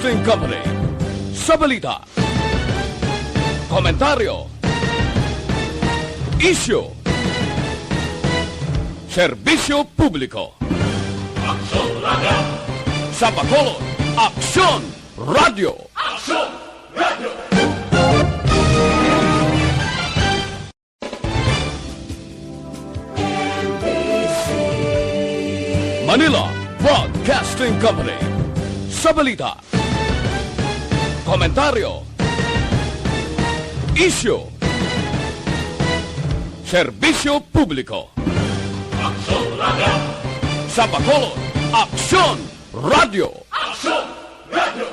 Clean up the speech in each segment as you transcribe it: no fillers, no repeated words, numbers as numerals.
Broadcasting Company sa balita, komentaryo, issue, serbisyo publiko. Aksyon Radio! Sa Bacolod, Aksyon Radio! Aksyon Radio! Manila Broadcasting Company sa balita, komentaryo, issue, serbisyo publiko. Aksyon Radio! Sa Bacolod, Aksyon Radio! Aksyon Radio!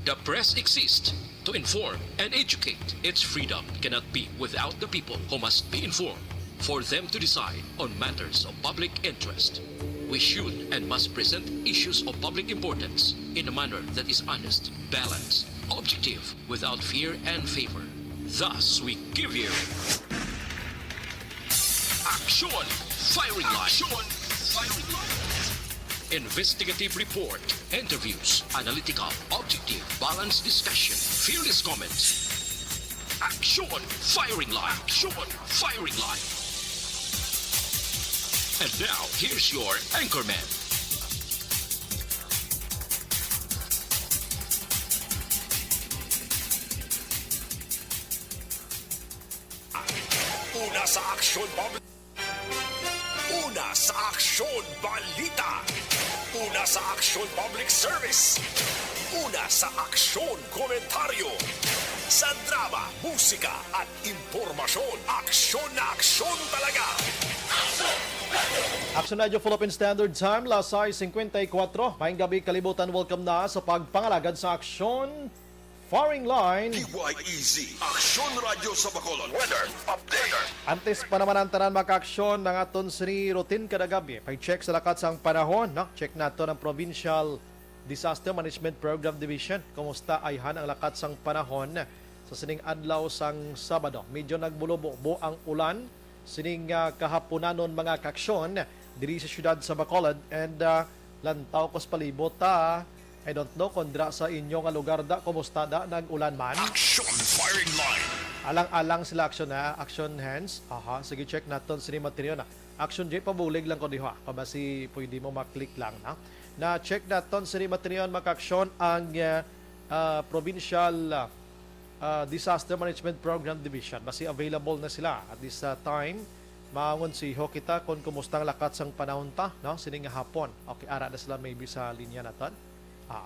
The press exists to inform and educate. Its freedom cannot be without the people who must be informed for them to decide on matters of public interest. We should and must present issues of public importance in a manner that is honest, balanced, objective, without fear and favor. Thus, we give you Action Firing Line. Action Firing Line. Investigative report, interviews, analytical, objective, balanced discussion, fearless comments. Action Firing Line. Action Firing Line. And now, here's your anchorman. Una sa aksyon Una sa aksyon balita. Una sa aksyon public service. Una sa aksyon komentaryo. Sa drama, musika at impormasyon. Aksyon na aksyon talaga. Action Radio Philippine Standard Time, lasay 54. Maayong gabi, kalibutan, welcome na sa pagpangalagad sa Aksyon Firing Line. DYEZ, Aksyon Radio sa Bacolod. Weather update. Antes pa naman ang tanan maka-aksyon ng aton sini routine kada gabi. Pag-check sa lakat sang panahon, no? Check nato ng Provincial Disaster Management Program Division. Kumusta ayhan ang lakat sang panahon sa sining adlaw sang Sabado. Medyo nagbulo-buo ang ulan sining kahaponanon mga kaksyon diri sa syudad sa Bacolod and lantaw kos palibot I don't know kung dra sa inyo nga lugar da kumusta da nag-ulan man. Aksyon Firing Line. Alang-alang sila action action hands. Aha, sige check naton sini material na. Action J pabulig lang ko diha. Kabasi pwede mo ma-click lang na. Na check naton sini material maka-aksyon ang provincial Disaster Management Program Division. Basi available na sila at this time. Maangon si ho kita kung kumustang lakat sang panahon ta, no? Sining hapon. Okay, ara na sila maybe sa linya naton.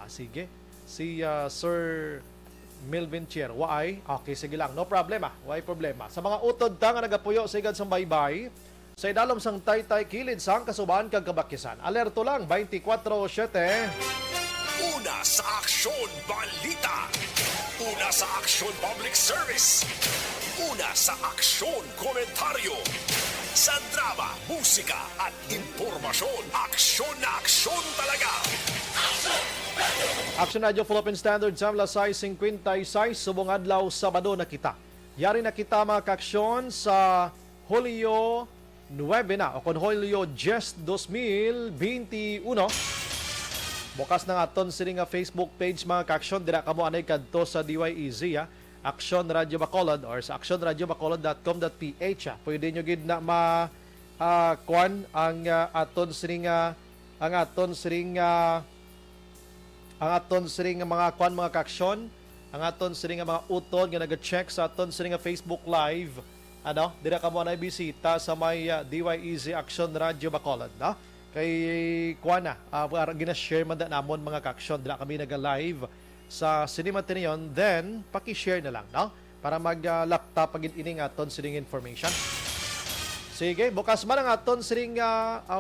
Sige. Si Sir Melvin Chier, waay? Okay, sige lang. No problema. Waay problema. Sa mga utod ta nga nagapuyo sigad sang baybay, sa idalom sang taytay kilid sang kasubahan kag kabakisan. Alerto lang 24/7. Una sa aksyon balita. Una sa aksyon public service. Una sa aksyon komentaryo. Sa drama, musika at impormasyon. Aksyon na aksyon talaga. Action Radio Philippine Standard Time, lasay 56, subong adlaw Sabado na kita. Yari na kita mga kaksyon sa Hulyo 9 na o kon Hulyo 10, 2021. Bukas na aton sini nga Facebook page mga kaksyon, dira kamo anay kadto sa DYEZ Action Radio Bacolod or sa actionradiobacolod.com.ph. Pwede nyo gid na kuan ang aton sini nga mga kuan mga kaksyon, ang aton sini nga mga utod nga naga-check sa aton sini nga Facebook Live. Dira kamo anay bisita sa may DYEZ Action Radio Bacolod, no? Kay kuana gina-share man da namon mga kaksyon, dira kami naga-live sa cinema tiniyon, then paki-share na lang, no? Para mag-laptop pagin ining aton sining information. Sige, bukas man ang aton sining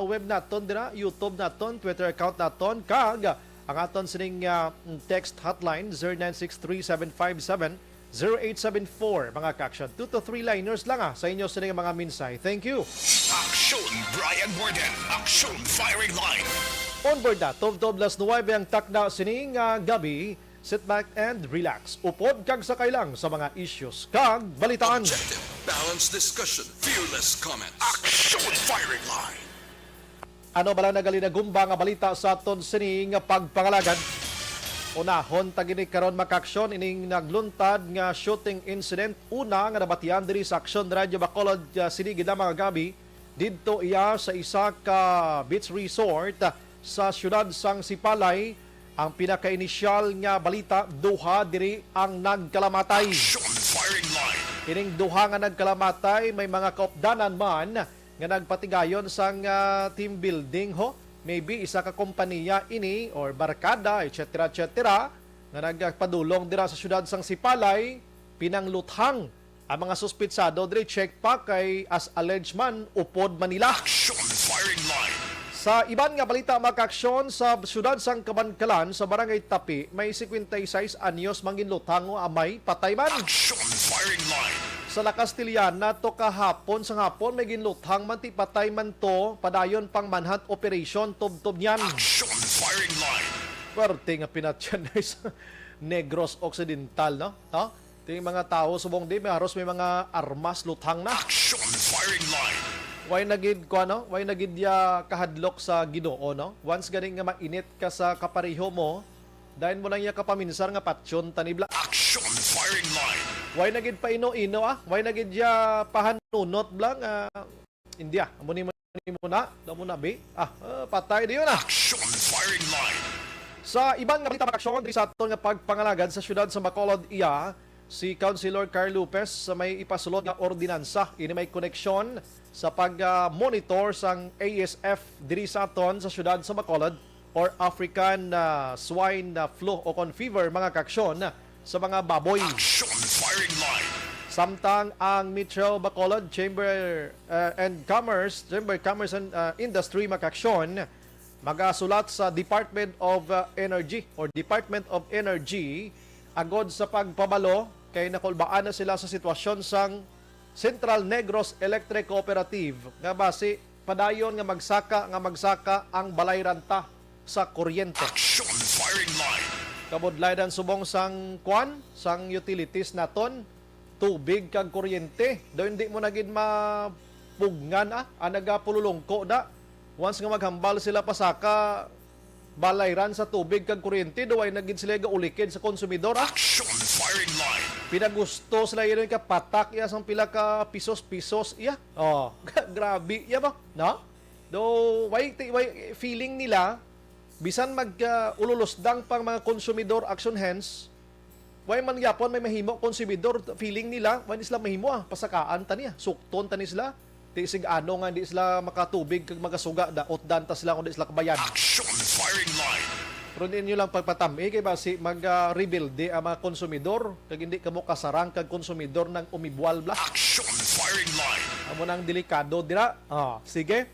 web naton dira, YouTube naton, Twitter account naton, kag ang aton sining text hotline 0963-757-0874 mga kaksyon. 2 to 3 liners lang sa inyo sining mga minsay. Thank you. Aksyon Brian Borden. Aksyon Firing Line. On board na, Tov-Tov-9 ang takda sining gabi. Sit back and relax. Upod kag sakay lang sa mga issues kag balitaan. Objective, balanced discussion, fearless comments. Action Firing Line. Ano bala nagali na gumba nga balita sa aton sining pagpangalagan? Unahon tagini karon makaksyon ining nagluntad nga shooting incident una nga nabatian diri sa Aksyon Radio Bacolod City gid mga gabi didto iya sa isa ka beach resort sa siyudad sang Sipalay. Ang pinaka-inisyal nga balita, duha diri ang nagkalamatay. Action firing line. Ining duha nga nagkalamatay may mga kaupdanan man nga nagpatigayon sang team building ho. Maybe isa ka kompanya ini or barkada etc. nga nagpadulong dira sa syudad sang Sipalay, pinangluthang ang mga suspitsado diri check pa kay as alleged man upod Manila. Action firing line. Sa iban nga balita makaksyon sa syudad sang Kabankalan sa Barangay Tapi, may 56 anyos manginluthang o amay patay man. Action firing line. Sa La Castillana to kahapon sa hapon may ginluthang man ti patay man to padayon pang manhunt operation tubtob niyan. Action firing line. Swerte nga pinatyan sa Negros Occidental, no? No? Ting mga tao subong di may haros may mga armas luthang na. Action firing line. Why nagid ko ano? Why nagid ya kahadlok sa Ginoo, no? Once ganing nga mainit ka sa kapareho mo, dahil mo lang ya kapaminsar nga patsyon tanibla. Action firing line. Why nagid pa ino-ino Why nagid ya pahanunot blang India. Amo ni mo na, do mo na be. Patay diyon na. Action firing line. Sa ibang nga balita makaksyon diri sa aton nga pagpangalagad sa syudad sa Bacolod iya, si Councilor Carl Lopez sa may ipasulod nga ordinansa ini may koneksyon sa pag-monitor sang ASF diri sa aton sa syudad sa Bacolod or African swine flu o fever mga kaksyon sa mga baboy. Action firing line. Samtang ang Metro Bacolod Chamber Commerce and Industry makaksyon magasulat sa Department of Energy or Department of Energy agod sa pagpabalo kay nakulbaan na sila sa sitwasyon sang Central Negros Electric Cooperative nga base padayon nga magsaka ang balay ranta sa kuryente. Action firing line. Kabudlaydan subong sang utilities naton, tubig kag kuryente. Do hindi mo nagid mapugnan ang nagapululongko da. Once nga maghambal sila pasaka balayran sa tubig kag kuryente, do ay nagid sila gaulikid sa konsumidor. Action firing line. Pinagusto sila yun ka patak iya sang pila ka pisos iya. Grabe iya ba? No? Do why feeling nila bisan mag-ululusdang pang mga konsumidor action hands, why man yapon may mahimo konsumidor feeling nila, why sila mahimo pasakaan taniya, sukton tani sila, di sig ano nga di sila makatubig kag magasuga da otdan ta sila kun di sila kabayan. Action firing line. Pero ninyo lang pagpatami kay basi mag-rebuild ang mga konsumidor kag hindi kamo kasarang kag konsumidor ng umibwal bla. Action firing line. Amo nang delikado dira. Sige.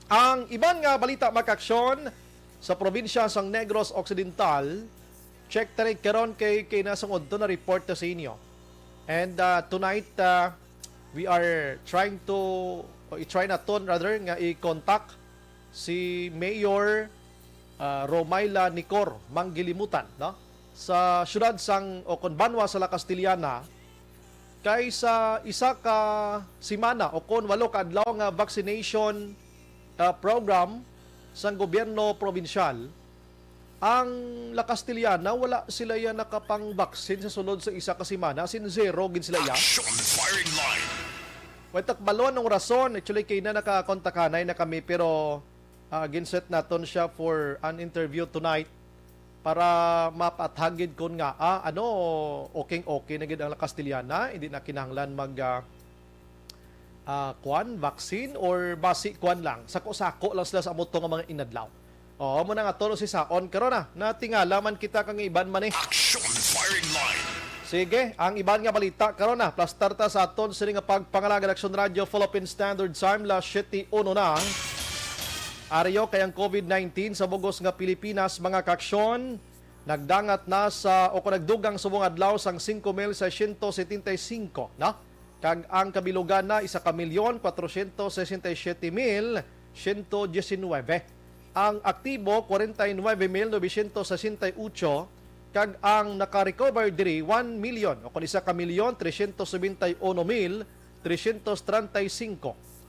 Ang iban nga balita makaksyon sa probinsya sang Negros Occidental, check tanig karon kay nasungod to na report to sa inyo. And tonight we are trying to i-try naton rather nga i-contact si Mayor Romayla Nicor Manggilimutan, no? Sa syudad sang o Banwa sa La Castillana kay sa isa ka simana o kon 8 ka adlaw nga vaccination program sang gobyerno probinsyal, ang La Castillana wala sila ya nakapang-vaccine sa sulod sa isa ka semana, sin zero gid sila ya. Action firing line. Waitak balon ng rason, actually kay na nakakontakanay na kami pero ginset naton siya for an interview tonight para mapathagid kon nga okay na gid ang La Castillana, hindi na kinahanglan mag vaccine or basi lang. Sako-sako lang sila sa amoto nga mga inadlaw. Mo na nga tono si Saon karon natingala man kita kang iban man Action firing line. Sige, ang iban nga balita karon plus tarta sa aton sini nga pagpangalaga Action Radio Philippine Standard Time la 7:01 na. Aryo kay ang COVID-19 sa bugos nga Pilipinas mga kaksyon nagdangat na sa o nagdugang subong adlaw sang 5,675 na. Kag ang kabilugan na 1,467,119. Ang aktibo 49,968 kag ang naka-recover diri 1 million o 1,371,335.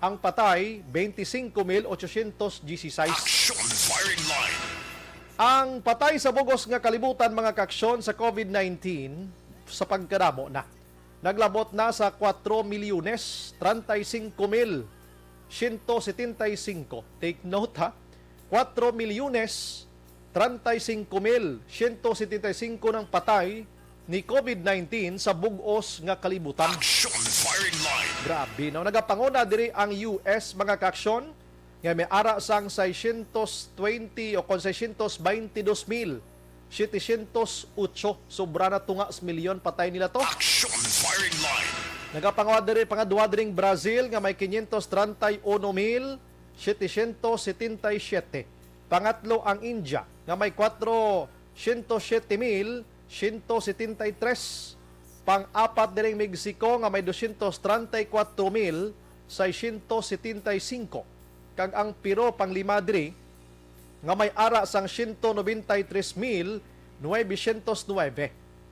Ang patay 25,816. Action firing line. Ang patay sa bugos nga kalibutan mga kaksyon sa COVID-19 sa pagkadamo na. Naglabot na sa 4,035,175. Take note ha. 4,035,175 ng patay ni COVID-19 sa bugos nga kalibutan. Action firing line. Grabe, no? Nagapanguna diri ang US mga kaksyon nga may ara sang 620 o 622,708 sobra na tunga sa milyon patay nila to. Action firing line. Nagapangwa diri pangadwa diring Brazil nga may 531,777. Pangatlo ang India nga may 407,173. Pang-apat diring Mexico nga may 234,675. Kag ang Peru pang-lima diri nga may ara sang 193,909.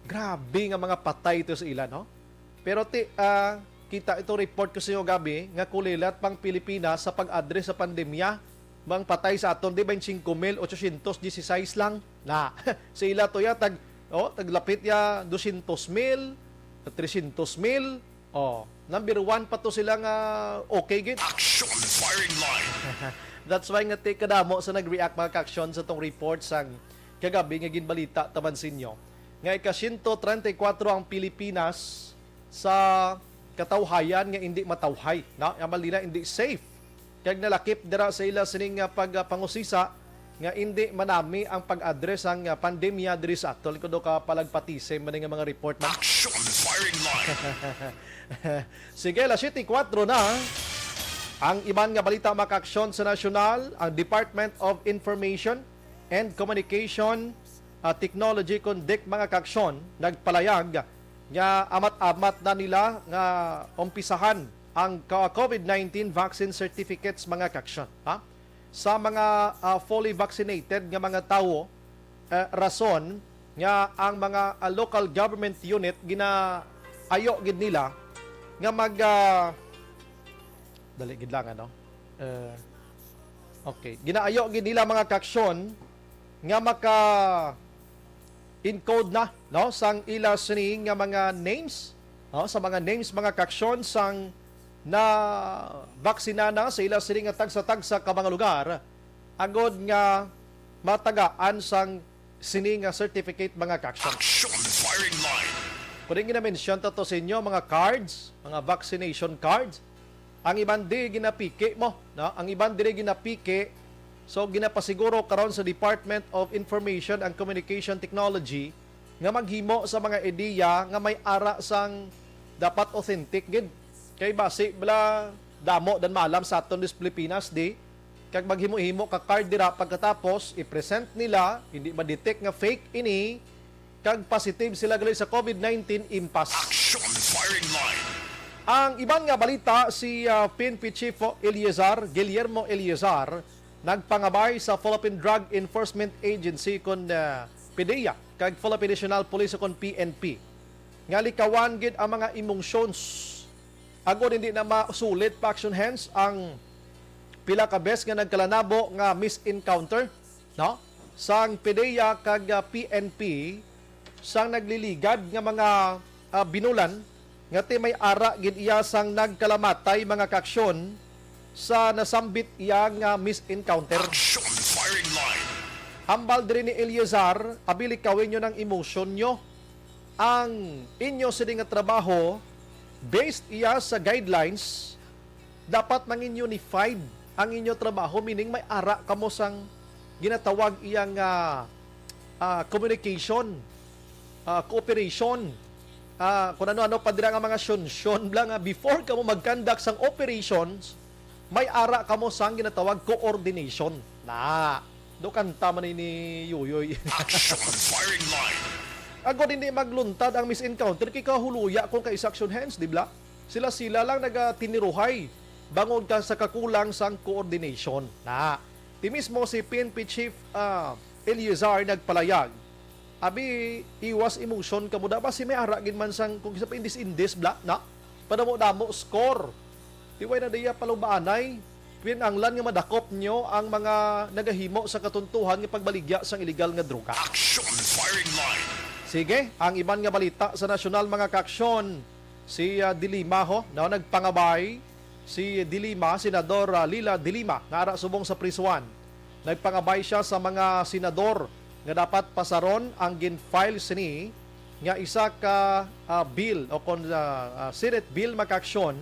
Grabe nga mga patay ito sa ila, no? Pero kita ito report ko sa inyo gabi nga kulilat pang Pilipinas sa pag-address sa pandemya. Mang patay sa aton, di 25,816 lang na. Sa ila to ya, taglapit ya 200,000, 300,000. Number 1 pa to sila nga okay gid. Action firing line. That's why nga kadamo sa nag-react mga kaksyon sa tong report sang kagabi nga ginbalita taman sinyo. Nga ika-134 ang Pilipinas sa katawhayan nga hindi matawhay, na amalina hindi safe. Kag nalakip dira sa ila sining pagpangusisa nga hindi manami ang pag-address ang pandemya diri sa aton kuno ka palagpatisem man nga mga report man. Action firing line. Sige, alas 7:04 na. Ang iban nga balita makaksyon sa nasyonal, ang Department of Information and Communication Technology conduct mga kaksyon nagpalayag nga amat-amat na nila nga umpisahan ang COVID-19 vaccine certificates mga kaksyon. Sa mga fully vaccinated nga mga tao, rason nga ang mga local government unit ginaayo gid nila nga mag dali gid lang ano. Okay, ginaayo gid nila mga kaksyon nga maka encode na no sang ila sining nga mga names, no, sa mga names mga kaksyon sang na vaksina na sa ila sining nga tagsa-tagsa ka mga lugar agod nga matagaan sang sining nga certificate mga kaksyon. Action firing line. Kung gina-mention to sa inyo, mga cards, mga vaccination cards, ang iban di ginapiki mo, no? Ang iban di ginapiki, so ginapasiguro karon sa Department of Information and Communication Technology nga maghimo sa mga ideya nga may ara sang dapat authentic gid. Kay base bala damo dan maalam sa aton dis Pilipinas di kag maghimo-himo ka card dira pagkatapos i-present nila hindi ma-detect nga fake ini kag positive sila gali sa COVID-19 impas. Action firing line. Ang iban nga balita si PNP Chief Guillermo Eliazar nagpangabay sa Philippine Drug Enforcement Agency kon PDEA kag Philippine National Police kon PNP nga likawan gid ang mga emotions agod hindi na masulit pa action hands ang pila ka bes nga nagkalanabo nga misencounter no sang PDEA kag PNP sang nagliligad nga mga binulan nga ti may ara gid iya sang nagkalamatay mga kaksyon sa nasambit iya nga misencounter. Action firing line. Hambal diri ni Eliazar, abili kawin nyo ng emotion nyo. Ang inyo sini nga trabaho based iya sa guidelines dapat mangin unified ang inyo trabaho, meaning may ara kamo sang ginatawag iyang communication, cooperation, kung ano-ano pa dira nga mga syonsyon lang before kamo mag-conduct sang operations, may ara kamo sang ginatawag coordination. Do kanta man ni Yuyoy. Action firing line. Agod hindi magluntad ang misencounter kay kahuluya kung kay action hands, di ba? Sila lang nagatiniruhay bangod ka sa kakulang sang coordination. Ti mismo si PNP Chief Eliazar nagpalayag. Abi iwas emotion kamo da ba si may ara gid man sang kung sa indis bla na padamo-damo score. Di way na diya palubaanay pinanglan nga madakop nyo ang mga nagahimo sa katuntuhan nga pagbaligya sang illegal nga droga. Action firing line. Sige, ang iban nga balita sa nasyonal mga kaaksyon, si Dilima ho, na nagpangabay, si Dilima, Senador Lila Dilima, nga ara subong sa prisuan. Nagpangabay siya sa mga senador nga dapat pasaron ang gin-file sini nga isa ka bill o Senate bill makaaksyon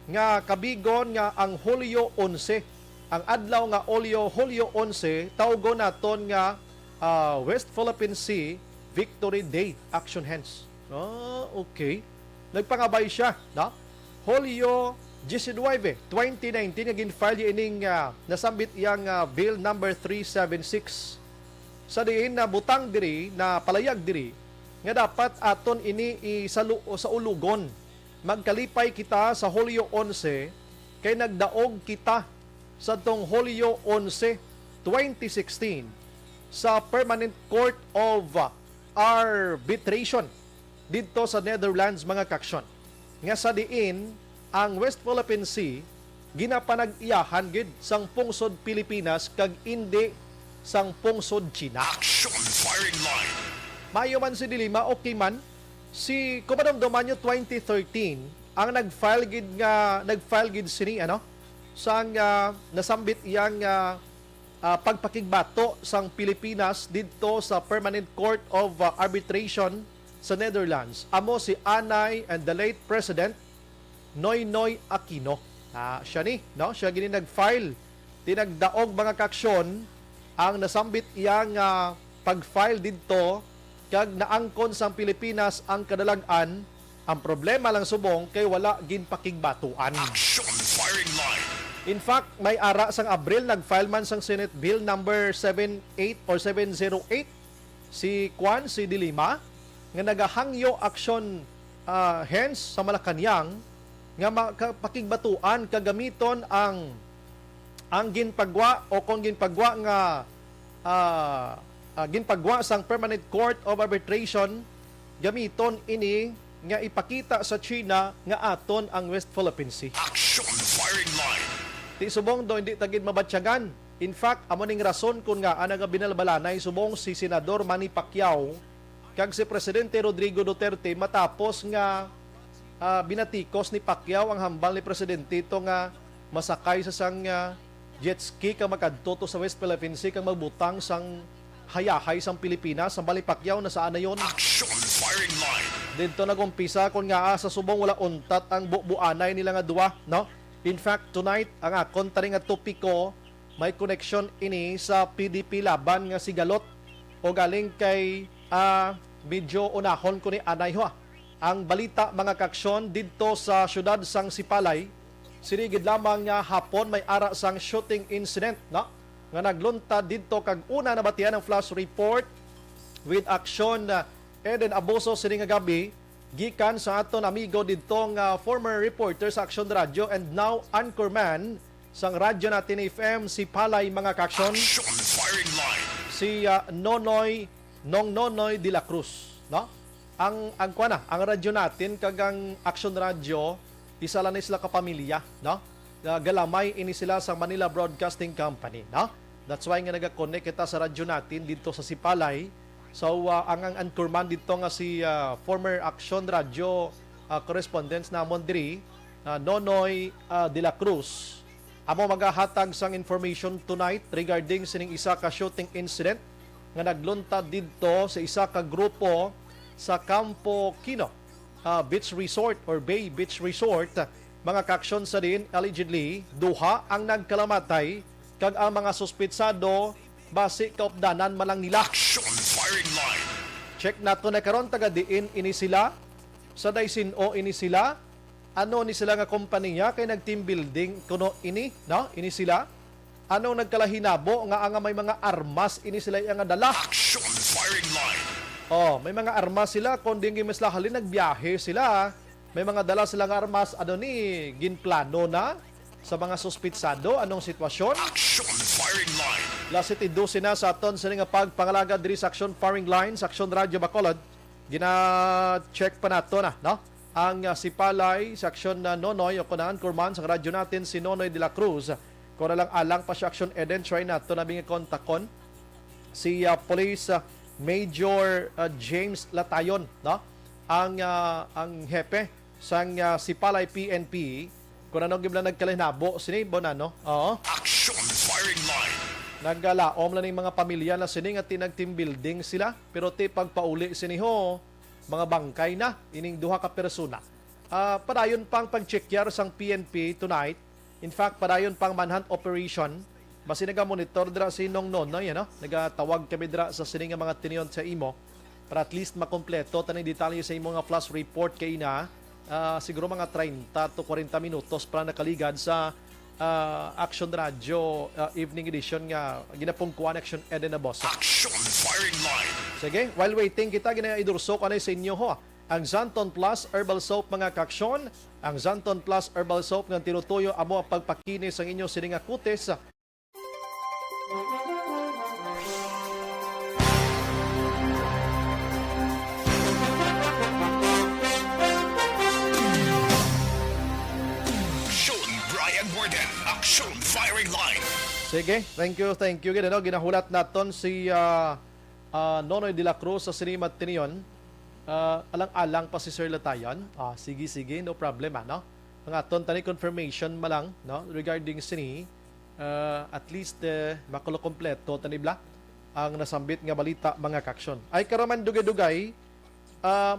nga kabigon nga ang Hulyo 11. Ang adlaw nga Hulyo 11 tawgon naton nga West Philippine Sea Victory Day action hands. Okay. Nagpangabay siya, no? Hulyo 19, 2019 nga gin-file ining nasambit iyang bill number 376. Sa diin na butang diri na palayag diri nga dapat aton ini sa ulugon. Magkalipay kita sa Hulyo 11 kay nagdaog kita sa tong Hulyo 11, 2016 sa Permanent Court of Arbitration dito sa Netherlands mga kaaksyon. Nga sa diin ang West Philippine Sea ginapanag-iyahan gid sang pungsod Pilipinas kag indi sang pungsod China. Action firing line. Mayo man si Dilima, okay man. Si Kumadong Domanyo 2013 ang nag-file gid sini sang nasambit iyang pagpakigbato sang Pilipinas dito sa Permanent Court of Arbitration sa Netherlands. Amo si Anay and the late President Noynoy Aquino. Siya ni, no? Siya gini nag-file. Tinagdaog mga kaaksyon ang nasambit iyang pag-file dito kag naangkon sang Pilipinas ang kadalag-an. Ang problema lang subong kay wala ginpakigbatuan. Action firing line. In fact, may ara sang Abril nag-file man sang Senate Bill number 78 or 708 si Dilima nga nagahangyo action hands sa Malacañang nga pakigbatuan kagamiton ang ginpagwa o kung ginpagwa nga ginpagwa sang Permanent Court of Arbitration gamiton ini nga ipakita sa China nga aton ang West Philippine Sea. Action firing line. Ti subong do hindi tagid mabatsyagan. In fact, amo ning rason kun nga ana nga binalbalanay subong si Senador Manny Pacquiao kag si Presidente Rodrigo Duterte matapos nga binatikos ni Pacquiao ang hambal ni Presidente ito nga masakay sa sang jet ski kang makadto sa West Philippine Sea kang magbutang sang hayahay sang Pilipinas. Ang bali Pacquiao na saan na yon? Action firing line. Dito nagumpisa kung nga sa subong wala untat ang buanay nila nga duwa, no? In fact, tonight, ang akon taring nga topiko, may connection ini sa PDP laban nga sigalot o galing kay medyo unahon ko ni Anay ho. Ang balita mga kaaksyon dito sa syudad sang Sipalay, sirigid lamang nga hapon may ara sang shooting incident, no? Nga naglunta dito kag una na batian ang flash report with action Eden Abuso sini nga gabi gikan sa aton amigo didtong former reporter sa Action Radio and now anchorman sang radyo natin FM si Palay mga kaaksyon. Action firing line. Si Nonoy de la Cruz, no? Ang radyo natin kagang Action Radio isa lang sila kapamilya, no? Galamay ini sila sa Manila Broadcasting Company, no? That's why nga nag-connect kita sa radyo natin dito sa Sipalay. So ang anchorman dito nga si former Action Radio correspondent na Mondri, Nonoy de la Cruz. Amo magahatag sang information tonight regarding sining isa ka shooting incident nga nagluntad dito sa isa ka grupo sa Campo Quino Beach Resort or Bay Beach Resort. Mga kaaksyon sa din allegedly duha ang nagkalamatay kag ang mga suspitsado base kaupdanan malang nila. Action firing line. Check nato na karon taga diin ini sila sa Daisino ini sila. Ano ni sila nga kompanya kay nag-team building kuno ini, no? Ini sila. Ano nagkalahinabo nga may mga armas ini sila nga dala. Action firing line. May mga armas sila kundi mas lahalin nagbiyahe sila. May mga dala sila nga armas ginplano na sa mga suspitsado anong sitwasyon. Action firing line. Lasit idusin na sa aton sa nga pagpangalaga diri sa Action Firing Line sa Action Radio Bacolod. Gina-check pa nato na, no? Ang Sipalay sa Action Nonoy o kunaan kurman sa radyo natin si Nonoy de la Cruz kung na lang alang pa siya action Eden, try na ito nabing kontakon si Police Major James Latayon, no? Ang hepe sang Sipalay PNP kung anong gibla nagkalinabo sini Bonano. Oo. Action firing line. Naggalaom lang ng mga pamilya na sini nga tinag-team building sila pero ti pagpauli sini ho mga bangkay na ining duha ka persona. Padayon pang pag-checkyar sang PNP tonight. In fact, padayon pang manhunt operation. Basi naga-monitor dira si Nong Nonoy, ano? Nagatawag kami dira sa sini nga mga tiniyon sa imo para at least makompleto tanang detalye sa imo nga flash report kay na siguro mga 30 to 40 minutos para nakaligad sa Action Radio evening edition nga ginapungkuan Action Eden na boss. Action firing line. Sige, while waiting kita gina-idurso kanay sa inyo ho. Ang Zanton Plus Herbal Soap mga kaksyon, ang Zanton Plus Herbal Soap nga tinutuyo amo ang pagpakinis ang inyong sininga kutis. Action firing line. Sige, thank you. Gino, ginahulat naton si Nonoy de la Cruz sa Sinimat Tinion. Alang-alang pa si Sir Latayon. Sige, no problem, no? Ang aton tani confirmation malang, no? Regarding sini, at least makulo kompleto tanibla ang nasambit nga balita mga kaksyon. Ay karaman dugay-dugay,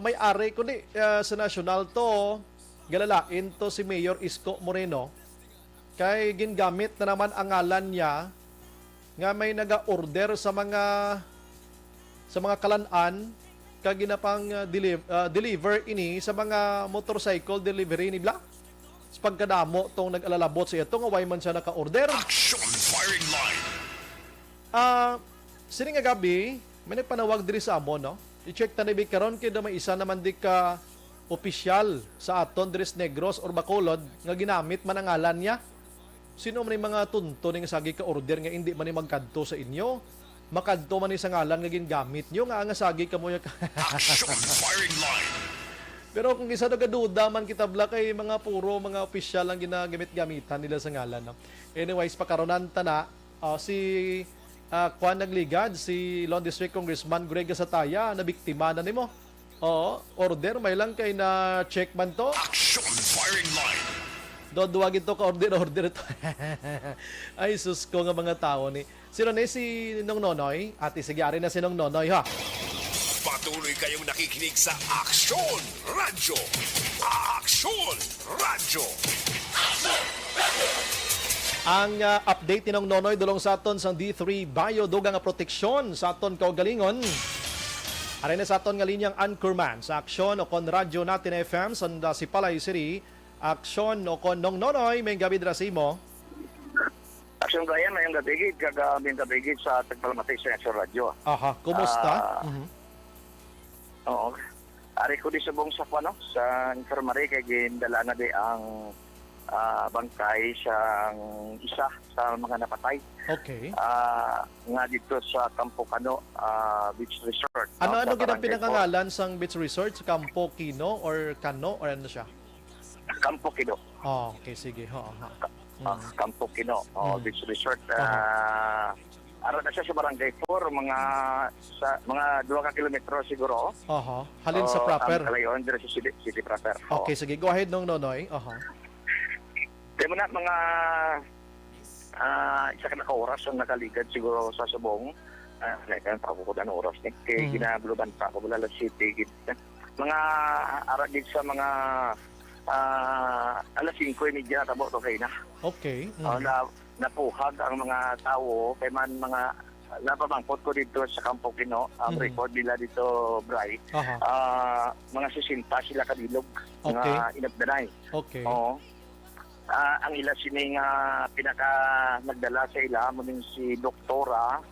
may ari kundi sa national to, galalain to si Mayor Isko Moreno. Kay gingamit na naman ang ngalan niya nga may naga-order sa mga kalan-an kag ginapang deliver ini sa mga motorcycle delivery ni Bla. Sa pagkadamo tong nag-alalabot sa ito nga way man siya naka-order. Action firing line. Sini nga gabi may nagpanawag diri sa amon, no? I-check ta ni karon kay may isa naman di ka opisyal sa aton diri Negros or Bacolod nga ginamit man ang ngalan niya. Sino man yung mga tunto ng sagi ka order nga hindi man magkadto sa inyo? Makadto man sa ngalan nga gingamit nyo nga sagi ka mo Action firing line. Pero kung isa nagaduda man kita bla kay mga puro mga opisyal ang ginagamit-gamitan nila sa ngalan. No? Anyways, pakaronan ta na si Juan Nagligad, si Lone District Congressman Greg Sataya na biktima na nimo. Order may lang kay na check man to. Action firing line. Duwagin to ka order ito. Ay, sus ko nga mga tao ni. Sino ni si Nong Nonoy? Ate, sige, ari na si Nong Nonoy, ha? Patuloy kayong nakikinig sa Action Radio. Action Radio. Ang update ni Nong Nonoy dulong sa aton sa D3 Bio Dugang nga proteksyon sa aton kaugalingon. Ari na sa aton nga linyang anchorman sa Action o kon radyo natin FM sa Sipalay City. Action o kon Nong Nonoy, may gabi dra sa imo. Action Brian, mayong gabigid, kagaming gabigid sa Tagpalamatay sa Action Radio. Aha, kumusta? Oo. Ari ko di sa buong sakwa, no? Sa infirmary, kay gindala na di ang bangkay siyang isa sa mga napatay. Okay. Nga dito sa Campo Cano Beach Resort. Ano no? ginang pinangangalan sang Beach Resort? Campo Kino or Cano or ano siya? Campo Kino. Okay, sige. Campo Kino Beach Resort. Ara na siya sa Barangay 4, mga 2 ka kilometro siguro. Halin sa proper. Ang kalayon dito sa city proper. Okay, sige. Go ahead, Nong Nonoy. Kaya mo na mga isa ka naka-oras ang nakaligad siguro sa Subong. Kaya pakukudan ng oras. Kaya ginabuluban pa ako Bulala City. Mga aragid sa mga alas 5 na tabo to kayo na. Okay. Napuhag ang mga tao kay man mga napabangkot ko dito sa Campo Kino ang record nila dito Bray. Mga 60 sila kadilog nga inabdanay. Okay. Ang ila sini nga pinaka nagdala sa ila mo si Doktora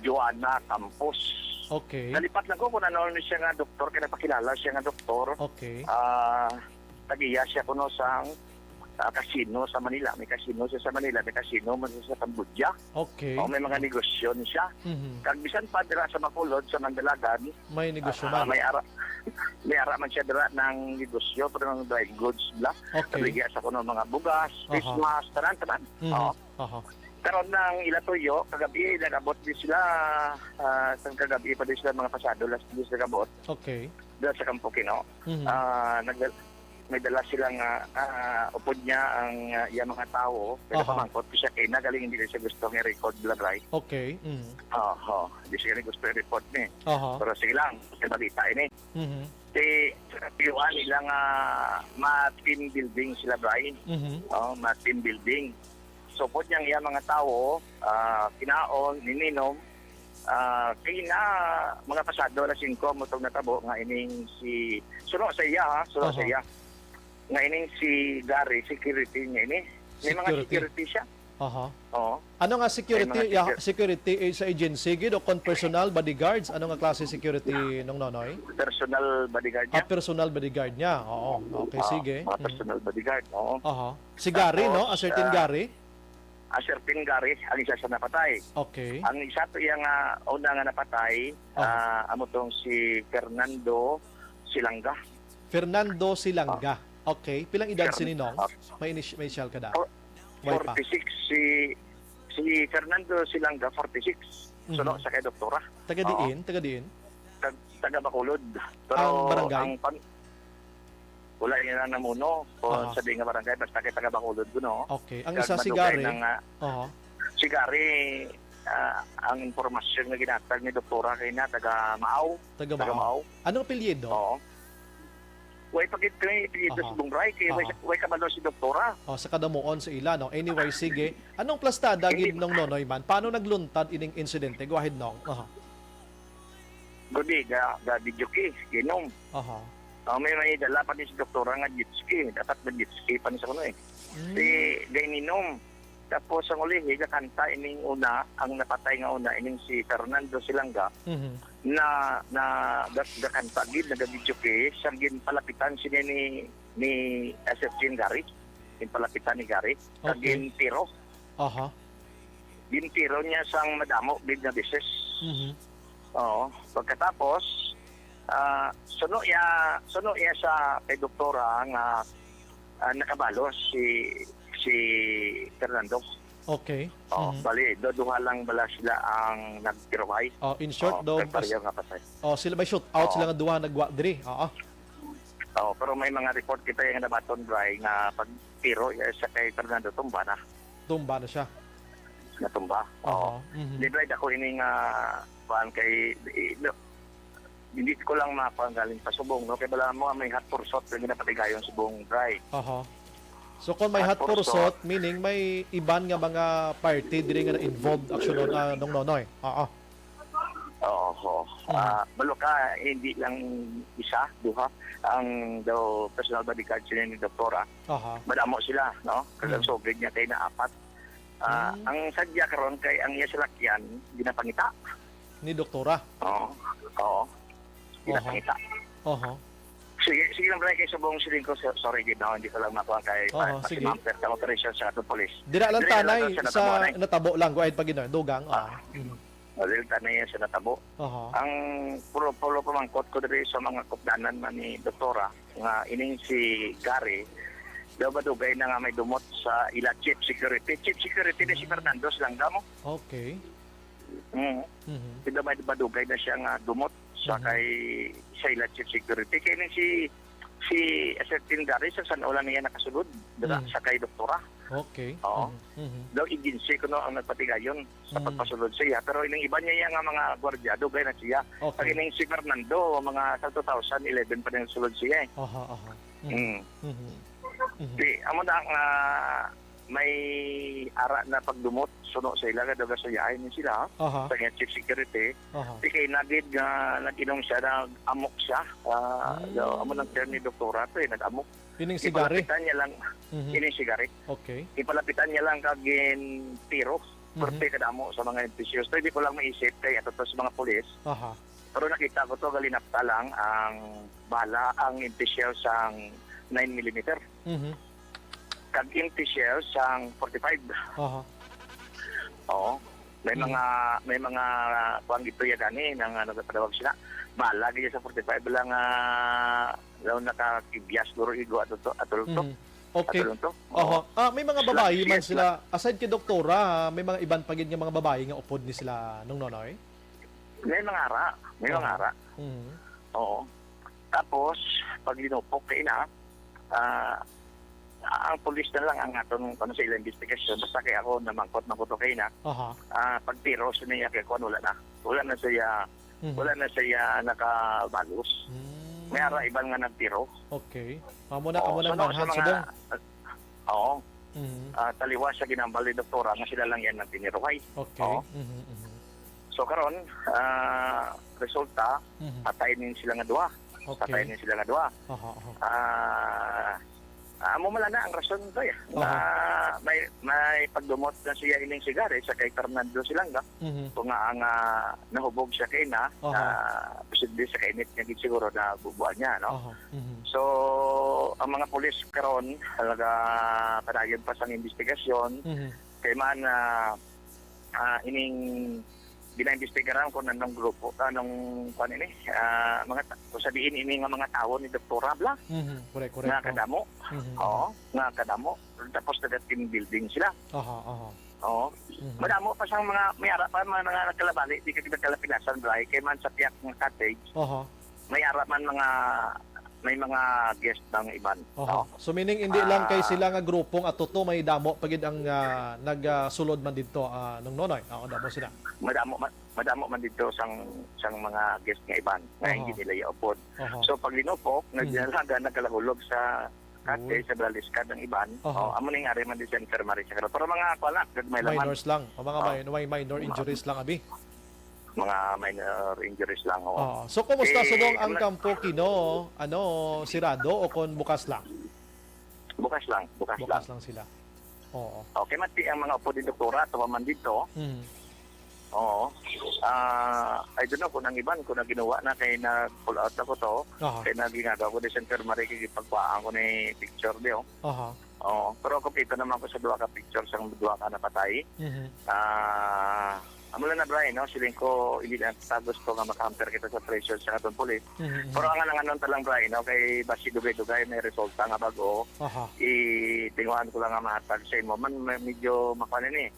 Joanna Campos. Okay. Nalipat lang ko kung ano siya nga doktor, kaya napakilala siya nga doktor. Okay. Tagiya siya kuno sang casino sa Manila. May casino siya sa Manila, may casino man siya sa Cambodia. Okay. May mga negosyo siya. Kag bisan pa dira sa Bacolod sa Mandalagan, may negosyo man. may ara man siya dira ng negosyo pero ng dry goods bla. Okay. Nabigyan sa kuno mga bugas, face mask, tanan. Oo. Karon nang ilatuyo, kagabi nagabot din sila sa kagabi pa din sila mga pasado last days nagabot. Okay. Dahil sa Campo Quino. May dala silang upod niya ang yung mga tao. Pero pamangkot ko siya kay nagaling hindi siya gusto ng record blabray. Okay. Hindi siya gusto ng report ni. Aha. Pero sige lang, kasi balita ini. Piuan nilang ma-team building sila, Brian. Ma-team building. So, po niyang iya mga tao, kinaon, nininom, kaya na mga pasado na 5 mutong natabo nga ining si suno sa iya sa iya nga ining si Gary security niya ini may mga security siya. Ano nga security security sa agency gid o kon personal bodyguards, ano nga klase security nung Nonoy? Personal bodyguard niya. Personal bodyguard niya. Okay, sige. Personal bodyguard. Si Gary, no? A certain Gary. Certain Gary, ang isa sa napatay. Okay. Ang isa to yung una nga napatay, amo tong si Fernando Silanga. Fernando Silanga. Okay. Pilang edad si Ninong? May initial ka da? 46. Si Fernando Silanga, 46. Suno sa kay doktora. Taga diin? Taga Bacolod. Pero ang barangay? Wala yun na namuno kung sabi nga barangay, basta kay taga Bacolod ko, no? Okay. Ang isa si Gary? Si Gary, ang informasyon na ginatag ni doktora kay na taga Maaw. Taga Maaw. Anong apelyido? Way apelyido sa Bungray, kay way kabalo si doktora. Sa kadamuon sa ila, no? Anyway, sige. Anong plastada gid nung Nonoy man? Paano nagluntad ining insidente? Go ahead, Nong. Gudi, video key, ginom. May dala pa din si doktora nga jet ski. Dapat na jet ski pa ni sa kuno eh. Si Gaininom. Tapos ang uli, kanta ining una, ang napatay nga una, ining si Fernando Silanga, na gakanta gid, nag-video kay, siyang ginpalapitan siya ni SFC Gary. Ginpalapitan ni Gary. Gintiro. Gintiro niya sang madamo, big na beses. Pagkatapos, suno iya sa kay doktora nga nakabalo si Fernando. Okay. Bali duha lang bala sila ang nagtiruhay. In short daw sila may shoot out sila nga duha nagwa diri. Pero may mga report kita yung nabaton Bray nga pag tiro sa kay Fernando tumba na siya. Natumba. Di Bray ako ini nga paan kay hindi ko lang mapanggaling pa subong, no? Kaya bala mo may hot pursuit na ginapatigayon subong Bray. So kung may hot pursuit, meaning may iban nga mga party diri nga involved action nung Nonoy. Balo ka, hindi lang isa, duha ang daw personal bodyguard sila ni doktora. Madamo sila, no? Kasi sogid niya kay na 4. Ang sadya karon kay ang iya salakyan ginapangita ni doktora. Ginapangita. Sige lang kay subong siling ko, sorry gid na hindi ko lang makuha kay Mamper sa operation sa ato police. Dira lang tanay sa natabo lang go ahead pag dugang. Dili tanay sa natabo. Ang puro pamangkot ko diri sa mga kupdanan man ni doktora nga ining si Gary daw badugay na nga may dumot sa ila chief security na si Fernando Silanga mo. Okay. Daw may badugay na siya nga dumot sa kay sa ila chief security kay si Certain Gary sa San Ola niya nakasulod dira sa kay doktora. Okay. Daw agency ko no ang nagpatigayon sa pagpasulod siya pero ining iba niya nga mga gwardiya dugay na siya. Pag ining si Fernando mga sa 2011 pa din sulod siya. Amo na nga may ara na pagdumot suno sa ila daw sa yahay ni sila sa chief security kay nagid nga nag-inom siya nag-amok siya amo nang term ni doktora to nag-amok ining si Gary niya lang ining si Gary ipalapitan niya lang kagin tiro porte kadamo sa mga NPCs so hindi ko lang maisip kay ato sa mga pulis pero nakita ko to galinapta lang ang bala ang NPCs sang 9mm kag-empty shell sang 45. May mga kuang dito ya gani nang nagpatawag sila. bala kaya sa 45 lang daw nakakibiyas guro igo ato to. Okay. Ato to. Oho. May mga babae man Yes, sila, aside kay doktora, may mga iban pagid nga mga babae nga upod ni sila nung nonoy? May mga ara. Mhm. Oo. Tapos, pag linupok kay na, ang pulis na lang ang atong sa ilang investigasyon. Basta kay ako namangkot kay na. Aha. Pag tiro sa niya kay kuan wala na. Wala na siya nakabalos. May ara ibang nga nagtiro. Okay. Amo na Oo, manhan sa sa dong. Oo. Mhm. Taliwas sa ginambal ni doktora nga sila lang yan ang tiniruhay. Okay. Oo. Mhm. So karon resulta Mhm. patayin din sila nga duha. Okay. Aha. Amo man na ang rason to ya. May pagdumot na siya ining sigari sa kay Fernando Silanga. Mhm. Kung nga ang nahubog siya kay na, posible sa kainit niya gid siguro na bubuan niya, no? Aha. Mhm. So, ang mga pulis karon talaga padayon pa sa investigasyon Mhm. kay man ining binaimbestigaran ko nanong grupo anong kanini mga kung sabihin ini nga mga tao ni Dr. Rabla Mhm. Correct. nga kadamo. Mhm. Oo, nga kadamo. Tapos na team building sila. Aha. Oo. Mhm. Madamo pa sang mga mayara pa mga nakalabali di ka kita kalapilasan dry kay man sa tiyak ng cottage Aha. mayara man may mga guest ng iban. Aha. So meaning hindi lang kay sila nga grupong atuto may damo pagid ang nagsulod man dito nung nonoy. Ako damo sila. Madamo man dito sang mga guest nga iban nga hindi nila iupod. Aha. So pag linupok, nagkalahulog sa kate sa baliskan ng iban. Amo ning ari man di sa infirmary sa karon. Pero mga kwala, may laman. Minors lang. O mga may minor injuries lang abi. Mga minor injuries lang. So kumusta subong ang Kampo Kino? Sirado o kon bukas lang? Bukas lang. Bukas lang sila. Oo. Okay, mati ang mga upo din doktora tumaman dito. Mhm. Oo. I don't know kung ang iban kung ginawa na kay na-pull out ako to. Kaya nagingagaw ko din sa infirmary kaya pagpaan ko ni picture diyo. Aha. Oo. Pero kompleto naman ko sa duha ka picture sa duha ka napatay. Mhm. Amula na Brian, no? Siling ko, hindi na tagos ko nga makahamper kita sa pressure sa atong pulis. Mhm. Pero ang anon talang Brian, no? Kay basi dugay-dugay may resulta nga bago. Aha. Itinguhan ko lang nga mahatag sa imo. Man medyo makanin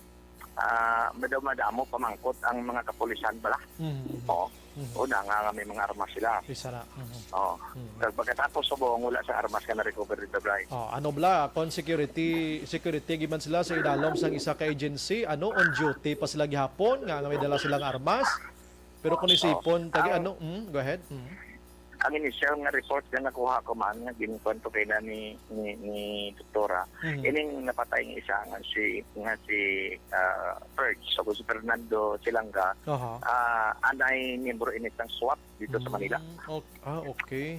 madamo pamangkot ang mga kapulisan bala. Mhm. Oo. Una nga may mga armas sila. Isa na. Mhm. Oo. Pagkatapos subong wala sa armas ka na-recover dito, Brian. Ano bla, kon security giman sila sa idalom sang isa ka agency, on duty pa sila gihapon nga may dala silang armas. Pero kung isipon tagi go ahead. Ang initial nga report na nakuha ko man nga ginkwento kay na ni doktora. Ining napatay ng isa nga si Perch so si Fernando Silanga. Anay miyembro init ng SWAT dito sa Manila. Okay.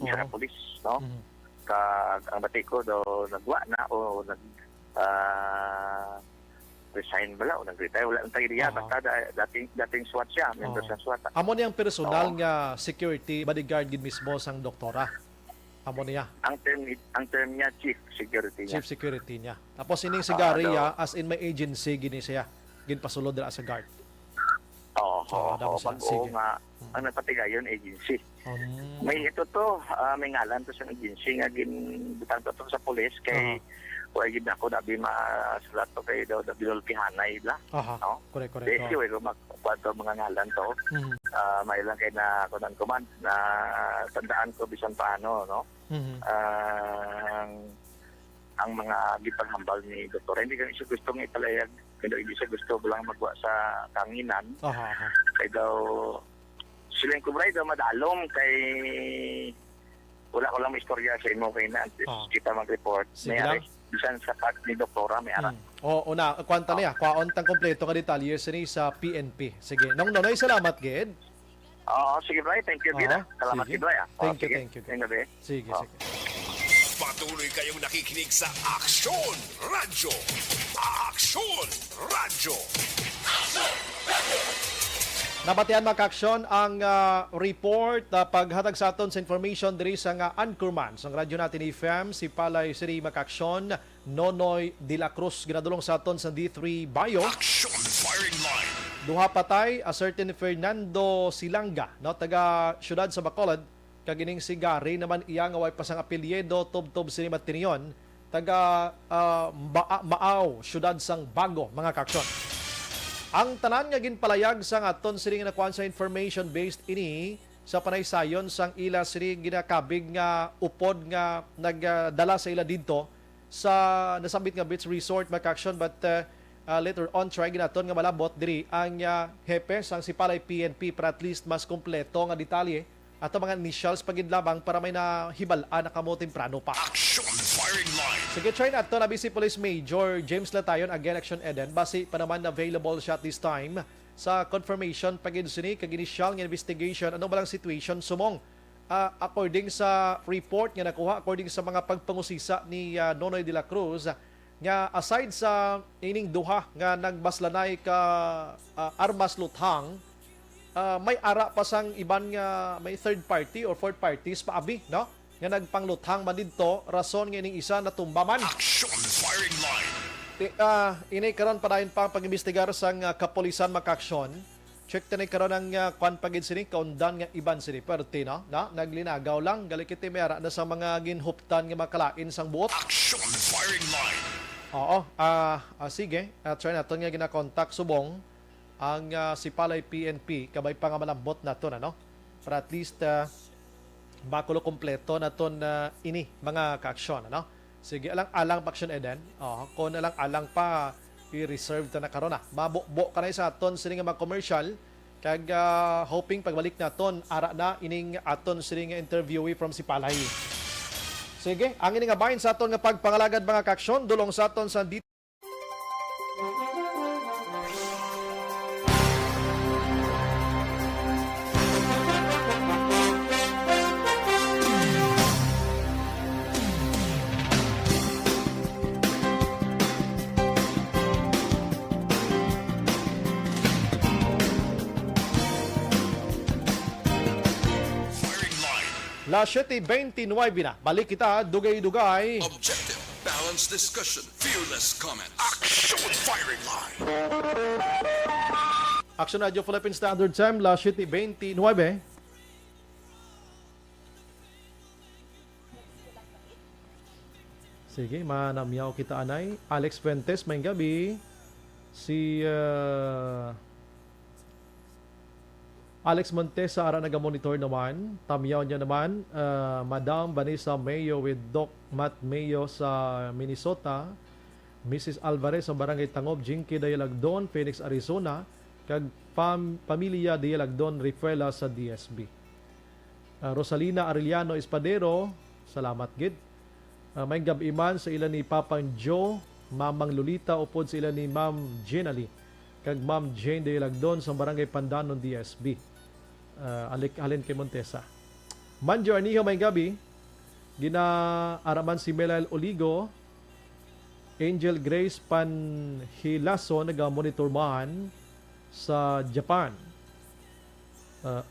Isa ka pulis, no? Ang batiko do nagwa na o resign bala o nag-retire wala ang idea basta dating SWAT siya member sa SWAT. Amo niyang personal nga security bodyguard gid mismo sang doktora. Amo niya. Ang term niya chief security niya. Chief security niya. Tapos ining si Gary as in may agency gini siya. Ginpasulod dira sa guard. Pag-o nga ang napatigayon agency. May ito to may ngalan to sa agency nga ginbutang to sa pulis kay wala gid ako dabi masulat to kay daw bilolpihanay la. No? Correct. Desi way ko magkwadto mga ngalan to. May lang kay na kuman na tandaan ko bisan paano, no? Ang mga gipaghambal ni doktor hindi kami siya gustong ipalayag kaya hindi siya gusto lang magwa sa kanginan. Kay daw silang kubray daw madalom kay wala ko lang istorya sa imo kay na kita mag-report. May bisan sa part ni doktora may ara. Una, kwanta niya. Kwaon tang kompleto ka detalye sa PNP. Sige. Nonoy, salamat, Ged. Sige, Bray. Thank you, Bida. Salamat, Bray. Thank you. Sige. Patuloy kayong nakikinig sa Aksyon Radyo. Aksyon Radyo. Nabatian makaksyon ang report paghatag sa aton sa information diri sa Anchorman sa radyo natin FM si Palay Siri makaksyon Nonoy de la Cruz ginadulong sa aton sa D3 Bio. Aksyon Firing Line. duha patay a certain Fernando Silanga, no, taga siyudad sa Bacolod, kagining si Gary naman iya nga way pasang apelyido tubtob sini Matinion, taga Maaw, siyudad sang Bago, mga kaksyon. Ang tanan nga ginpalayag sang aton sini nga nakuan sa information based ini sa panaysayon sang ila sini ginakabig nga upod nga nagdala sa ila didto sa nasambit nga beach resort, mga kaksyon, but later on try ginaton nga malabot diri ang hepe sang Sipalay PNP para at least mas kompleto nga detalye at mga initials pagidlabang para may nahibalaan na kamo temprano pa. Action firing line. Sige, try na ito na Vice Police Major James Latayon, again Action Eden, base pa naman available siya at this time sa confirmation pagid sini kag initial nga investigation ano ba lang situation sumong according sa report nga nakuha according sa mga pagpangusisa ni Nonoy de la Cruz nga aside sa ining duha nga nagbaslanay ka armas luthang, may ara pa sang iban nga may third party or fourth parties paabi, no, nga nagpangluthang man didto rason nga ining isa natumbaman. Action firing line. Inay karon pa dayon pa pag-imbestigar sang kapulisan makaksyon. Check tanay karon ang kwan pagid sini kaundan nga iban sini perti, no, na naglinagaw lang gali kiti mayara na sa mga ginhuptan nga makalain sang buot. Action firing line. Oo, sige, try naton nga gina-contact subong ang Sipalay PNP kabay pa nga malambot naton, ano, para at least bakulo kompleto naton ini mga kaaksyon, ano. Sige, alang action Eden. Kung alang pa i-reserve ta na karon na. Mabukbo ka na sa aton sini nga mga commercial kag hoping pagbalik naton ara na ining aton sini nga interviewee from Sipalay. Sige, ang ini nga bahin sa aton nga pagpangalagad mga kaaksyon dulong sa aton sa dito. Las 7:29 na. Balik kita, dugay-dugay. Objective, balanced discussion, fearless comment. Action firing line. Action Radio Philippine Standard Time, las 7:29. Sige, manamyaw kita anay. Alex Fuentes, may gabi. Si Alex Montesa ara naga-monitor naman. Tamyaw niya naman. Madam Vanessa Mayo with Doc Matt Mayo sa Minnesota. Mrs. Alvarez sa Barangay Tangob, Jinky Dayalagdon, Phoenix, Arizona. Kag Pamilya Dayalagdon, Rifuela sa DSB. Rosalina Arellano Espadero, salamat gid. May gabi-man sa ilan ni Papang Joe, Mamang Lolita, upod sa ilan ni Ma'am Jenali. Kag Ma'am Jane Dayalagdon sa Barangay Pandanon, DSB. Alin kay Montesa. Manjo Aniho, may gabi. Ginaaraman si Melal Oligo. Angel Grace Panhilaso, naga-monitor man sa Japan.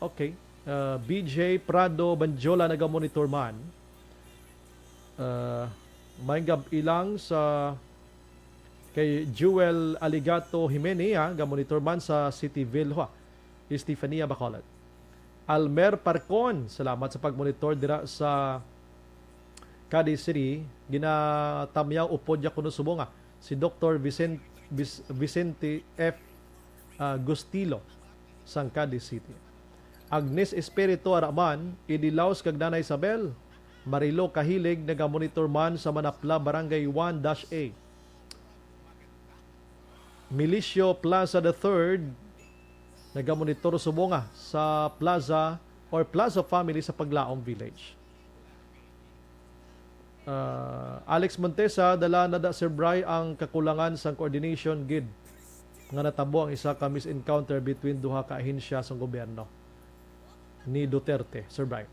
Okay. BJ Prado Banjola, naga-monitor man. May gabi lang sa kay Jewel Aligato Jimenea, ga-monitor man sa Cityville, Estefania, Bacolod. Almer Parcon, salamat sa pagmonitor dira sa Cadiz City. Ginatamyaw upod ya kuno subong si Dr. Vicente F. Gustilo sang Cadiz City. Agnes Espiritu Araman, Idilaos kag Nanay Isabel. Marilo Kahilig, naga-monitor man sa Manapla, Barangay 1-A. Milicio Plaza III, naga-monitor subonga sa Plaza or Plaza Family sa Paglaong Village. Alex Montesa, dala na da Sir Bry ang kakulangan sa coordination gid nga natabo ang isa ka misencounter between duha ka ahensya sa gobyerno ni Duterte, Sir Bry.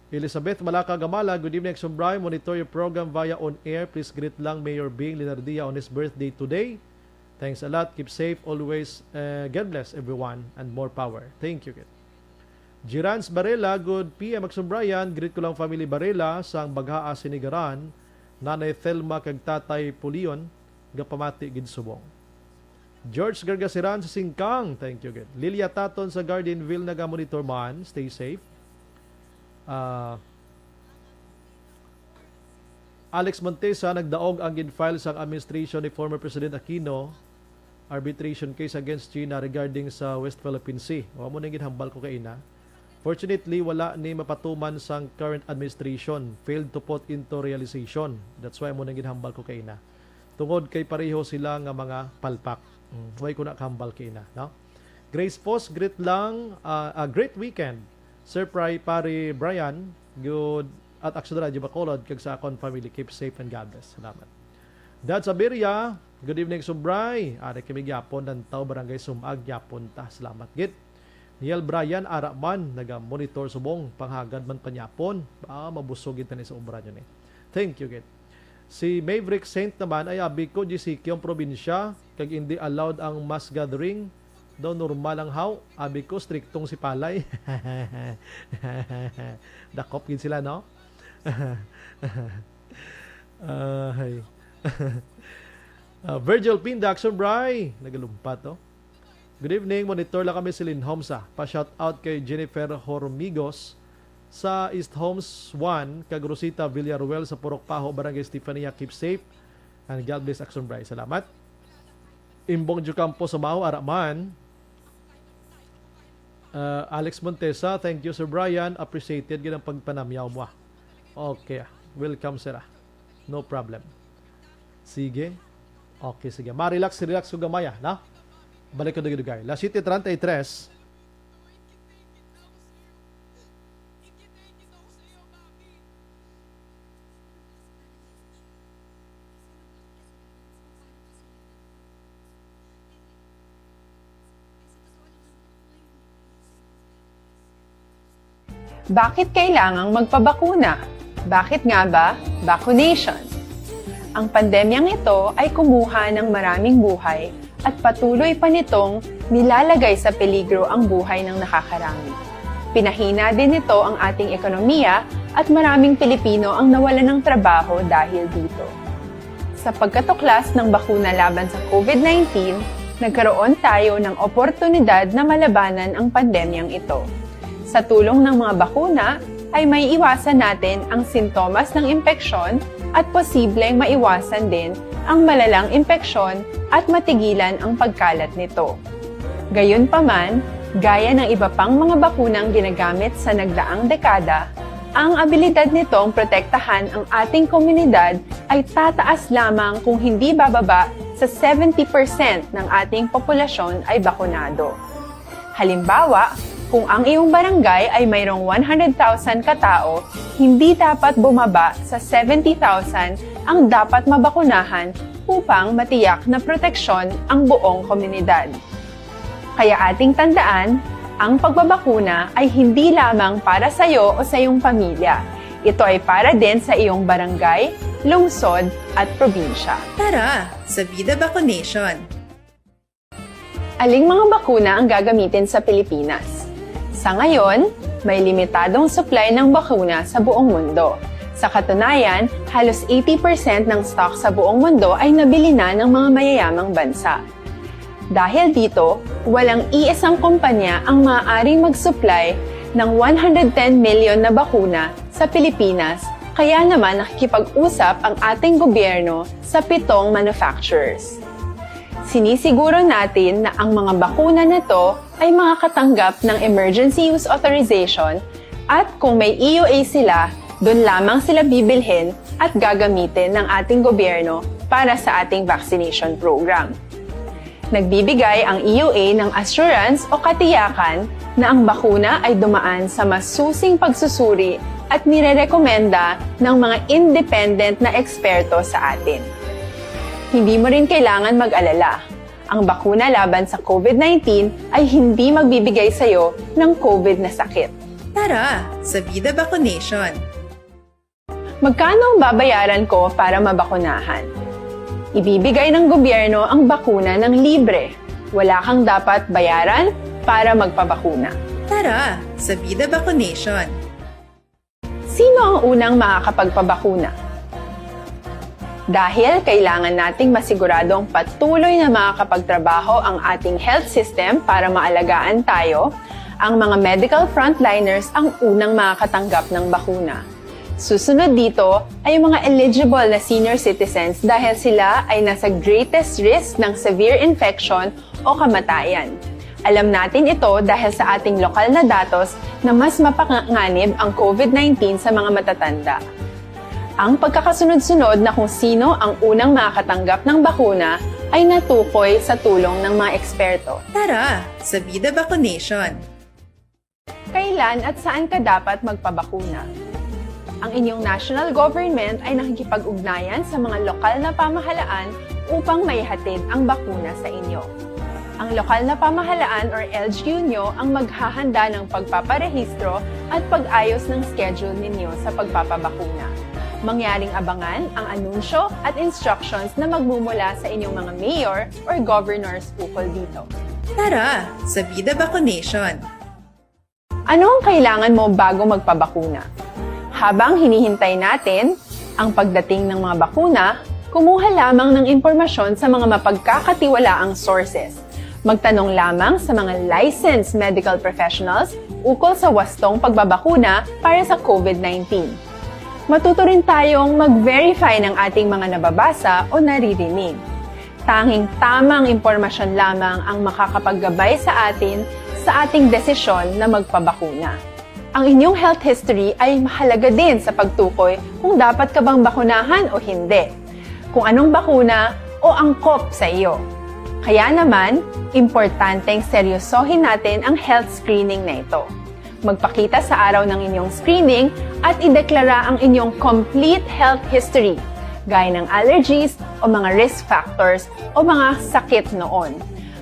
Elizabeth Malaka Gamala, good evening, Sir Bry. Monitor your program via on air. Please greet lang Mayor Bing Linardia on his birthday today. Thanks a lot. Keep safe always. God bless everyone and more power. Thank you, kid. Jirans Barela, good PM, Maxon Brian. Greet ko lang family Barela sang Baghaa Sinigaran. Nanay Thelma kag Tatay Pulion, gapamati gid subong. George Gargasiran sa Singkang. Thank you, good. Lilia Taton sa Gardenville, naga-monitor man. Stay safe. Alex Montesa, nagdaog ang gin-file sa administration ni former President Aquino arbitration case against China regarding sa West Philippine Sea. O mo nang ginhambal ko kay ina. Fortunately, wala ni mapatuman sang current administration. Failed to put into realization. That's why mo nang ginhambal ko kay ina. Tungod kay pareho sila nga mga palpak. Why ko na kambal kay ina, no? Grace Post, great lang, a great weekend. Sir Pare Brian, good at Action Radio Bacolod, kag sa akon family, keep safe and God bless. Salamat. Dad Sabiria, good evening Sumbray. Ada kami gyapon ng Tao Barangay Sumag gyapon ta. Salamat gid. Niel Brian Araman, naga-monitor subong panghagad man panyapon. Mabusog gid ni sa obra nyo ni. Thank you gid. Si Maverick Saint naman ay abi ko GCQ ang probinsya kag hindi allowed ang mass gathering. Daw normal ang how. Abi ko striktong si Palay. Dakop gid sila, no? Hay. Virgil Pinda, Action Bray. Nagalumpat, oh. Good evening. Monitor lang kami si Lynn Homsa. Pa-shout out kay Jennifer Hormigos sa East Homes 1, kag Rosita Villaruel sa Purok Paho, Barangay Stefania. Keep safe. And God bless, Action Bray. Salamat. Imbong Jucampo sa Mao, Araman. Alex Montesa, thank you Sir Brian. Appreciated ginang pagpanamyaw mo. Okay. Welcome, sir. No problem. Sige. Okay, sige. Relax ko gamaya, na? Balik ko dugay. La City 33. Bakit kailangang magpabakuna? Bakit nga ba vaccination? Ang pandemyang ito ay kumuha ng maraming buhay at patuloy pa nitong nilalagay sa peligro ang buhay ng nakakarami. Pinahina din nito ang ating ekonomiya at maraming Pilipino ang nawalan ng trabaho dahil dito. Sa pagkatuklas ng bakuna laban sa COVID-19, nagkaroon tayo ng oportunidad na malabanan ang pandemyang ito. Sa tulong ng mga bakuna, ay may iwasan natin ang sintomas ng impeksyon at posibleng maiwasan din ang malalang impeksyon at matigilan ang pagkalat nito. Gayunpaman, gaya ng iba pang mga bakunang ginagamit sa nagdaang dekada, ang abilidad nitong protektahan ang ating komunidad ay tataas lamang kung hindi bababa sa 70% ng ating populasyon ay bakunado. Halimbawa, kung ang iyong barangay ay mayroong 100,000 katao, hindi dapat bumaba sa 70,000 ang dapat mabakunahan upang matiyak na proteksyon ang buong komunidad. Kaya ating tandaan, ang pagbabakuna ay hindi lamang para sa iyo o sa iyong pamilya. Ito ay para din sa iyong barangay, lungsod at probinsya. Tara, sa Vida Vaccination! Aling mga bakuna ang gagamitin sa Pilipinas? Sa ngayon, may limitadong supply ng bakuna sa buong mundo. Sa katunayan, halos 80% ng stock sa buong mundo ay nabili na ng mga mayayamang bansa. Dahil dito, walang iisang kumpanya ang maaaring mag-supply ng 110 million na bakuna sa Pilipinas, kaya naman nakikipag-usap ang ating gobyerno sa 7 manufacturers. Sinisiguro natin na ang mga bakuna na to ay makakatanggap ng Emergency Use Authorization at kung may EUA sila, doon lamang sila bibilhin at gagamitin ng ating gobyerno para sa ating vaccination program. Nagbibigay ang EUA ng assurance o katiyakan na ang bakuna ay dumaan sa masusing pagsusuri at nirerekomenda ng mga independent na eksperto sa atin. Hindi mo rin kailangan mag-alala. Ang bakuna laban sa COVID-19 ay hindi magbibigay sa iyo ng COVID na sakit. Tara, sa Vida Vaccination! Magkano ang babayaran ko para mabakunahan? Ibibigay ng gobyerno ang bakuna ng libre. Wala kang dapat bayaran para magpabakuna. Tara, sa Vida Vaccination! Sino ang unang makakapagpabakuna? Dahil kailangan nating masiguradong patuloy na makakapagtrabaho ang ating health system para maalagaan tayo, ang mga medical frontliners ang unang makakatanggap ng bakuna. Susunod dito ay yung mga eligible na senior citizens dahil sila ay nasa greatest risk ng severe infection o kamatayan. Alam natin ito dahil sa ating lokal na datos na mas mapanganib ang COVID-19 sa mga matatanda. Ang pagkakasunod-sunod na kung sino ang unang makakatanggap ng bakuna ay natukoy sa tulong ng mga eksperto. Tara, sa Vida Vaccination! Kailan at saan ka dapat magpabakuna? Ang inyong national government ay nakikipag-ugnayan sa mga lokal na pamahalaan upang maihatid ang bakuna sa inyo. Ang lokal na pamahalaan or LGU nyo ang maghahanda ng pagpaparehistro at pag-ayos ng schedule ninyo sa pagpapabakuna. Mangyaring abangan ang anunsyo at instructions na magmumula sa inyong mga mayor or governors ukol dito. Tara, sa Vida Vaccination! Ano ang kailangan mo bago magpabakuna? Habang hinihintay natin ang pagdating ng mga bakuna, kumuha lamang ng impormasyon sa mga mapagkakatiwalaang sources. Magtanong lamang sa mga licensed medical professionals ukol sa wastong pagbabakuna para sa COVID-19. Matuto rin tayong mag-verify ng ating mga nababasa o naririnig. Tanging tamang impormasyon lamang ang makakapaggabay sa atin sa ating desisyon na magpabakuna. Ang inyong health history ay mahalaga din sa pagtukoy kung dapat ka bang bakunahan o hindi, kung anong bakuna o angkop sa iyo. Kaya naman, importanteng seryosohin natin ang health screening na ito. Magpakita sa araw ng inyong screening at ideklara ang inyong complete health history, gaya ng allergies o mga risk factors o mga sakit noon.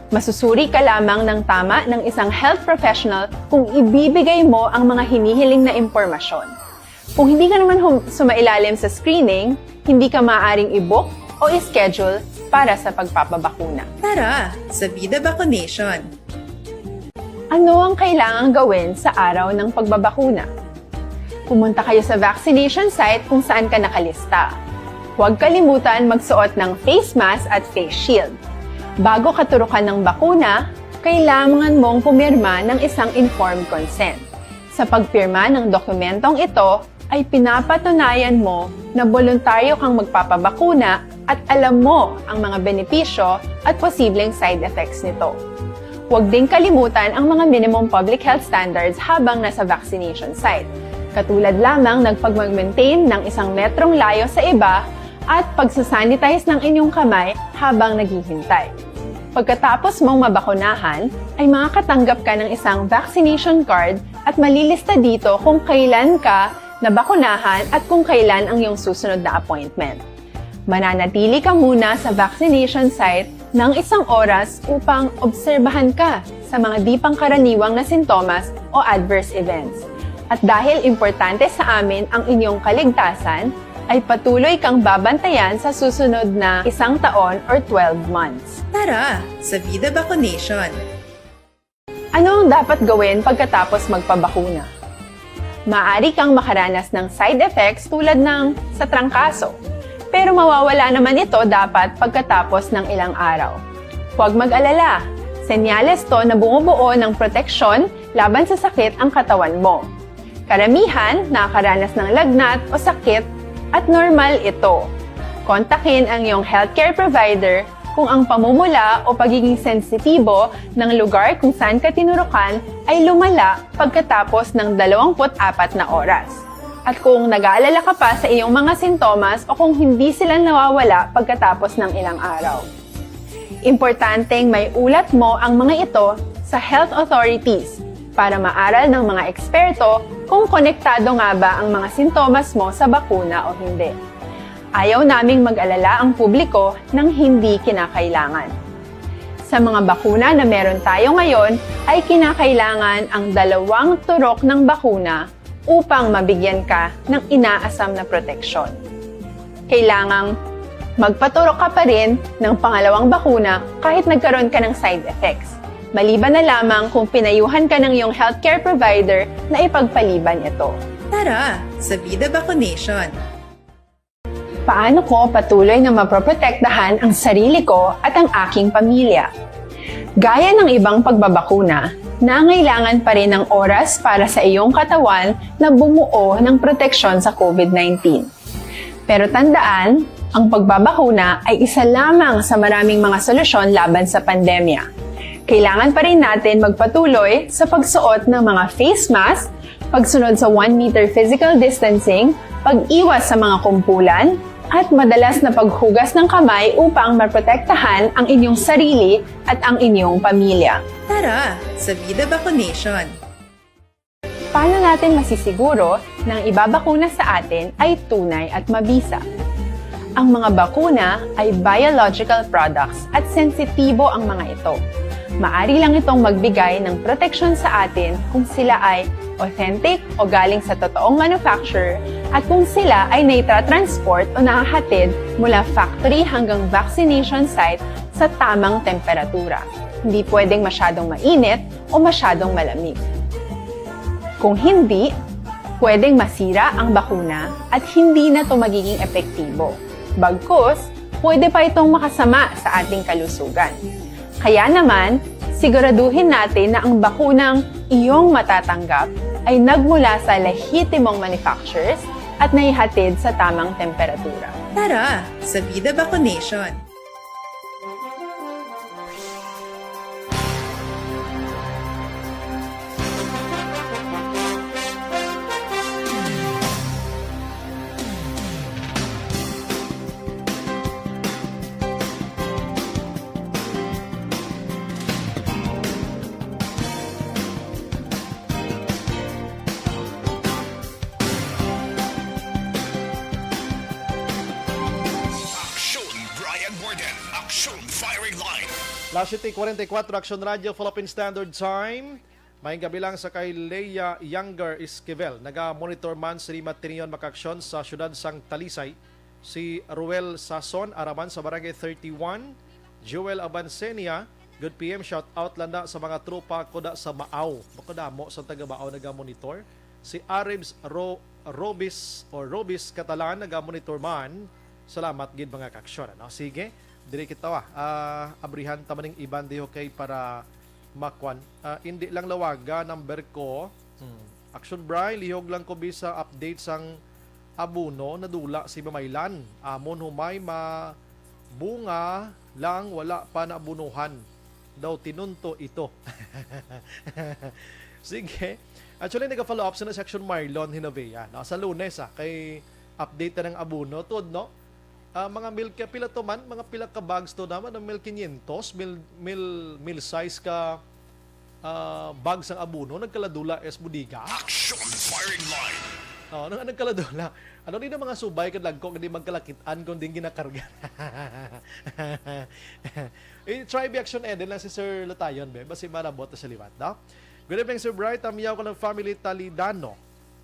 Masusuri ka lamang ng tama ng isang health professional kung ibibigay mo ang mga hinihiling na impormasyon. Kung hindi ka naman sumailalim sa screening, hindi ka maaaring i-book o i-schedule para sa pagpapabakuna. Tara, sa Vida Vaccination! Ano ang kailangang gawin sa araw ng pagbabakuna? Pumunta kayo sa vaccination site kung saan ka nakalista. Huwag kalimutan magsuot ng face mask at face shield. Bago katurukan ng bakuna, kailangan mong pumirma ng isang informed consent. Sa pagpirma ng dokumentong ito, ay pinapatunayan mo na voluntaryo kang magpapabakuna at alam mo ang mga benepisyo at posibleng side effects nito. Huwag din kalimutan ang mga minimum public health standards habang nasa vaccination site. Katulad lamang nagpag-maintain ng 1 metrong layo sa iba at pagsasanitize ng inyong kamay habang naghihintay. Pagkatapos mong mabakunahan, ay makakatanggap ka ng isang vaccination card at malilista dito kung kailan ka nabakunahan at kung kailan ang iyong susunod na appointment. Mananatili ka muna sa vaccination site ng 1 oras upang obserbahan ka sa mga di pangkaraniwang na sintomas o adverse events. At dahil importante sa amin ang inyong kaligtasan, ay patuloy kang babantayan sa susunod na 1 taon or 12 months. Tara, sa Vida Vaccination! Ano ang dapat gawin pagkatapos magpabakuna? Maaari kang makaranas ng side effects tulad ng sa trangkaso. Pero mawawala naman ito dapat pagkatapos ng ilang araw. Huwag mag-alala. Senyales to na bumubuo ng proteksyon laban sa sakit ang katawan mo. Karamihan nakakaranas ng lagnat o sakit at normal ito. Kontakin ang iyong healthcare provider kung ang pamumula o pagiging sensitibo ng lugar kung saan ka tinurukan ay lumala pagkatapos ng 24 na oras. At kung nag-aalala ka pa sa iyong mga sintomas o kung hindi sila nawawala pagkatapos ng ilang araw. Importanteng may ulat mo ang mga ito sa health authorities para maaral ng mga eksperto kung konektado nga ba ang mga sintomas mo sa bakuna o hindi. Ayaw naming mag-alala ang publiko ng hindi kinakailangan. Sa mga bakuna na meron tayo ngayon ay kinakailangan ang 2 turok ng bakuna upang mabigyan ka ng inaasam na proteksyon. Kailangang magpaturok ka pa rin ng pangalawang bakuna kahit nagkaroon ka ng side effects. Maliban na lamang kung pinayuhan ka ng iyong healthcare provider na ipagpaliban ito. Tara, sa Vida Vaccination! Paano ko patuloy na maproprotektahan ang sarili ko at ang aking pamilya? Gaya ng ibang pagbabakuna, nangailangan pa rin ng oras para sa iyong katawan na bumuo ng proteksyon sa COVID-19. Pero tandaan, ang pagbabakuna ay isa lamang sa maraming mga solusyon laban sa pandemya. Kailangan pa rin natin magpatuloy sa pagsuot ng mga face mask, pagsunod sa 1 meter physical distancing, pag-iwas sa mga kumpulan, at madalas na paghugas ng kamay upang maprotektahan ang inyong sarili at ang inyong pamilya. Tara sa Vida Vaccination! Paano natin masisiguro na ang ibabakuna sa atin ay tunay at mabisa? Ang mga bakuna ay biological products at sensitibo ang mga ito. Maari lang itong magbigay ng proteksyon sa atin kung sila ay authentic o galing sa totoong manufacturer at kung sila ay naitra-transport o nahahatid mula factory hanggang vaccination site sa tamang temperatura. Hindi pwedeng masyadong mainit o masyadong malamig. Kung hindi, pwedeng masira ang bakuna at hindi na ito magiging epektibo. Bagkus, pwede pa itong makasama sa ating kalusugan. Kaya naman, siguraduhin natin na ang bakunang iyong matatanggap ay nagmula sa lehitimong manufacturers at naihatid sa tamang temperatura. Tara sa Vida Vaccination! Last City 44 Action Radio Philippine Standard Time. May gabi lang sa kay Leia Younger Esquivel. Naga-monitor man si Matinion Makaksyon sa syudad sang Talisay. Si Ruel Sason Araman sa Barangay 31. Joel Abansenia. Good PM, shout out landa sa mga tropa ko da sa Maaw. Makadamo sa taga Maaw naga-monitor. Si Aribs Robis Catalan naga-monitor man. Salamat gid mga kaksyon. No? Sige. Diri kita abrihan tamaning iban diho kay para makwan. Hindi lang lawaga number ko. Action Bry, lihog lang ko bisa update sang abuno nadula si Mamaylan. Amon humay bunga lang wala pa na abunuhan. Daw tinunto ito. Sige. Actually nag-follow up sa section Marlon Hinovea. No? Sa Lunes kay update ng abuno tod no. Mga milk pila to man, mga pila ka bags to naman ng milk 500, mil size ka bags ang abuno, nagkaladula es budiga. Action firing line. Nagkaladula. Ano din ang mga subay kadlag ko hindi magkalakitan kung din ginakarga. Try action din lang si Sir Latayon be, basi marabot sa liwat, no? Good evening Sir Bright, tamiyaw ko ng family Talidano.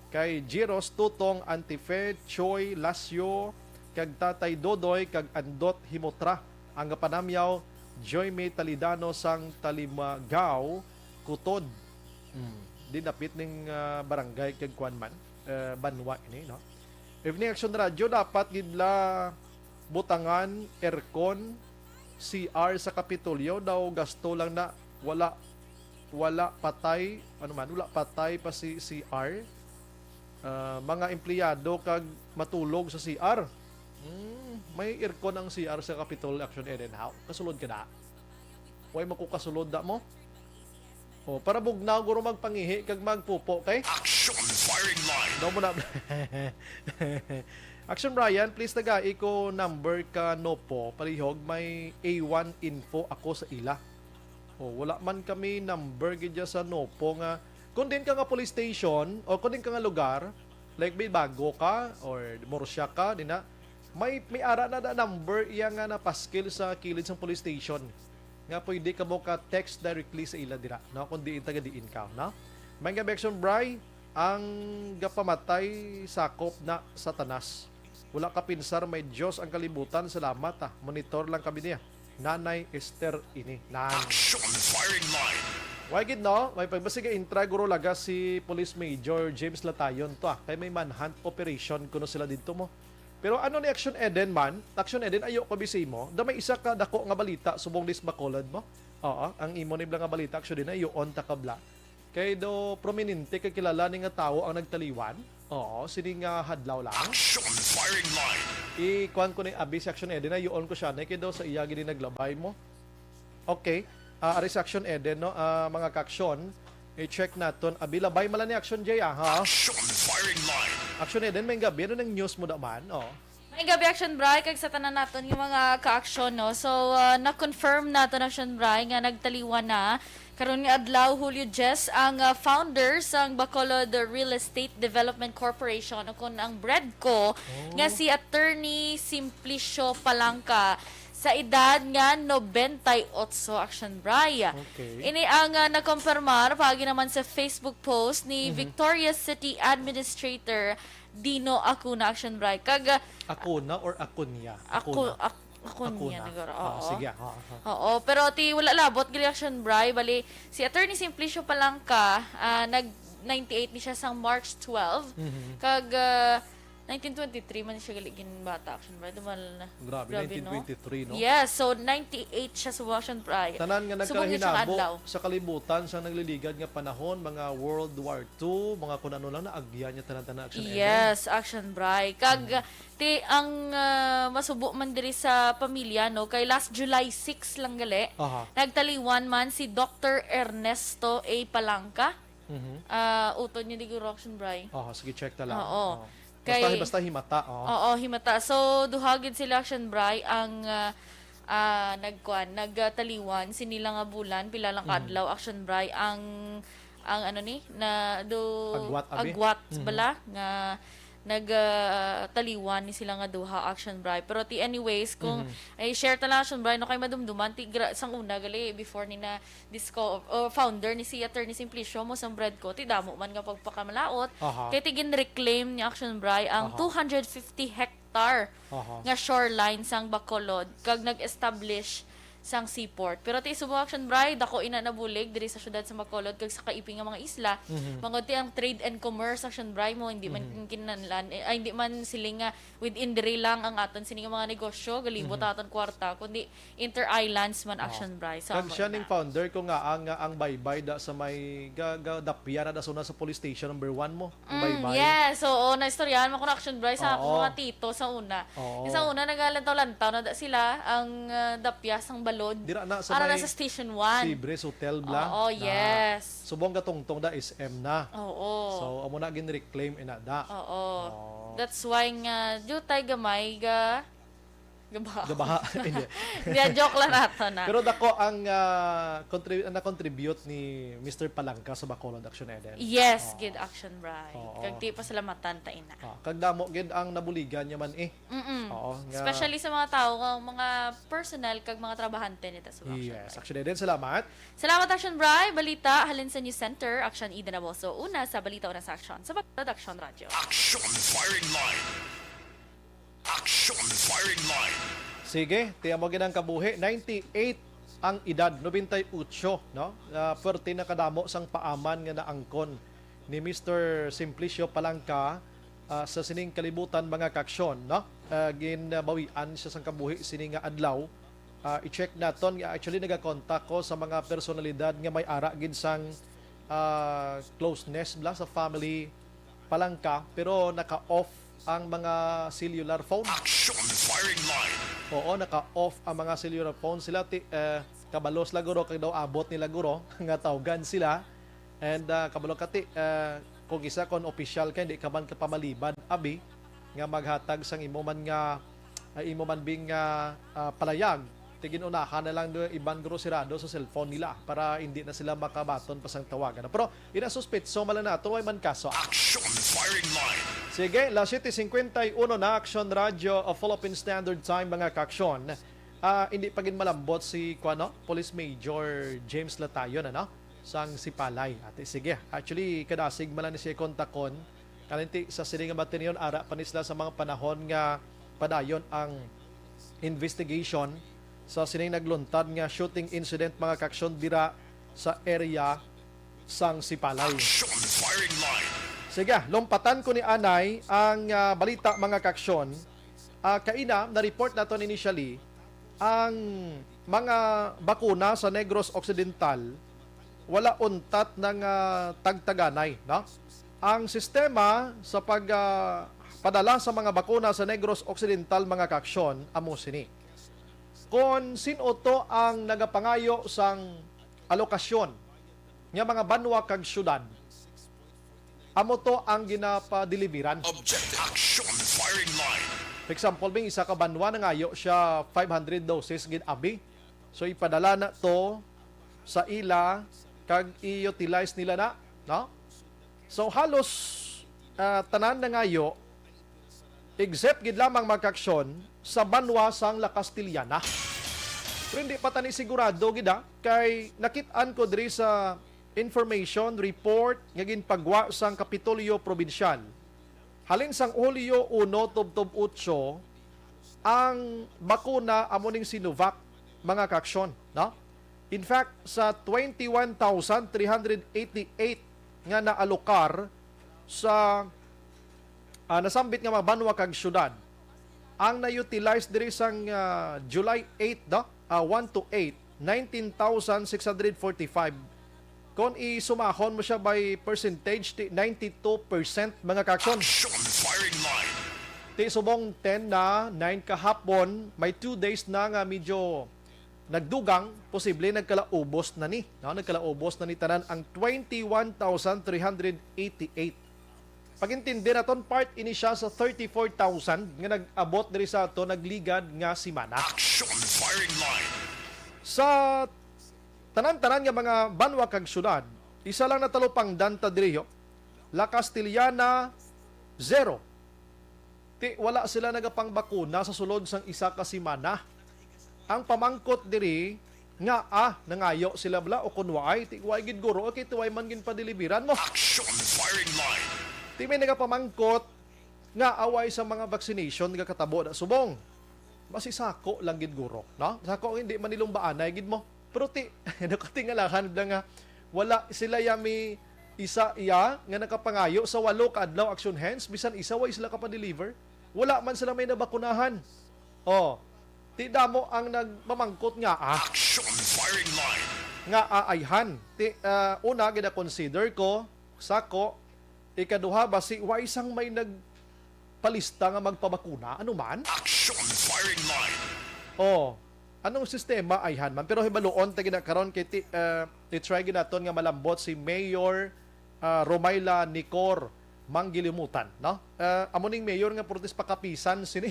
Kay Giros, Tutong, Antife, Choi, Lasio, kag Tatay Dodoy kag Andot Himotra ang panamyaw Joy May Talidano sang Talimagaw Kutod. Dinapit ning barangay kag Kuanman Banwa ini no. Evening Action Radio dapat gidla butangan aircon CR sa Kapitolyo daw gasto lang na wala patay wala patay pa si CR. Mga empleyado kag matulog sa CR. May aircon ang CR sa Capitol Action Edenhow. Kasulod ka na. Huwag makukasulod da mo. Para bugnaw guro magpangihi kag magpupo kay Action firing line. daw mo na. Action Brian, please tagai ko number ka no po. Palihog may A1 info ako sa ila. Wala man kami number gidya sa no po nga. Kung din ka nga police station o kung din ka nga lugar, like may bago ka or Morsya ka, di na, may ara na number iya nga na paskil sa kilid sa police station. Nga pwede ka mo ka text directly sa ila dira, no? Kung diin taga diin ka, no? May Action Bry, ang gapamatay sakop na Satanas. Wala ka pinsar, may Diyos ang kalibutan. Salamat Monitor lang kami niya. Nanay Esther ini. Action firing line. Wagid no, may pagbasiga intra guro laga si Police Major James Latayon to kay may manhunt operation kuno sila dito mo. Pero ano ni Action Eden man? Action Eden ayo ko bisi mo. Da may isa ka dako nga balita subong dis Bacolod mo. Oo, ang imo ni nga balita Action Eden ayo on takabla. Kay do prominente kay kilala ni nga tawo ang nagtaliwan. Oo, sini nga hadlaw lang. Action firing line. I-kuan ko ni abi sa Action Eden ayo on ko siya na kay do sa iya gid naglabay mo. Okay. Ari sa Action Eden no, mga kaksyon, i-check naton abi labay mala ni Action J ha. Action firing line. Action Eden may gabi ano ng news mo daman. Oh. May gabi Action Bray, kag sa tanan naton yung mga ka-action, no? So, na-confirm naton Action Bray nga nagtaliwan na. Karon nga adlaw, Julio Jess, ang founder sang Bacolod Real Estate Development Corporation, o kun ang BREDCO, nga si Attorney Simplicio Palangka, sa edad nga 98 Action Bray. Okay. Ini ang nakompirmar pagi naman sa Facebook post ni Victoria City Administrator Dino Acuna Action Bray. Kag Acuna or Acuña? Acuna Acuna. nagaro. Oo. Sige. Oo, pero ti wala labot gali Action Bray, bali si Attorney Simplicio Palangka nag 98 ni siya sang March 12. Kag 1923 man siya galigin bata Action Bray. Dumal na. Grabe, 1923 no? Yes, so 98 siya sa Action Bray. Tanan nga Subong yun siyang adlaw. nagkahinabo sa kalibutan sa nagliligad nga panahon, mga World War II, mga kung ano lang naagyan niya tanan-tanan Action Eden. Yes, Action Bray. Kag ti ang masubo man diri sa pamilya no kay last July 6 lang gali. Aha. Nagtaliwan man si Dr. Ernesto A. Palangka. Utod niya diguro Action Bray. Sige, check ta lang. Oo. Basta himata. Oo, himata. So duhagid sila Action Bray ang nagtaliwan sinila nga bulan pila lang kadlaw Action Bray ang ano ni na do Agwat, bala nga nagtaliwan ni sila nga duha Action Bray. Pero ti anyways kung ay share ta lang Action Bray no kay madumduman ti sang una gali before ni na founder ni si Attorney Simplicio mo sang BREDCO ti damo man nga pagpakamalaot kay ti gin-reclaim ni Action Bray ang 250 hectare nga shoreline sang Bacolod kag nag-establish sang seaport. Pero ti Subo Action Bray dako ina nabulig diri sa syudad sa Bacolod kag sa kaiping nga mga isla. Mangod ti ang trade and commerce Action Bray mo hindi man kinahanglan ay hindi man siling nga within diri lang ang aton sini nga mga negosyo galibot aton kwarta kundi inter-islands man Action Bray. So, kag siya ning founder ko nga ang baybay da sa may dapya na da suna sa police station number 1 mo. Ang baybay. Yes, so na istoryahan mo ko Action Bray sa akong mga tito sa una. Sa una nagalantaw-lantaw na da sila ang dapya sang balod. Dira na sa na may sa Station 1. Sibres Hotel bla. Oo, yes. Subong gatungtong da is M na. Oo. So amo na gin reclaim ina da. Oo. That's why nga jutay gamay ga Gabaha. Hindi. Hindi, joke lang nato na. Pero dako ang na-contribute ni Mr. Palangka sa Bacolod Action Eden. Yes, good Action Bray. Kag ti pasalamatan ta ina. Kag damo gid ang nabuligan niya man Oo. Especially sa mga tao, mga personal kag mga trabahante nita sa Action Yes, Bray. Action Eden, salamat. Salamat Action Bray. Balita halin sa News Center, Action Ida Naboso. Una sa balita una sa Action sa Bacolod Action Radio. Action firing line. Action firing line. Sige, tiyan mo ginang kabuhi. 98 ang edad, 98, no? Pwerte na kadamo sang paaman nga naangkon ni Mr. Simplicio Palangka sa sining kalibutan mga kaksyon, no? Ginbawian siya sang kabuhi sining nga adlaw. I-check naton, actually nagakontak ko sa mga personalidad nga may ara gid sang closeness bla sa family Palangka, pero naka-off ang mga cellular phone. Action firing line. Oo, naka-off ang mga cellular phone sila. Kabalos laguro, kag daw abot nila guro, nga tawgan sila. And kabalo kati, kung isa kon official ka, hindi ka man kapamaliban, abi, nga maghatag sang imo man nga, imo man bing palayag. Tiginunahan na lang do ibang grosirado sa cellphone nila para hindi na sila makabaton pa sang tawagan. Pero inasuspetso mala na ito ay man kaso. Action firing line. Sige, la 7:51 na Action Radio of Philippine Standard Time mga kaksyon. Hindi pa gin malambot si Police Major James Latayon sang Sipalay. Ate sige, actually kadasig mala ni siya kontakon kalinti sa sining bateryon ara panisla sa mga panahon nga padayon ang investigation sa sining nagluntad nga shooting incident mga kaksyon dira sa area sang Sipalay. Action firing line. Sige, lumpatan ko ni Anay ang balita mga kaksyon. kaina, na-report naton initially, ang mga bakuna sa Negros Occidental wala untat ng tagtaganay. No? Ang sistema sa padala sa mga bakuna sa Negros Occidental, mga kaaksyon, amo sini. Kung sino to ang nagapangayo sang alokasyon nga mga banwa kag syudad, amo to ang ginapadeliveran. Objective Action Firing Line. For example, bing isa ka banwa nangayo siya 500 doses gid abi. So ipadala na to sa ila kag i-utilize nila na, no? So halos tanan nangayo except gid lamang magkaksyon sa banwa sang La Castillana. Pero hindi pa tani sigurado gid kay nakit-an ko diri sa information report nga ginpagwa sang Kapitolyo Provincial. Halin sang Hulyo 1 tubtob 8 ang bakuna amo ning Sinovac, mga kaaksyon, no? In fact, sa 21,388 nga naalokar sa nasambit nga mga banwa kag syudad, ang na-utilize diri sang July 8, 1 to 8, 19,645. Kung isumahon mo siya by percentage, 92% mga kaaksyon. Action Firing Line. Ti subong 10 na 9 kahapon, may 2 days na nga medyo nagdugang, posible nagkalaubos na ni. No? Nagkalaubos na ni tanan ang 21,388. Pagintindi na ton, part ini siya sa 34,000 nga nag-abot diri sa ato nagligad nga simana. Action Firing Line. Sa tanan-tanan nga mga banwa kag syudad, isa lang natalo pang danta diriyo, La Castillana 0. Ti wala sila nagapangbakuna sa sulod sang isa ka semana. Ang pamangkot diri nga nangayo sila bla o kunwaay ti way gid guro okay tuway man gin padeliveran mo. Action Firing Line. Ti may nagapamangkot nga away sa mga vaccination nga katabo na subong. Basi sako lang gid guro, no? Sako hindi man nilong baanay gid mo. Pero nakatingalahan lang nga wala sila yami isa nga nakapangayo sa 8 ka adlaw action hands bisan isa way sila kapadeliver. Wala man sila may nabakunahan. Ti damo ang nagmamangkot nga Action Firing Line. nga aayhan. Ti una gid consider ko sako, ikaduha basi way isang may nagpalista nga magpabakuna ano man. Action Firing Line. Anong sistema ayhan man, pero hibaluon ta ginakaron kay try ginaton nga malambot si Mayor Romayla Nicor Manggilimutan, no? Amo ning mayor nga protest pakapisan sini.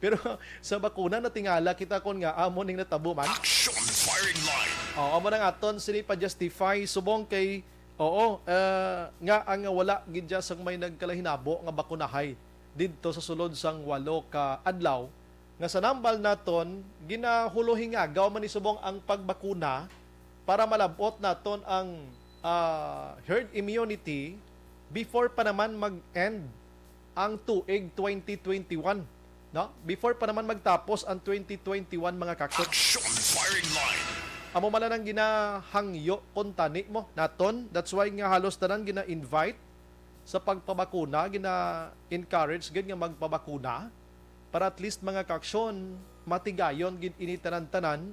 Pero sa bakuna na tingala kita kon nga amo ning natabo man. Action Firing Line. Amo nang aton sini pa justify subong kay nga ang wala gid sang may nagkalahinabo nga bakunahay didto sa sulod sang 8 ka adlaw nga sa nambal naton ginahuluhin nga gaw man ni subong ang pagbakuna para malabot naton ang herd immunity before pa naman mag-end ang tuig 2021, no? Before pa naman magtapos ang 2021, mga kaaksyon. Action Firing Line. Amo man lang ginahangyo kontani mo naton. That's why nga halos tanan gina-invite sa pagpabakuna, gina-encourage gid nga magpabakuna para at least mga kaaksyon matigayon gid ini tanan-tanan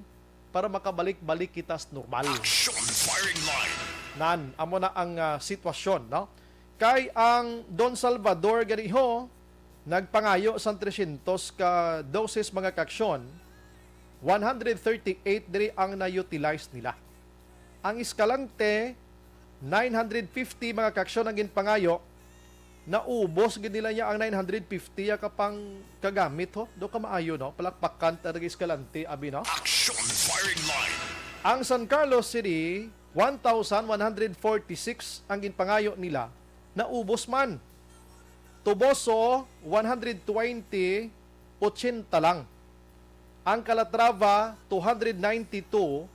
para makabalik-balik kita sa normal. Action Firing Line. Amo na ang sitwasyon, no? Kay ang Don Salvador ganiho nagpangayo sa 300 ka doses, mga kaaksyon, 138 diri ang na-utilize nila. Ang Escalante 950, mga kaaksyon ang ginpangayo, naubos gid nila niya ang 950 ya kapang kagamit ho. Do ka maayo, no? Palakpakan ta Escalante abi, no? Action Firing Line. Ang San Carlos City 1,146 ang ginpangayo nila, naubos man. Tuboso 120, 80 lang. Ang Calatrava 292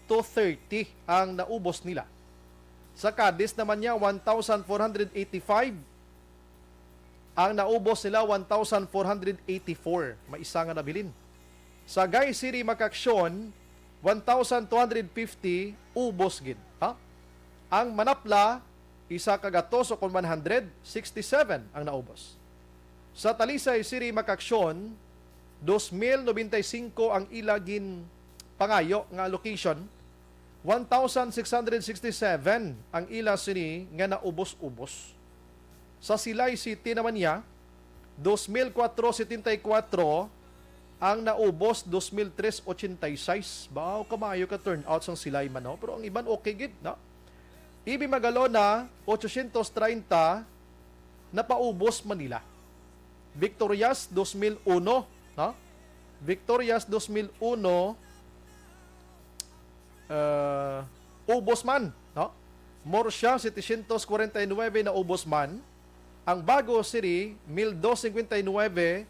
to 30 ang naubos nila. Sa Cadiz naman niya 1,485. Ang naubos nila 1,484. May isa nga nabilin. Sa Gay City, Makaksyon 1,250 ubos gid. Ang Manapla isa kagatos o kung 167 ang naubos. Sa Talisay City, Makaksyon, 2,095 ang ilagin pangayo nga location. 1,667 ang ila sini nga naubos-ubos. Sa Silay City naman niya, 2,474 ang naubos, 2,386. Bao kamayo ka turnout sa Silay man, no? Pero ang iban okay gid, no? Ibi Magalona, 830 napaubos Manila. Victorias 2001, no? Victorias 2001 ubos man, no? Morsya 749 na ubos man. Ang Bago City 1,259,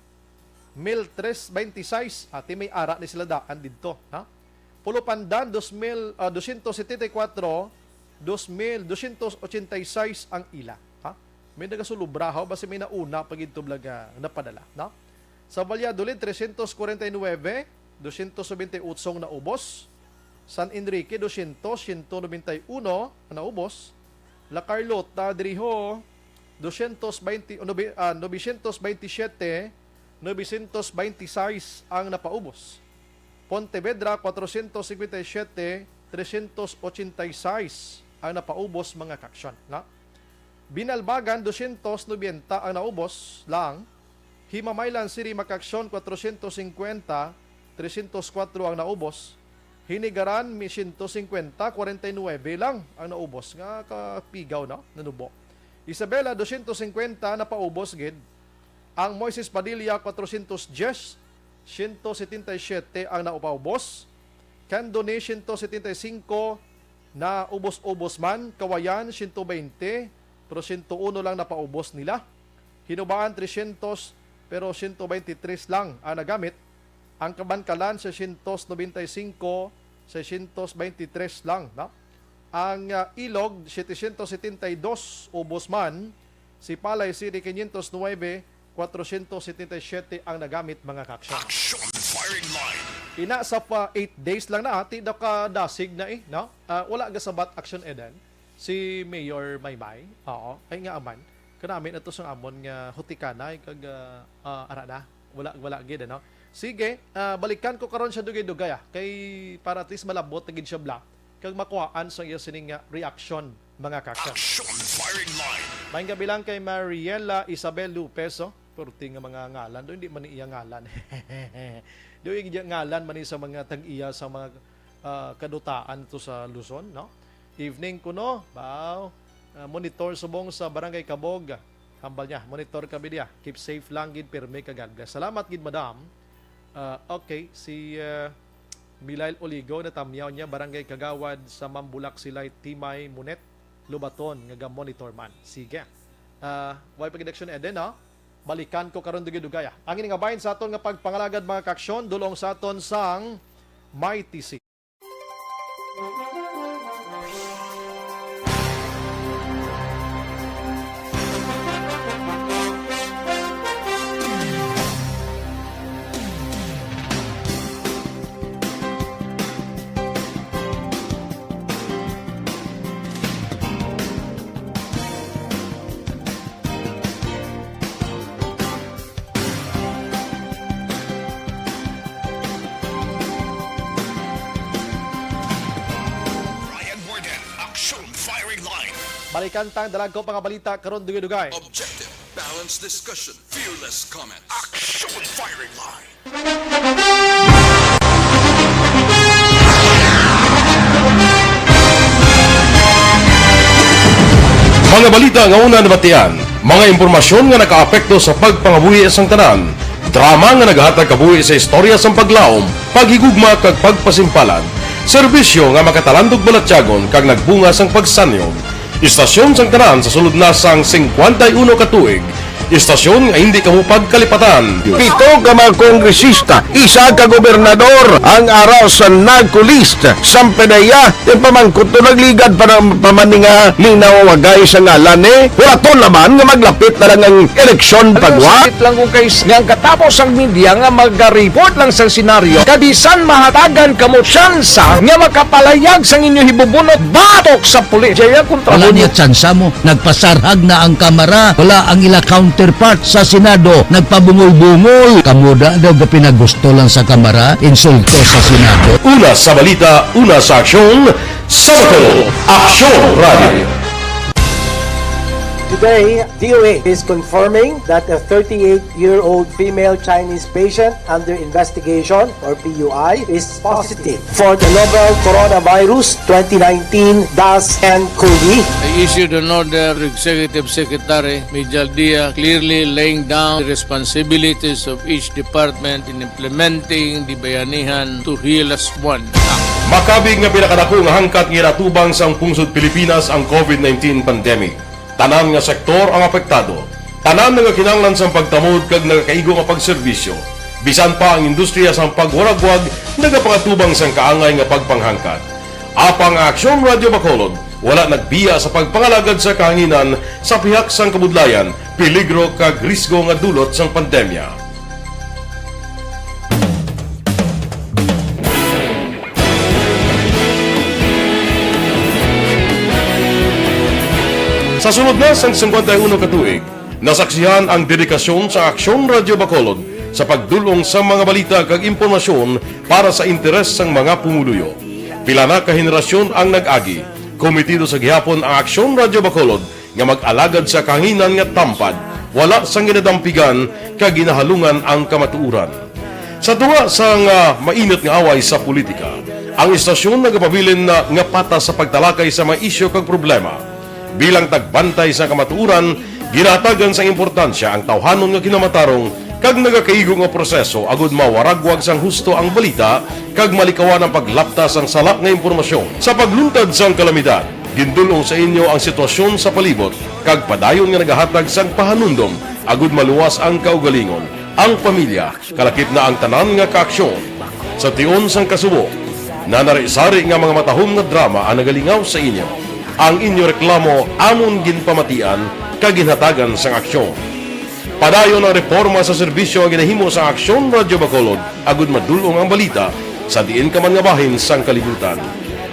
1,326 ati may ara ni sila daan dito, ha? Pulo Pandan 274, 2,286 ang ila, ha? May nagasulubrahaw basi may nauna pag ito blaga napadala, no? Sa Valladolid 349, 271 na ubos. San Enrique 200, 191 na ubos. La Carlota diriho 927, 926 ang napaubos. Pontevedra 457, 386 ang napaubos mga kaksyon, no? Binalbagan 290 ang naubos lang. Himamaylan City, Makaksyon 450, 304 ang naubos. Hinigaran 150, 49 lang ang naubos. Nga kapigaw, no? Nanubo. Isabela 250 na paubos gid. Ang Moises Padilla 410, 177 ang naupaubos. Candone 175 na ubos-ubos man. Kawayan 120 pero 101 lang napaubos nila. Hinubaan 300 pero 123 lang ang nagamit. Ang Kabankalan 695, 623 lang, no? Ang Ilog 772 ubos man. Si Palay City 509, 477 ang nagamit mga kaksyon. Action firing line. Ina sa 8 days lang na ati dakadasig na no? Wala gasabat action eden si Mayor Maymay. Oo, ay nga aman. Kanamin ito sa amon nga hutikana kag arana. Wala gid, no? Sige, balikan ko karon siya dugay-dugay kay para at least malabot na gid siya bla kag makuhaan sa iya sining reaction mga kaksyon. Action firing line. Maayong gabi lang kay Mariela Isabel Lupez, Perti nga mga ngalan. Doon hindi man iya ngalan. Doon iya ngalan man sa mga tag-iya sa mga kadutaan to sa Luzon, no? Evening kuno, bao. Monitor subong sa Barangay Kabog. Hambal niya, monitor kami dia. Keep safe lang gid, pirmi ka, God bless. Salamat gid, madam. Okay, si Milail Oligo na tamyaw niya, Barangay Kagawad sa Mambulak Silay, Timay, Munet, Lubaton, nga monitor man. Sige. Why pag-election eden, no? Balikan ko karon dugay-dugay. Ang ini nga bahin sa aton nga pagpangalagad mga kaksyon, dulong sa aton sang Mighty City. Balikan tang dalag ko mga balita karon dugay-dugay. Objective, balanced discussion, fearless comments. Action firing line. Mga balita nga una nabatian, mga impormasyon nga nakaapekto sa pagpangabuhi sang tanan, drama nga nagahatag kabuhi sa istorya sang paglaom, paghigugma kag pagpasimpalan, serbisyo nga makatalandog balatyagon kag nagbunga sang pagsanyog. Istasyon sang tanan sa sulod na sang 51 katuig. Istasyon nga hindi kamupag kalipatan. 7 ka mga kongresista, 1 ka gobernador ang araw sa nagkulist sa pedaya pamangkot to nagligad para pamaninga linaw wagay sa ngalan wala to naman nga maglapit na lang ang eleksyon pagwa. Sakit lang kung kays nga katapos ang media nga mag-report lang sa senaryo kadisan mahatagan kamo tsansa nga makapalayag sa inyo hibubunot batok sa pulis. Jaya kontra wala niya tsansa mo, nagpasarhag na ang kamera, wala ang ila count counterpart sa Senado nagpabungol-bungol. Kamuda daw ga pinagusto lang sa Kamara, insulto sa Senado. Una sa balita, una sa aksyon, Sabado, Aksyon Radio. Today, DOA is confirming that a 38-year-old female Chinese patient under investigation, or PUI, is positive for the novel coronavirus 2019-nCoV. I issued an order to Executive Secretary Major Dia clearly laying down the responsibilities of each department in implementing the Bayanihan to Heal as One Act. Makabig nga pinakadako nga hangkat nga natubang sa pungsod Pilipinas ang COVID-19 pandemic. Tanan nga sektor ang apektado. Tanan nga kinahanglan sa pagtamod kag nagakaigo nga pagserbisyo. Bisan pa ang industriya sa pagwaragwag nagapangatubang sang kaangay nga pagpanghangkat. Apang Aksyon Radio Bacolod wala nagbiya sa pagpangalagad sa kahanginan sa pihak sang kabudlayan, peligro kag risgo nga dulot sang pandemya. Sa sunod na sang 51 katuig, nasaksihan ang dedikasyon sa Aksyon Radio Bacolod sa pagdulong sa mga balita kag impormasyon para sa interes sang mga pumuluyo. Pila na ka henerasyon ang nag-agi, komitido sa gihapon ang Aksyon Radio Bacolod nga mag-alagad sa kahanginan nga tampad, wala sang ginadampigan kag ginahalungan ang kamatuuran. Sa tunga sang mainit nga away sa politika, ang istasyon nagapabilin na nga patas sa pagtalakay sa mga isyu kag problema. Bilang tagbantay sa kamatuuran, ginatagan sa importansya ang tawhanon nga kinamatarong kag nagakaigo nga proseso agud mawaragwag sang husto ang balita kag malikawan ang paglaptas ang salak nga impormasyon. Sa pagluntad sang kalamidad, gindulong sa inyo ang sitwasyon sa palibot kag padayon nga nagahatag sang pahanundom agud maluwas ang kaugalingon, ang pamilya, kalakip na ang tanan nga kaaksyon. Sa tion sang kasubo, nanari-sari nga mga matahom nga drama ang nagalingaw sa inyo. Ang inyo reklamo amon ginpamatian kag ginhatagan sang aksyon. Padayon ang reforma sa serbisyo ang ginahimo sa Aksyon Radio Bacolod agud madulong ang balita sa diin ka man nga bahin sang kalibutan.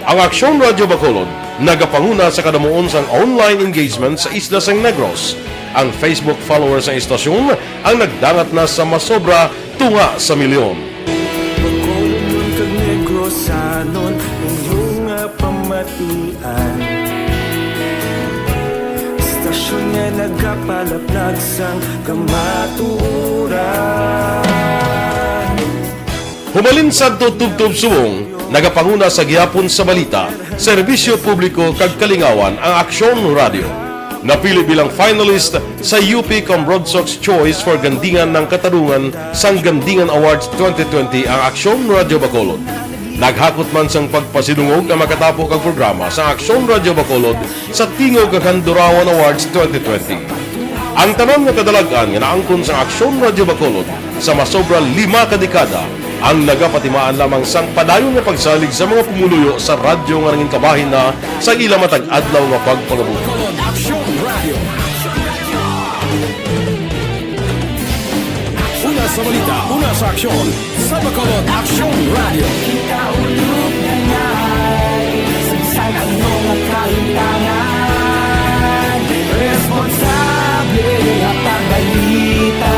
Ang Aksyon Radio Bacolod nagapanguna sa kadamuon sang online engagement sa isla sang Negros. Ang Facebook followers ng istasyon ang nagdangat na sa masobra tunga sa milyon. Bacolod kag Negros anon inyong pamatian. Istasyon nga nagapalaplag sang kamatuuran. Humalin sa tubtub subong, nagapanguna sa gihapon sa balita, serbisyo publiko kag kalingawan ang Aksyon Radio. Napili bilang finalist sa UP Broadsox Choice for Gandingan ng Katarungan sang Gandingan Awards 2020 ang Aksyon Radio Bacolod. Naghakot man sang pagpasidungog ang makatapo kang programa sa Aksyon Radio Bacolod sa Tingog kag Handurawan Awards 2020. Ang tanan nga kadalagan nga naangkon sa Aksyon Radio Bacolod sa masobra 5 kadekada ang nagapatimaan lamang sang padayon nga pagsalig sa mga pumuluyo sa radyo nga nangin kabahin na sa ila matag adlaw nga pagpangabuhi. Aksyon Radio. Una sa balita, una sa aksyon. Sa Bacolod, Aksyon Radio. Ikaulog na ngay, sagsag ang mga kahintangan. Responsable at pagbalita,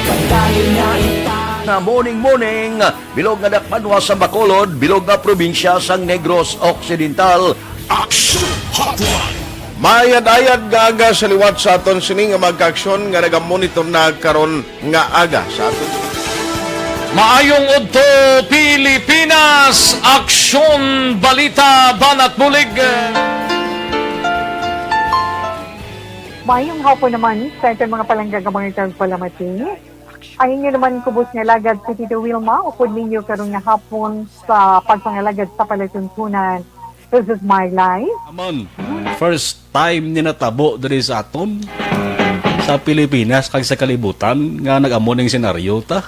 pagdayo na Na morning, bilog nga dakpanwa sa Bacolod, bilog nga probinsya sang Negros Occidental. Aksyon Hotline. Mayad-ayad nga aga sa liwat sa aton sini nga magka-aksyon nga nagamonitor na karon nga aga sa aton. Maayong udto Pilipinas, Aksyon Balita Banat Bulig. Mayong hapon naman sa ito mga palanggagamang palamati. Ay inyo naman kubos nga lagad sa Tito Wilma, upod ninyo karon nga hapon sa pagpangalagad sa palatuntunan. This is my life. Amon, first time ni natabo diri sa aton sa Pilipinas kag sa kalibutan nga nag-amon ning senaryo ta.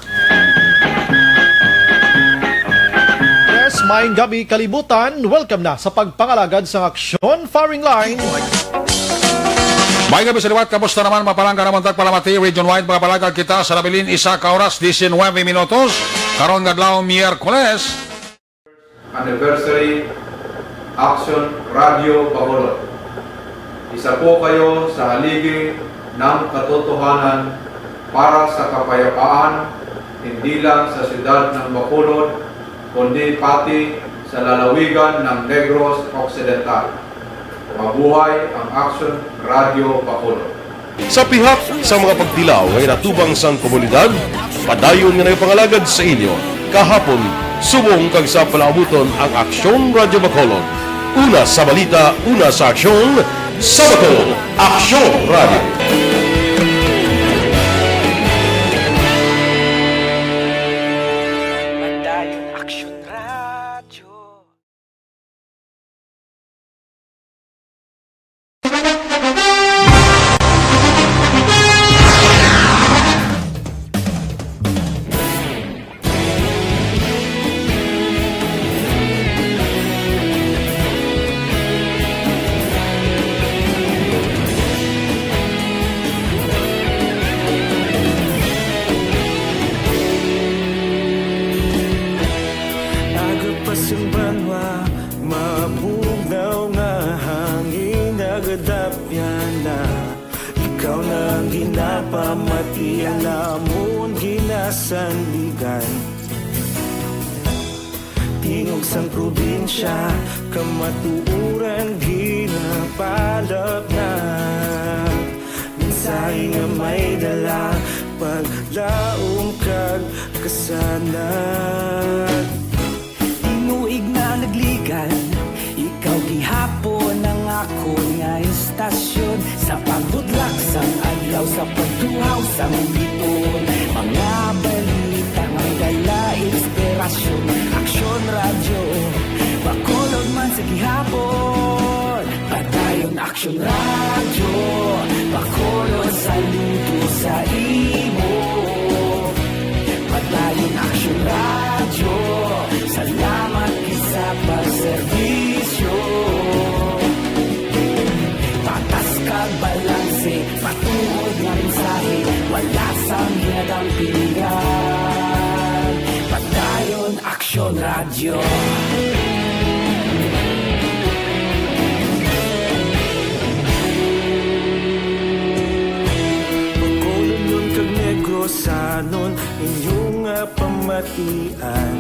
Yes, maayong gabi kalibutan. Welcome na sa pagpangalagad sa Aksyon Firing Line. May gabi sa liwat, kamusta naman mapalangga naman tagpalamati, region-wide mga palagad kita sa Labilin, isa ka oras, 19 minutos, karon gadlaw Miyerkules. Anniversary Aksyon Radio Bacolod. Isa po kayo sa haligi ng katotohanan para sa kapayapaan hindi lang sa siyudad ng Bacolod, kundi pati sa lalawigan ng Negros Occidental. Mabuhay ang Action Radio Bacolod. Sa pihak sa mga pagtilaw ngay natubang sang komunidad, padayon nga nagpangalagad sa inyo. Kahapon, subong kag sa palaabuton ang Aksyon Radio Bacolod. Una sa balita, una sa aksyon, sa Bacolod, Aksyon Radio. Tingog sang probinsya, kamatuuran ginapalap na. Mensahe nga may dala, paglaom kag kasanag. Inuig na nagligan, ikaw gihapon ang ako nga istasyon. Sa pagbudlak sang adlaw, sa pagtuhaw sang lipon. Mga balita nga dala inspirasyon. Aksyon Radio, Bacolod man sa gihapon. Padayon Aksyon Radio, Bacolod saludo sa imo. Padayon Aksyon Radio, salamat sa pagserbisyo. Patas kag balanse, patuod nga mensahe, wala sang ginadang pilihan. Padayon Aksyon Radio. Bacolod nun kag Negros sanon inyong pamatian.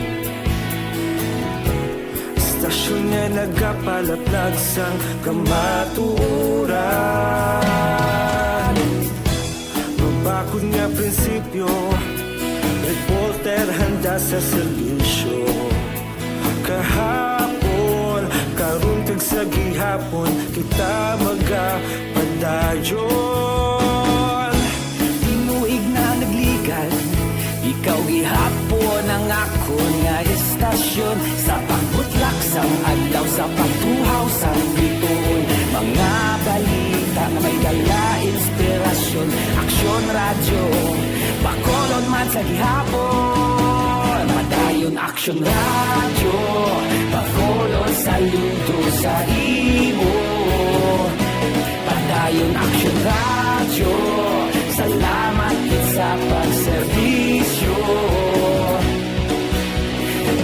Istasyon nga nagapalaplag sang kamatuuran. Mabakod nga prinsipyo, reporter handa sa serbisyo. Kahapon, karon kag sa gihapon, kita magapadayon. Tinuig na nagligan, ikaw gihapon ang ako nga istasyon. Sa pagbutlak sang adlaw, sa pagtuhaw sang biton. Mga balita na may dala inspirasyon. Aksyon Radio, Bacolod man sa gihapon. Padayon Aksyon Radio, Bacolod saludo sa imo. Padayon Aksyon Radio, salamat sa pagserbisyo.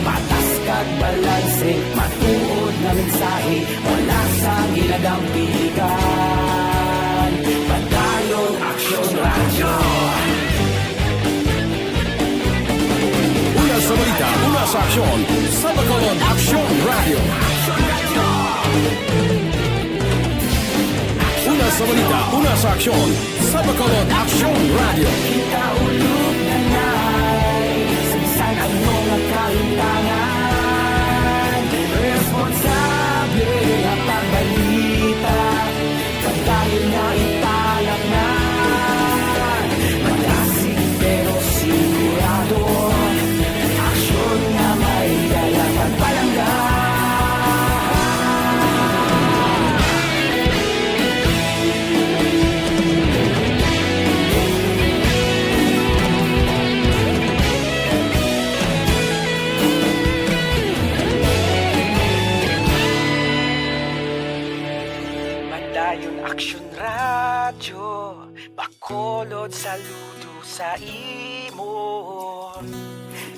Patas kag balanse, matuod na mensahe, wala sa ginadang piligan. Padayon Aksyon Radio. Una sa balita, una sa aksyon, sa Bacolod Aksyon Radio. Una sa balita, una sa aksyon, sa Bacolod Aksyon Radio. Kita ulog na ngay, sinsan ang mga kahintangan. Responsable ang pagbalita, pagdahil na italak na. Malasig pero sigurado, aksyon na may dalaman palangga. Padayon Aksyon Radio, Bacolod saludo sa imo.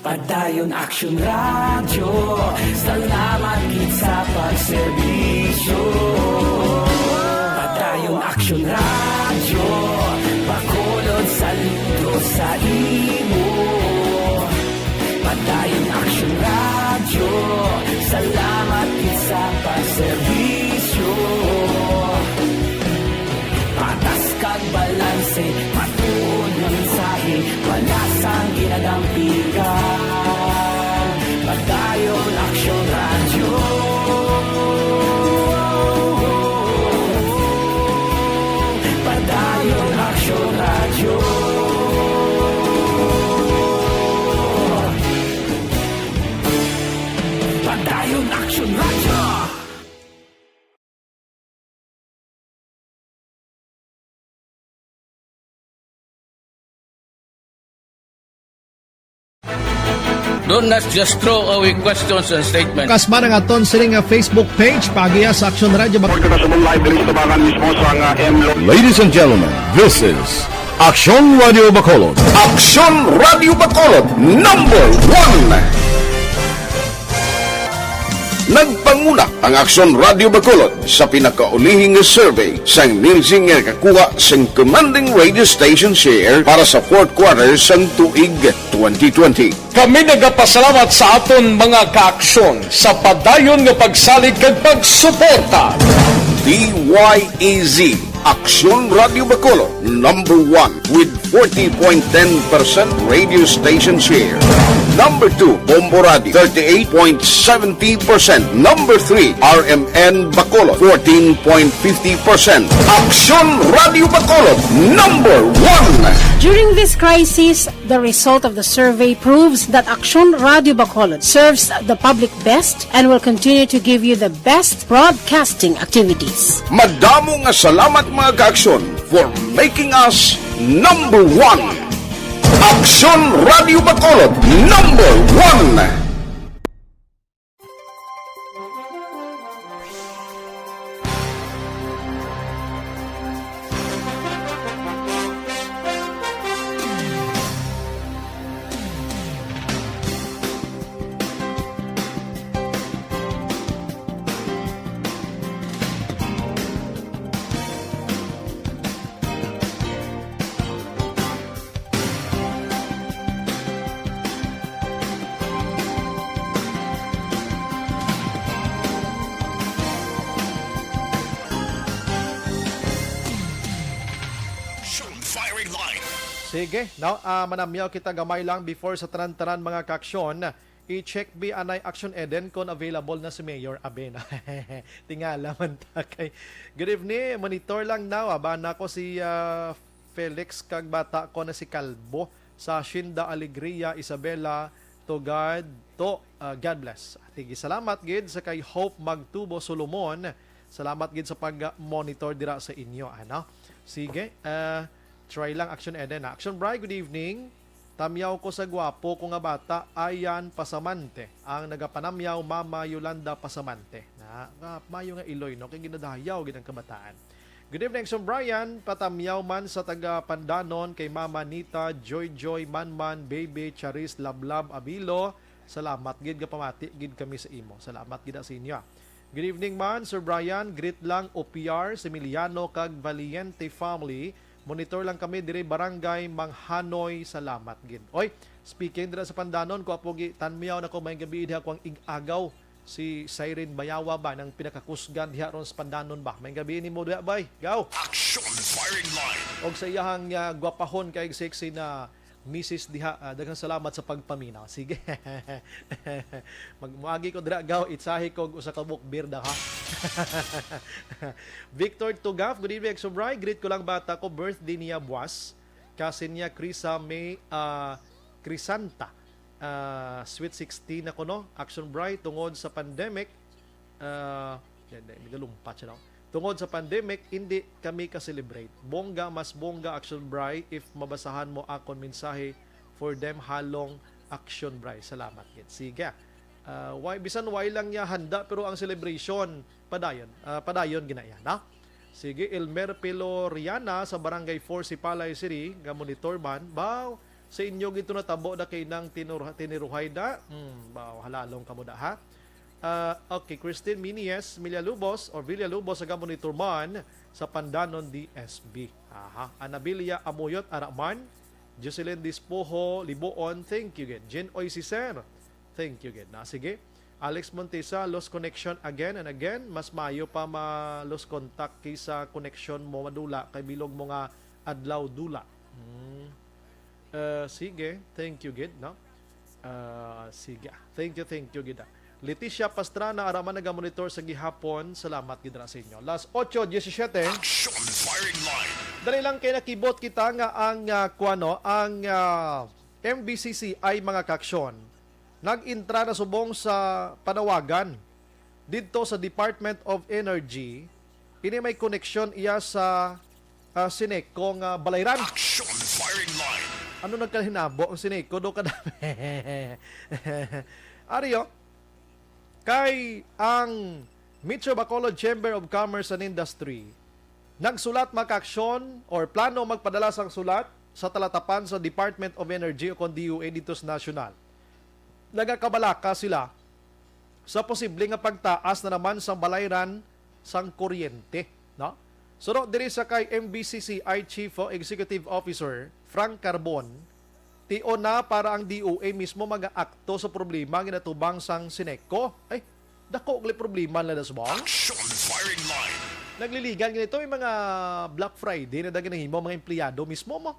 Padayon Aksyon Radio, salamat gid sa pagserbisyo. Padayon Padayon Action Radio, Bacolod saludo sa imo. Padayon Action Radio, salamat sa pagserbisyo. Patas kag balanse, matuod nga mensahe, walasang ginadampigan. Padayon Action Radio. Padayon Action Radio. Padayon Action Radio. Don't not just throw away questions and statements. Kasma ng aton sining Facebook page pagiya sa Action Radio. Ladies and gentlemen, this is Action Radio Bacolod. Action Radio Bacolod, number 1. Nagpanguna ang Action Radio Bacolod sa pinakaulihing survey sa nirsing nga kakuha sa commanding radio station share para sa fourth quarter sang tuig 2020. Kami nagapasalamat sa aton mga kaaksyon sa padayon nga pagsalig kag pagsuporta. DYEZ Action Radio Bacolod, number 1 with 40.10% radio station share. Number 2, Bombo Radio, 38.70%. Number 3, RMN Bacolod, 14.50%. Action Radio Bacolod, number 1. During this crisis, the result of the survey proves that Action Radio Bacolod serves the public best and will continue to give you the best broadcasting activities. Madamo nga salamat mga kaaksyon for making us number 1. Action Radio Bacolod, number 1. Sige, now manamyaw kita gamay lang before sa tanan-tanan mga kaaksyon. I-check bi anay Action Eden kung available na si Mayor Abena. Tingala man ta kay. Good evening, monitor lang now. Abana ko si Felix kag bata ko na si Calbo sa Shinda Alegria, Isabela, to God, to God bless. Tigi salamat gid sa kay Hope Magtubo Solomon. Salamat gid sa pag-monitor dira sa inyo, ano. Sige, try lang Action Eden. Action Bri, good evening. Tamyaw ko sa gwapo ko nga bata, Ayan Pasamante. Ang nagapanamyaw, Mama Yolanda Pasamante. Mayo nga Iloy, no? Kaya ginadayaw, ginang kabataan. Good evening, Action Brian. Patamyaw man sa taga Pandanon, kay Mama Nita, Joy, Manman, Baby, Charis, Lablab, Abilo. Salamat, gid ka pamati, gid kami sa imo. Salamat, gid sa inyo. Good evening man, Sir Brian. Greet lang OPR, Emiliano, kag Valiente family. Monitor lang kami dire barangay Manghanoy. Salamat gid. Oy, speaking dira sa Pandanon, ko apogi tanmiyaw na ko may gabi diha ko ang igagaw si Siren Bayawa ba ng pinakakusgan diha ron sa Pandanon ba. May gabi ni mo diha bay. Go. Action firing line. Og sa iyahang gwapahon kay sexy na Mrs. diha, daghang salamat sa pagpaminaw. Sige. Magmuagi ko dira gaw itsahi ko usa ka buk birda ha. Victor Tugaf, good evening Sobray. Greet ko lang bata ko, birthday niya buwas. Kasi niya Krisa May Crisanta. Sweet 16 ako no. Action Bright tungod sa pandemic. Migalumpat siya no. Tungod sa pandemic, hindi kami ka-celebrate. Bongga, mas bongga Action Bright if mabasahan mo akong mensahe for them halong Action Bright. Salamat gid. Sige. Bisan why lang niya handa pero ang celebration padayon ginaya na. Sige, Elmer Peloriana sa Barangay 4 Sipalay City, nga monitor man. Baw, sa inyo gito natabo na kay nang tiniruhay da. Baw, halalong kamo da ha. Okay, Christine Minies Villalubos or Villalubos sa Monitor Man sa Pandanon DSB. Anabilia Amuyot Araman, Jocelyn Dispoho Liboon, thank you gid. Jen Oisiser, thank you gid. Sige. Alex Montesa, lost connection again and again. Mas mayo pa ma-lost contact kaysa connection mo madula kay bilog mo nga adlaw dula. Sige, thank you gid, no? Sige. Thank you gid. Leticia Pastrana araman naga-monitor sa gihapon. Salamat gid ra sa inyo. Last 8:17. Action firing line. Dali lang kay nakibot kita nga ang ang MBCC ay mga kaksyon nag-intra na subong sa panawagan dito sa Department of Energy. Ini may connection iya sa Sineco nga balayran. Action firing line. Ano nagkahinabo ang Sineco do kadami? Ariyo, kay ang Metro Bacolod Chamber of Commerce and Industry nagsulat makaksyon or plano magpadala sang sulat sa talatapan sa Department of Energy o kon DOE dito sa national. Nagakabalaka sila sa posible nga pagtaas na naman sang balayran sang kuryente, no? So diri sa kay MBCCI Chief Executive Officer Frank Carbon, tio na para ang DOE mismo mag-aakto sa problema ginatubang sang Sineco. Ay, dako gali problema na dasbong. Action firing line. Nagliligan ganito yung mga Black Friday na daging himo mga empleyado mismo mo.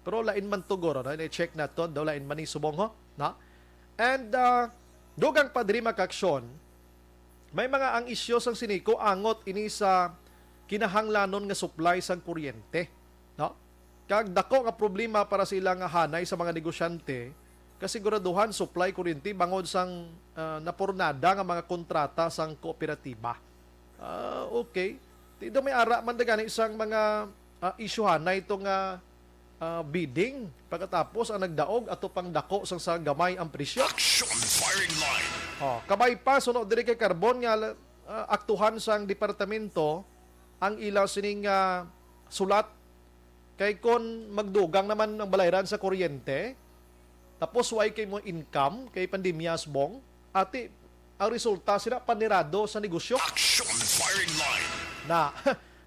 Pero lain man tugoro, no? I-check na to, daw lain man ni subong ho, no? And dugang padri makaksyon, may mga ang isyo sang Sineco angot ini sa kinahanglanon nga supply sang kuryente, no? Kag dako nga problema para sa ilang hanay sa mga negosyante, kasiguraduhan supply kuryente bangod sang napurnada nga mga kontrata sang kooperatiba. Okay. Tido may ara man dagani isang mga isyuhan na itong bidding pagkatapos ang nagdaog ato pang dako sang sa gamay ang presyo. Action firing line. Kabay pa sunod diri kay Carbon nga aktuhan sang departamento ang ilaw sining sulat kay kon magdugang naman ang balayran sa kuryente tapos way kay mo income kay pandemya asbong ati ang resulta sila panirado sa negosyo. Action firing line.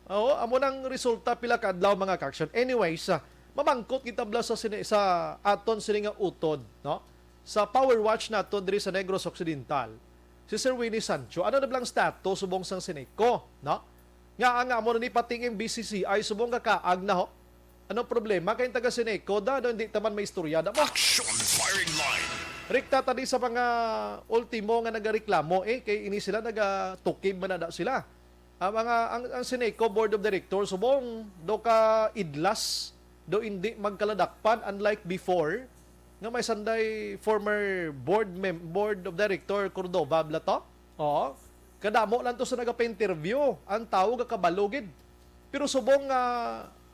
Amo nang resulta pila ka adlaw mga kaksyon. Anyways, mamangkot kita bla sa aton sini nga utod, no? Sa Power Watch nato diri sa Negros Occidental. Si Sir Winnie Sancho, ano na blang status subong sang Sineco, no? Nga mo ni pating MBCC ay subong ka kaag na ho. Ano problema kay taga Sineco da no hindi taman may istorya da mo. Action firing line. Rikta tadi sa mga ultimo nga nagareklamo kay ini sila nagatukib man na sila. Ang Sineco Board of Directors subong do ka idlas do hindi magkaladakpan unlike before nga may sanday former board of director Cordova blato. Kadamo lang to sa nagapa-interview ang tao kabalugid. Pero subong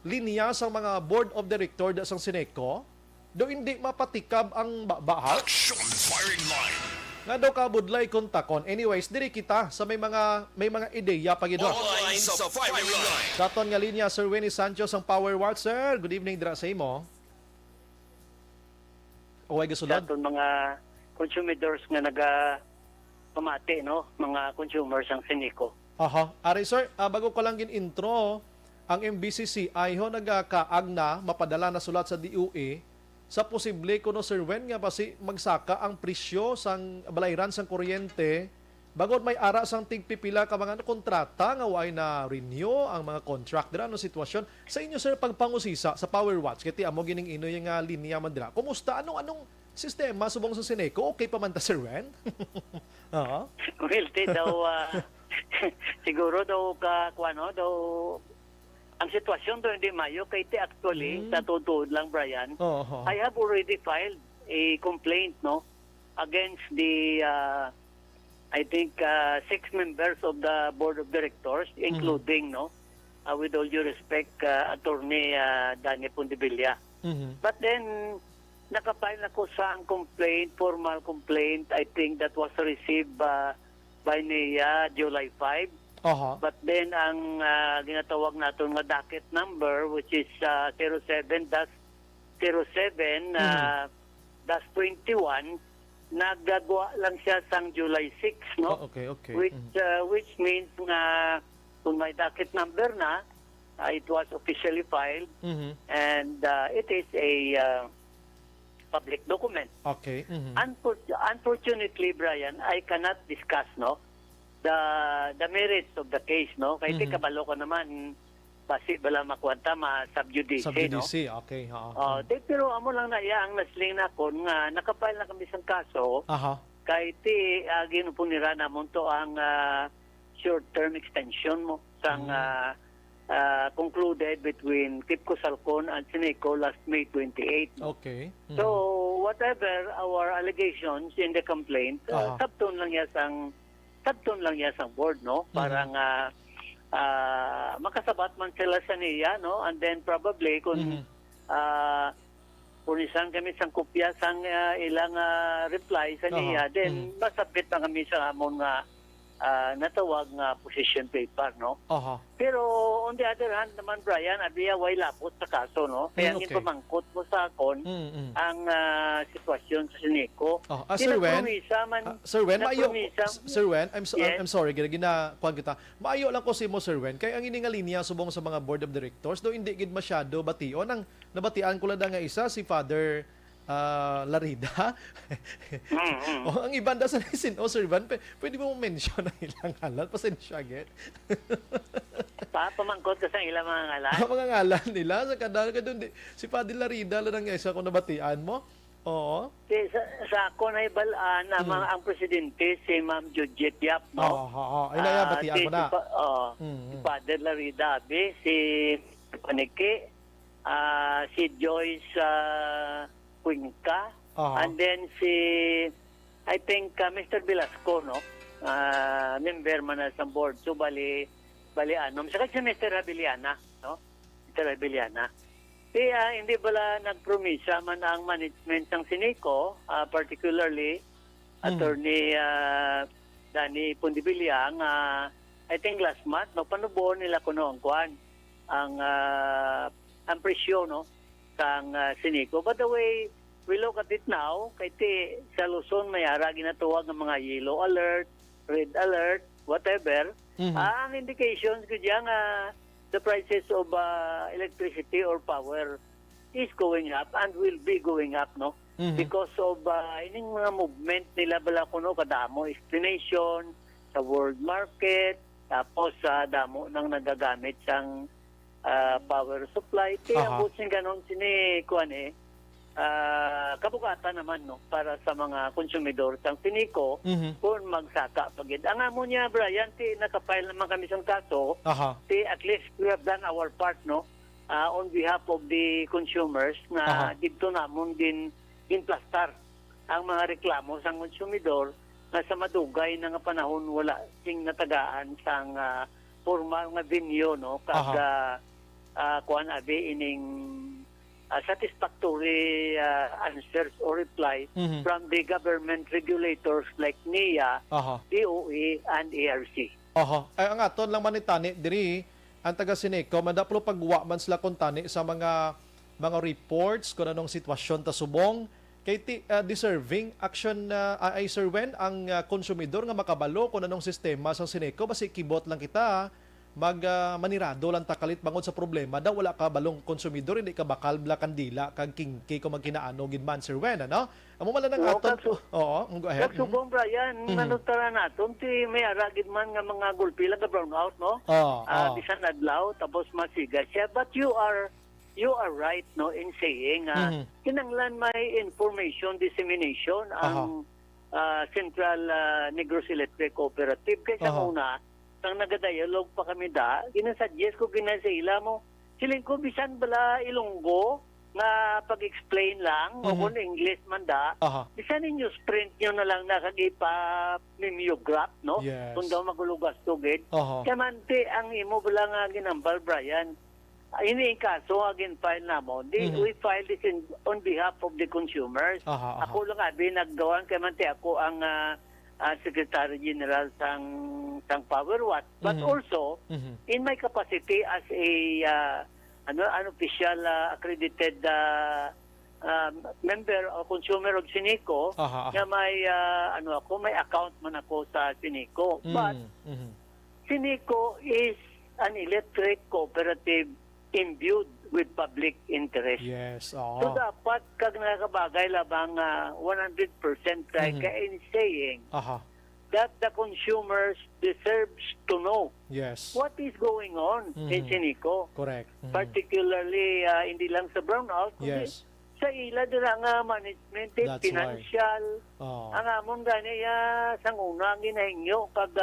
linya sa mga board of director da sang Sineco do hindi mapatikab ang bahal. Action firing line. Nga daw kabudlay kontakon. Anyways, diri kita sa may mga ideya pagidwa. All lines of firing line. Daton nga linya Sir Winnie Sancho sang Power Watch, sir. Good evening dira sa imo. Uway gasulod. Daton mga consumers nga pamati, no? Mga consumers ang Sineco. Ari sir, bago ko lang intro, ang MBCC ay nagakaag na mapadala na sulat sa DOE sa posible kuno Sir Wen nga basi magsaka ang presyo sang balayran sang kuryente bagod may ara sang tigpipila ka mga kontrata nga way na renew ang mga contract dira no sitwasyon sa inyo sir pagpangusisa sa Power Watch kiti amo gining ino yung linya man dira. Kumusta anong sistema subong sa Sineco? Okay pa man ta Sir Wen? Well, daw siguro daw daw ang sitwasyon doon hindi mayo kay actually sa totoo lang Brian, I have already filed a complaint against the I think 6 members of the board of directors including with all due respect attorney Danny Pondibilla. But then nakapile ako sa complaint, formal complaint, I think that was received by NEA July 5. But then ang ginatawag natin nga docket number which is 07-07-21 nagagawa lang siya sang July 6, no? Okay. Which means nga kung may docket number na, it was officially filed and it is a public document. Okay. Unfortunately, Brian, I cannot discuss the merits of the case, no? Kaya kabalo ko naman basi bala makwanta ma-subjudice, Subjudice, okay. Pero amo lang na iya ang nasling na kon nga nakapile na kami sang kaso. Kay ti ginupunira namon to ang short-term extension mo sang concluded between Kipco Salcon and Sineco last May 28. Okay. So whatever our allegations in the complaint, sabton lang ya sang board, no? Parang makasabat man sila sa niya, no? And then probably kung punisan kami sang kopya sang ilang reply sa niya, then masapit na kami sa amon nga natawag nga position paper, no? Pero on the other hand naman, Brian, abiya way lapot sa kaso, no? Kaya ang pamangkot mo sa akon ang sitwasyon sa Sineco. Sir Wen, I'm sorry, ginakuan kita. Maayo lang ko si mo, Sir Wen, kaya ang ininga linya subong sa mga board of directors, do hindi gid masyado bation. Ang nabatian ko lang nga isa, si Father Larida. Ang iban da sa nisin, Sir Van, pwede mo mention ang ilang ngalan? Pasensya, get? Pamangkot ka sa ilang mga ngalan? Mga ngalan nila, sa kadal ka doon. Si Father Larida lang nga isa kung nabatian mo. Oo. Sa ako na ibalaan ang presidente, si Ma'am Judget Yap, no? Ay batian mo na. Si Father Larida, si Paniki, si Joyce Cuenca, and then I think Mr. Velasco, no? Member man sa board. So bali saka si Mr. Abiliana, no? Mr. Abiliana. Kaya hindi bala nagpromisa man ang management ng Sineco, particularly Attorney Danny Pundibiliang, I think last month, no, panubuon nila kuno ang presyo, no, sang Sineco. By the way, we look at it now, kay sa Luzon may ginatawag ng mga yellow alert, red alert, whatever. Ang indications ko diyan the prices of electricity or power is going up and will be going up, no? Because of ining mga movement nila bala kuno kadamo explanation sa world market, tapos damo nang nagagamit sang power supply. Kaya busing ganon kabukatan naman, no, para sa mga konsumidor sang Sineco kung magsaka pagid. Ang amo niya, Brian, nakapile naman kami sa kaso. At least we have done our part, no, on behalf of the consumers na dito namon din implastar ang mga reklamo sang konsumidor na sa madugay na nga panahon wala sing natagaan sang formal nga venue, no, kada kuan abi ining satisfactory answers or reply from the government regulators like NIA, DOE, and ARC. Ay, ang aton lang manitani diri ang taga Sineco madaplo pagwa man sila kuntani sa mga reports kung anong sitwasyon ta subong kay deserving action ay Sir Wen ang konsumidor nga makabalo kung anong sistema sa Sineco basi kibot lang kita manirado lang takalit bangod sa problema daw wala ka balong konsumidor hindi ka bakal bla kandila kag kingki kung magkinaano gid man Sir Wen, ano? Amo man lang aton. Go ahead. Subong Brian, manutara naton ti may aragid man nga mga gulpi lang brown out, no? Bisan adlaw tapos masiga siya, but you are right, no, in saying kinanglan may information dissemination ang Central Negros Electric Cooperative kaysa muna nang nagadialog pa kami ginasuggest ko ginasila mo siling ko bisan bala Ilonggo nga pag-explain lang kung English man bisan ninyo sprint nyo na lang nakagipa mimeograph, no? Kung daw magulugas tugid kaya man ang imo bala nga ginambal, Brian, ini kaso agin file namo we file this on behalf of the consumers. Ako lang abi naggawan kay man ako ang Secretary General sang Power Watt, but also in my capacity as a an official accredited member o consumer of Sinico na may may account man ako sa Sinico. But Sinico is an electric cooperative imbued with public interest. Yes. So dapat kag nakabagay labang 100% kay in saying that the consumers deserves to know what is going on in Sinico. Correct. Particularly hindi lang sa brownout, kundi sa ila dira nga management, financial. Ang amon gani sang una ang ginahingyo kag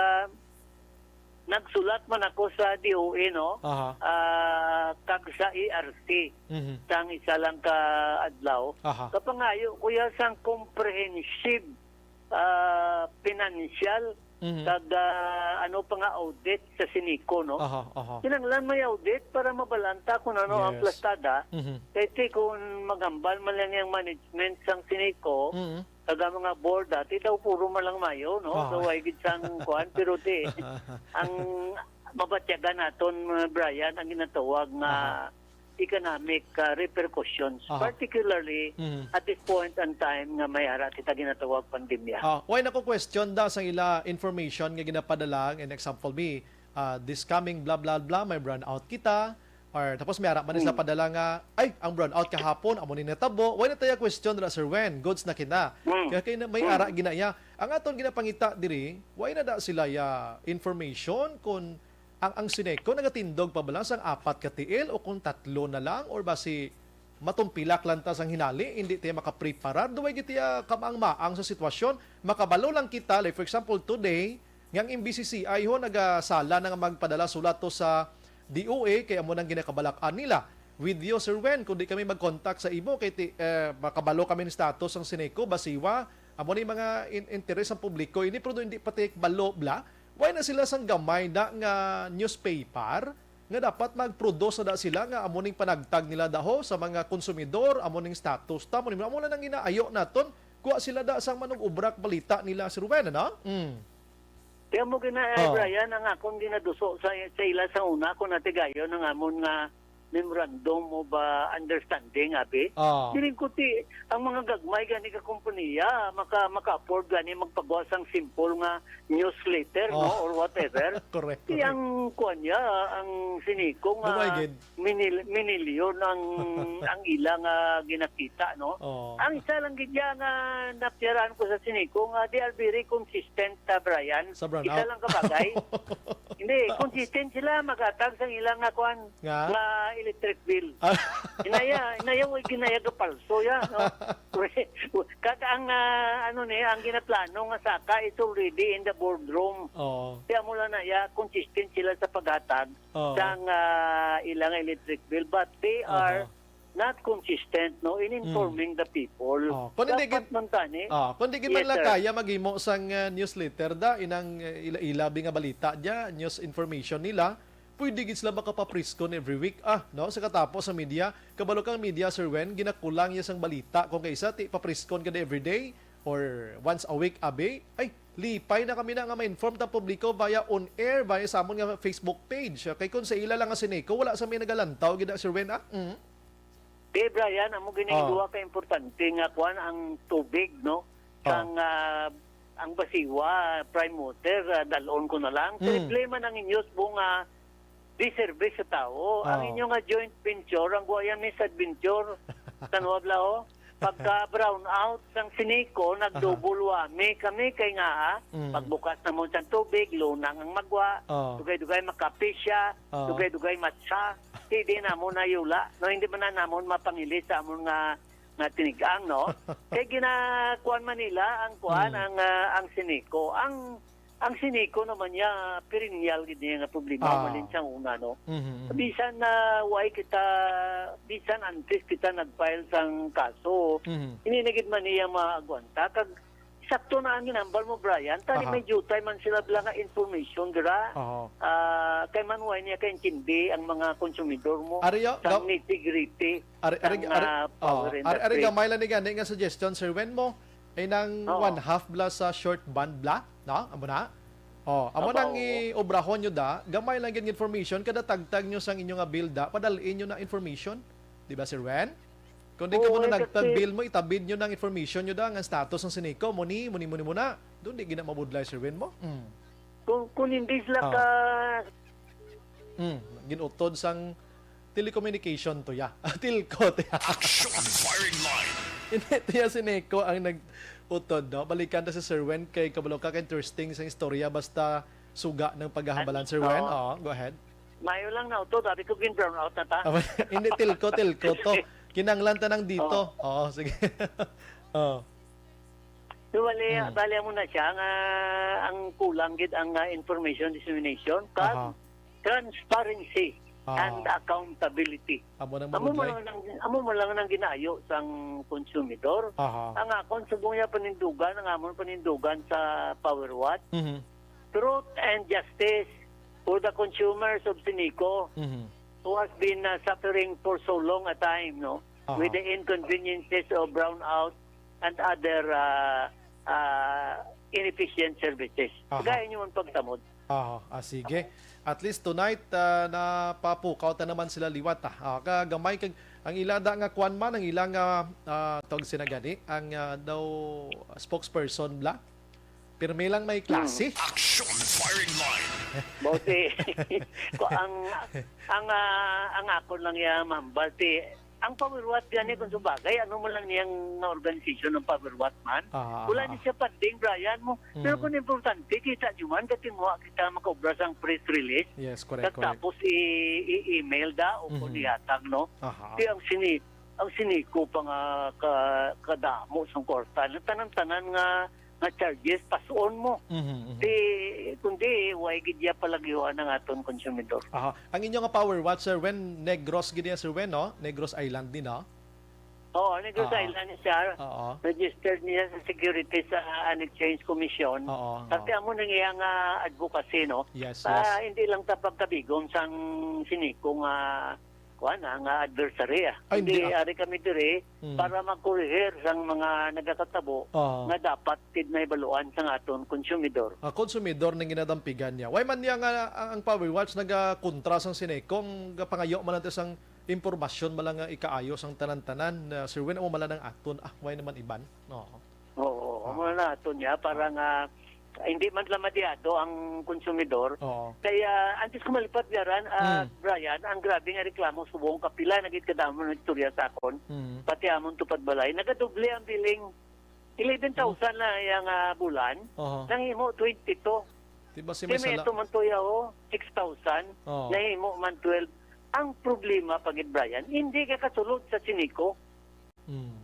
nagsulat man ako sa DOE kag sa ERC sang isa lang ka adlaw kapangayo kuya sang comprehensive financial kag pa nga audit sa Sinico kinanglan may audit para mabalanta kung ano ang plastada kaya kung maghambal man lang yung management sang Sinico kag mga board dati daw puro malang mayo so ay gid sang kuan pero ang mabatyagan naton Brian ang ginatawag nga economic repercussions particularly at this point in time nga may ara kita ginatawag pandemya. Why nako question da sang ila information nga ginapadala and example be this coming blah blah blah may brand out kita or tapos may ara man sila padala nga ay ang brown out kahapon amo ni natabo why na tayo question ra Sir Wen goods na kita kaya kay may ara ginaya ang aton ginapangita diri why na da sila ya information kung ang Sinico nagatindog pa bala sang 4 ka tiil o kung 3 na lang or basi matumpilak lang ta sang hinali hindi tayo makapreparar duway gitiya kamaang-maang sa sitwasyon makabalo lang kita like for example today ngang MBCCI ho nagasala na nga magpadala sulat to sa DOE kaya mo nang ginakabalak-an nila. With you, Sir Wen, kung di kami mag-contact sa imo, kaya makabalo kami ng status ng Sinico, basiwa, amo ni mga interes ng publiko, ini pero hindi pati balo, bla, why na sila sang gamay na nga newspaper, nga dapat mag-produce na sila, nga amo ning panagtag nila daho sa mga konsumidor, amo ning status, amo na nang ginaayo naton, kuha sila da sang manong-ubrak balita nila, Sir Wen, ano? Kaya mo Brian, ang akong ginaduso sa ila sa una, kung natigayo ng amon nga memorandum o ba understanding, abi? Diring ko ang mga gagmay gani ka kompanya, maka-afford gani magpagawa sang simple nga newsletter, or whatever. Correct. Ang kuan niya, ang Sinico nga minilyon ang ilang ginakita, no? Ang isa lang gid nga napyaran ko sa Sinico nga they are very consistent, Brian. Isa lang kabagay. Hindi, consistent sila magatag sang ilang kuan nga electric bill. Inaya way ginaya ka palso ya, no? Kaka ang ang ginaplano nga saka is already in the boardroom. Kaya mula na consistent sila sa paghatag sang ilang electric bill but they are not consistent in informing the people. Dapat man tani. Kundi man lang kaya maghimo sang newsletter da inang ilabi nga balita dia, news information nila. Pwede gid sila makapapriskon every week no sa katapos sa media kabalo kang media Sir Wen ginakulang ya sang balita kung kaysa ti papriskon kada every day or once a week abe ay lipay na kami na nga ma-inform ta publiko via on air via sa amon nga Facebook page kay kun sa ila lang nga Sinico wala sa may nagalantaw gid Sir Wen Brian amo gini duha ka importante nga kuan ang tubig no sang ang basiwa prime water dalon ko na lang problema ng inyos bunga di-service sa tao. Ang inyong joint venture, ang guayan misadventure, tanwag lao, pagka brown out sang Sinico, nagdouble wami kami kay nga pagbukas na mo sa tubig, lunang ang magwa, dugay-dugay makape siya, dugay-dugay matcha, hindi na mo na yula, no, hindi man na namon mapangili sa amon nga tinigang, no? Kaya ginakuan man nila ang kuan, ang Sinico. Ang Sinico naman niya, perennial gid nga problema malin siyang una, no? Bisan na bisan antes kita nag-file sang kaso, ininigid man niya maagwanta. Kag sakto na ang ginambal mo, Brian, tani may jutay man sila bilang nga information, dira. Kay manuay niya kaintindi ang mga konsumidor mo sa nitty-gritty ng power industry. Ari gamay lang ni gani nga suggestion, Sir Wen mo, ay nang 1/2 bla sa short band bla, no? Amo na. Amo nang iobrahon nyo da, gamay lang yung information kada tagtag nyo sang inyo nga bill da, padalin nyo na information. Di ba, Sir Wen? Kung di ka mo na kasi- nagtag-bill mo, itabid nyo ng information nyo ang status ng Sineco, muni muna. Doon di gina mabudlay, Sir Win mo. Kung hindi sila Ah. ka... Ginutod sang telecommunication to ya. Tilco to ya. Action firing line. Hindi to ya Sineco ang nag-utod, no? Balikan na si Sir Wen kay kabalo ka interesting sa istorya basta suga ng paghahambalan, Sir Wen. Oo, go ahead. Mayo lang na ito. Sabi ko gin-brown out na ta. Hindi tilco to. Kinanglan ta nang dito. Oo, sige. Oo. So, bali mo na siya ang kulang gid ang information dissemination kag transparency and accountability. Amo nang Amo mo mabudlay. lang nang ginayo sang konsumidor. Ang akon subong niya panindugan, ang amon panindugan sa Power Watt. Truth and justice for the consumers of Sineco who has been suffering for so long a time, no? With the inconveniences of brownout and other inefficient services. Gaya niyo ang pagtamod. Sige. At least tonight napapukaw ta naman sila liwat kagamay kag ang ilada nga kwan man ang ilang tawag sinagani ang daw spokesperson bla. Pirmi lang may klase. Action firing line. Buti ko ang ako lang ya mambal ang Power Watt gani kung subagay ano mo lang niyang na organisasyon ng Power Watt man. Wala ni siya panding Brian mo. Pero kung importante kita juman kasi mo kita makaobra sang press release. Yes, correct. Tapos i-email da o kung ihatag no. Di ang Sineco pa nga kadamo sang kwarta. Tanan-tanan nga charges pasoon mo. Kundi way gidya palagiwan ng aton konsumidor. Ang inyo nga Power Watt, Sir Wen, Negros gid Sir Wen, no? Negros Island din, no? Oo, Negros Island siya. Registered niya sa Securities and Exchange Commission. Kasi amo nang iyang advocacy, no? Yes. Hindi lang tapag kabigong sang Sineco nga nga adversary. Hindi ari kami dire para magkurihir sang mga nagakatabo nga dapat may baluan sang aton konsumidor. Konsumidor nang ginadampigan niya. Why man niya nga ang Power Watch nagakontra sang Sineco nga pangayo man natin sang impormasyon malang nga ikaayo sang tanan-tanan. Sir Wen mo mala ng aton. Why naman iban? Oo, mo na aton niya para nga hindi man lamadiado ang konsumidor. Kaya antes ko malipat yaran, Brian, ang grabe nga reklamo subong kapila nagit kadamo ng istorya sa akon. Pati amon tupad balay, nagadoble ang billing 11,000 na yang bulan. Nangimo 22. Diba si Ito man to yaw 6,000. Nangimo man 12. Ang problema pagit Brian, hindi ka kasulod sa Sineco.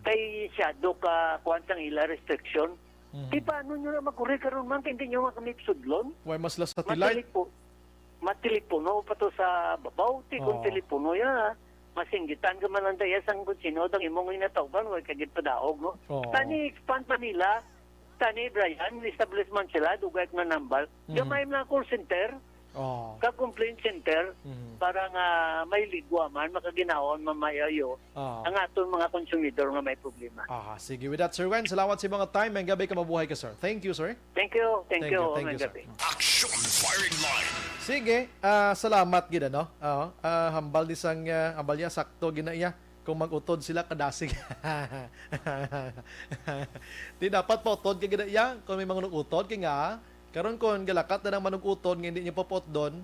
Kay shadow ka kuwantang ila restriction. Di paano nyo na magkuri karon man hindi nyo makamit sudlon? Why mas la sa tilay? Matilipono pa to sa babaw. Kung telepono ya, masinggitan ka man ang daya sang kung sino ang imong inatawban, huwag kagit padaog, no? Tani expand pa nila, tani Brian, establishment sila, dugay nga nambal. Gamay mga call center, ka-complaint center, para nga may ligwa man, makaginaon mamayayo ang aton mga konsumidor nga may problema. Sige, with that, Sir Wen, salamat sa mga time. May gabi ka mabuhay ka, sir. Thank you, sir. Thank you. Thank you, May sir. gabi. Action firing line. Sige, salamat gid no. Hambal di sang hambal niya sakto ginaiya kung mag-utod sila kadasig. Di dapat po utod kay ginaiya kung may mga utod kay nga karon kon galakat na ng manug-utod nga hindi niya popot doon,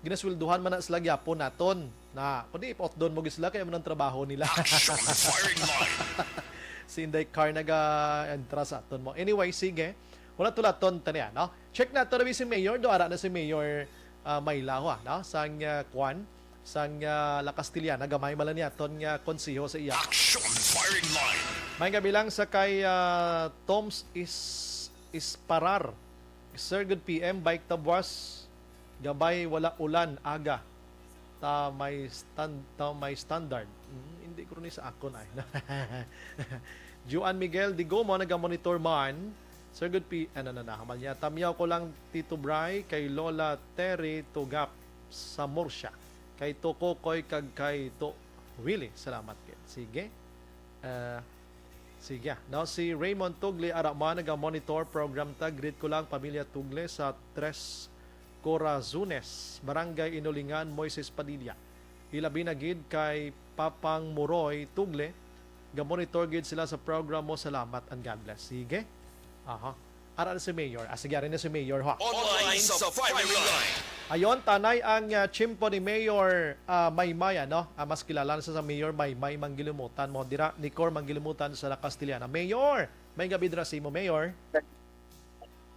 ginaswelduhan man na sila gyapon naton. Na, kundi ipot doon mo gisla kay man ang trabaho nila. Action firing line. Si Inday Car naga-entra sa aton mo. Anyway, sige. Wala tulaton taniya, no? Check na to na si Mayor, do ara na si Mayor Maylao, no? Sang Kwan, sang La Castilla, nagamay mala niya ton nga konsiho sa iya. Action firing line. May gabilang sa kay Toms is parar. Sir, good PM, bike tabuas. Gabay wala ulan aga. May standard. Hindi ko ni sa akon ay. Juan Miguel Digomo naga-monitor man. Sir, good hamal niya. Tamyaw ko lang Tito Bray kay Lola Terry Tugap sa Morsha. Kay Tokokoy kag kay To Willie. Salamat kit. Sige. Sige. Now si Raymond Tugle Araman naga-monitor program ta. Greet ko lang pamilya Tugle sa Tres Corazones, Barangay Inulingan, Moises Padilla. Ilabi na gid kay Papang Muroy Tugle Gamonitor gid sila sa program mo. Salamat and God bless. Sige. Ara na si Mayor. Sige, arin na si Mayor ha. Online sa firing line. Ayon, tanay ang chimpo ni Mayor Maymay, ano? Mas kilala sa Mayor Maymay Manggilimutan mo. Dira, ni Cor Manggilimutan sa La Castillana. Mayor! May gabi dira si mo, Mayor.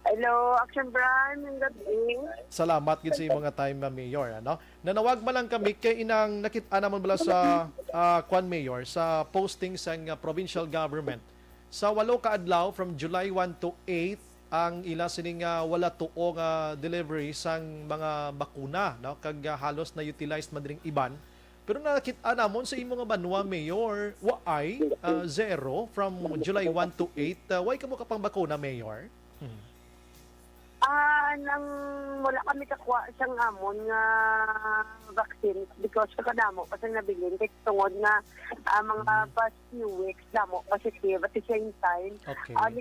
Hello, Action Brand. Ang gabi. Salamat gid sa mga time, Mayor, ano? Nanawag man lang kami kay inang nakita naman bala sa Kwan Mayor sa posting sa provincial government. Sa 8 ka adlaw from July 1 to 8 ang ila sining wala tuo nga delivery sang mga bakuna, no? Kag halos na utilized madring iban. Pero nakita namon sa imong banwa, Mayor, waay 0 from July 1 to 8. Why kamo kapang bakuna, Mayor? Nang wala kami kakuha siyang amon nga vaccine because kadamo kasi nabilin kay tungod na mga past few weeks damo positive at the same time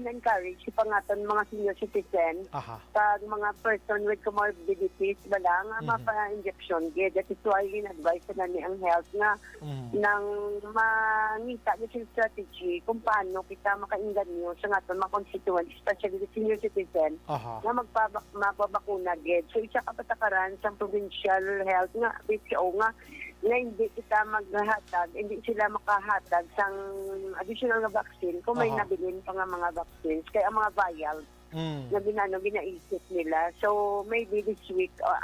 encourage si pangaton mga senior citizen kag mga person with comorbidities bala nga mapa-injection gid. That is why in-advise na ni ang health nga nang mangita ni strategy kung paano kita makainganyo sa ngaton mga constituents, especially the senior citizen na mapabakuna gid. So isa ka patakaran sa provincial health nga BPO nga na hindi kita maghatag, hindi sila makahatag sang additional nga vaccine kung may nabilin pa nga mga vaccines. Kaya ang mga vial na binaisip nila. So maybe this week or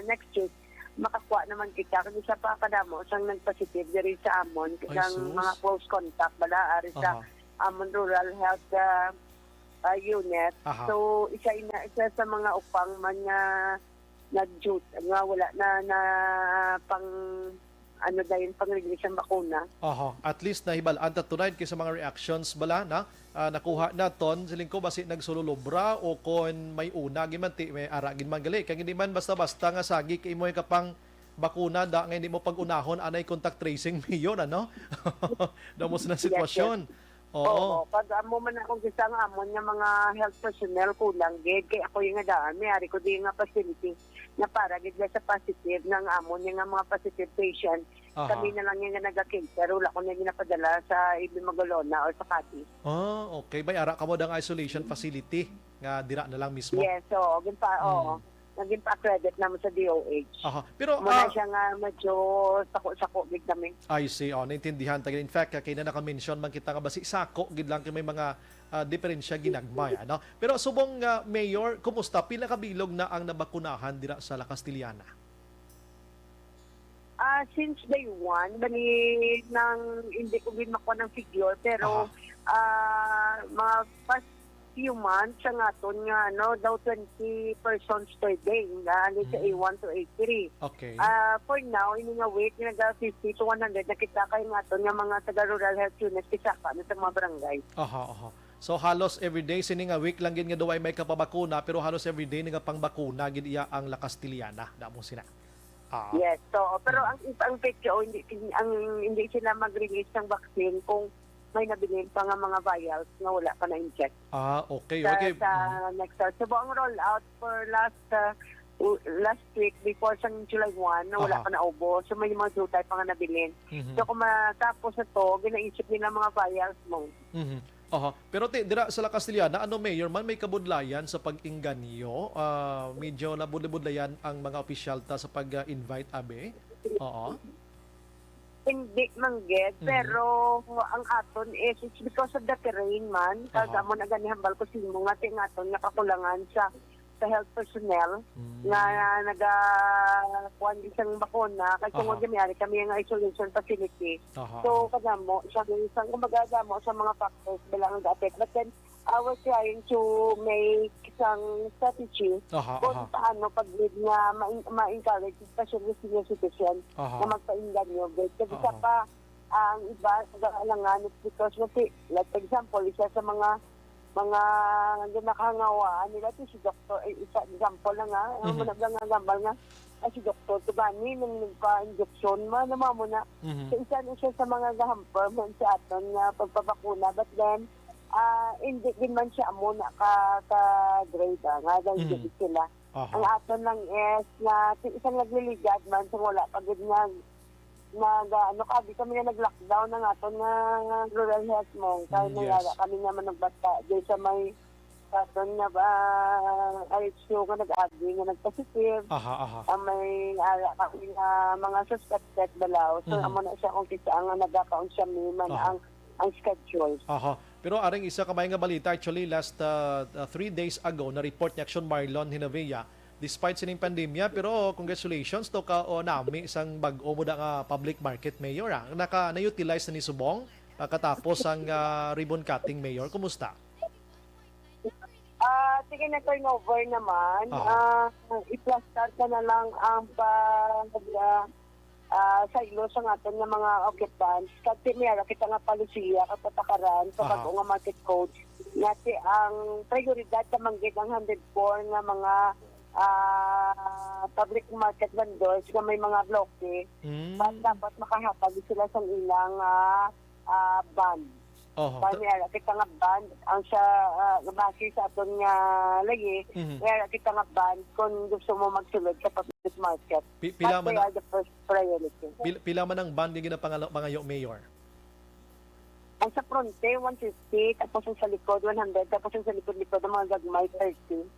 next week makakuha naman kita kasi sa pakadamo sang nagpositive diri sa amon kasang mga close contact bala ari sa amon rural health unit. So isa sa mga upang man nga nag-jute nga wala na pang dahil pang-release ang bakuna. At least nahibalaan ta tonight kaysa mga reactions bala na nakuha naton siling ko basi nagsululobra o kon may una gimanti may ara gid man gali kay hindi man basta-basta nga sagi kay mo kapang bakuna da nga hindi mo pag-unahon anay contact tracing milyon ano. Damo na sitwasyon. Oo. Pag amo man akong isang amon nga mga health personnel kulang gid kay ako yung nga daan may ari ko di nga facility na para gid sa positive ng amon nga mga positive patient. Kami na lang yung nag-cater wala ko na ginapadala sa Ibimagolona or sa Cati. Okay. Bay ara ka mo dang isolation facility nga dira na lang mismo. Yes, so naging pa-credit naman sa DOH. Pero muna siya nga medyo sako-sako gid kami. I see. Naintindihan ta. In fact, kay na naka-mention man kita nga basi sako gid lang kay may mga diferensya ginagmay, ano? Pero subong Mayor, kumusta pila ka bilog na ang nabakunahan dira sa La Castillana? Since day one, bali nang hindi ko din makuha ng figure pero mga past few months sa ngaton nga daw 20 persons per day nga sa A1 to A3. Okay. For now ini nga weight nga 50 to 100 nakita kay ngaton nga mga taga rural health units pisaka sa mga barangay. So halos everyday sini nga week lang gid nga duway may kapabakuna pero halos everyday nga pangbakuna gid iya ang La Castillana. Damo sina. Yes. So pero ang PCO hindi sila mag-release ng vaccine kung may nabilin pa nga mga vials na wala pa na-inject. Okay. Sa next So ang rollout for last week before sa July 1 na wala pa na-ubo. So may mga dutay pa nga nabilin. So kung matapos na to, ginaisip nila mga vials mo. Pero dira sa La Castillana, Mayor, man may kabudlayan sa pag-inganyo? Medyo nabudlayan ang mga opisyal ta sa pag-invite abe? Hindi mangged, pero ang aton is it's because of the terrain man. Kasi mo na ganihambal ko sino nga tingaton nga kakulangan sa health personnel nga nagakuan isang bakuna kasi kung gamiyari kami ang isolation facility. So kadamo isang kumagagamo sa mga factors bilang nag-affect. But then we're trying to make isang strategy kung paano pag-lead nga ma-encourage especially senior citizen na magpa-ingan nyo. Kasi pa ang iba nag-aalangan because like for example, isa sa mga nakahangawaan nila si Dr. Isa example na nga, nagangambal nga si Dr. Tubani nung nagpa-injection namamo na. So isa sa mga gahamper man sa aton nga pagpabakuna but then hindi din man siya muna ka-grade nga dahil sila. Ang aton lang is na isang nagliligad man sa wala pagod nga di kami nga nag-lockdown na nga ito na rural health mo. Kaya nangyara kami naman nagbata. Dahil sa may katon nga ba, RHO nga nag-agri nga nag-positive. May ara kami nga mga suspected balaw. So, amo na siya kung kisa nga nagkakaon siya man ang schedule. Pero aring isa kamay nga balita, actually last 3 days ago na report ni Action Marlon Hinavea, despite sining pandemya, pero congratulations to ka o nami isang bag-o mo nga public market mayor. Na-utilize na ni Subong katapos ang ribbon cutting mayor. Kumusta? Sige na turnover naman. I-plaster ka na lang ang sa ilo sa natin ng mga occupants. Kasi mayroon kita nga palusiya, kapatakaran sa bago nga market code. Nati ang prioridad sa manggit ang 104 nga mga public market vendors na may mga bloke. Dapat makahapag sila sa ilang ban. Mayroon kita nga ban ang sa base sa aton nga lagi. Mayroon kita nga ban kung gusto mo magsulod sa public market. Pila man the first priority. Pila man ang ban din pangayo mayor? Ang sa fronte, 150, tapos ang sa likod, 100, tapos ang sa likod-likod ng mga gagmay, 30.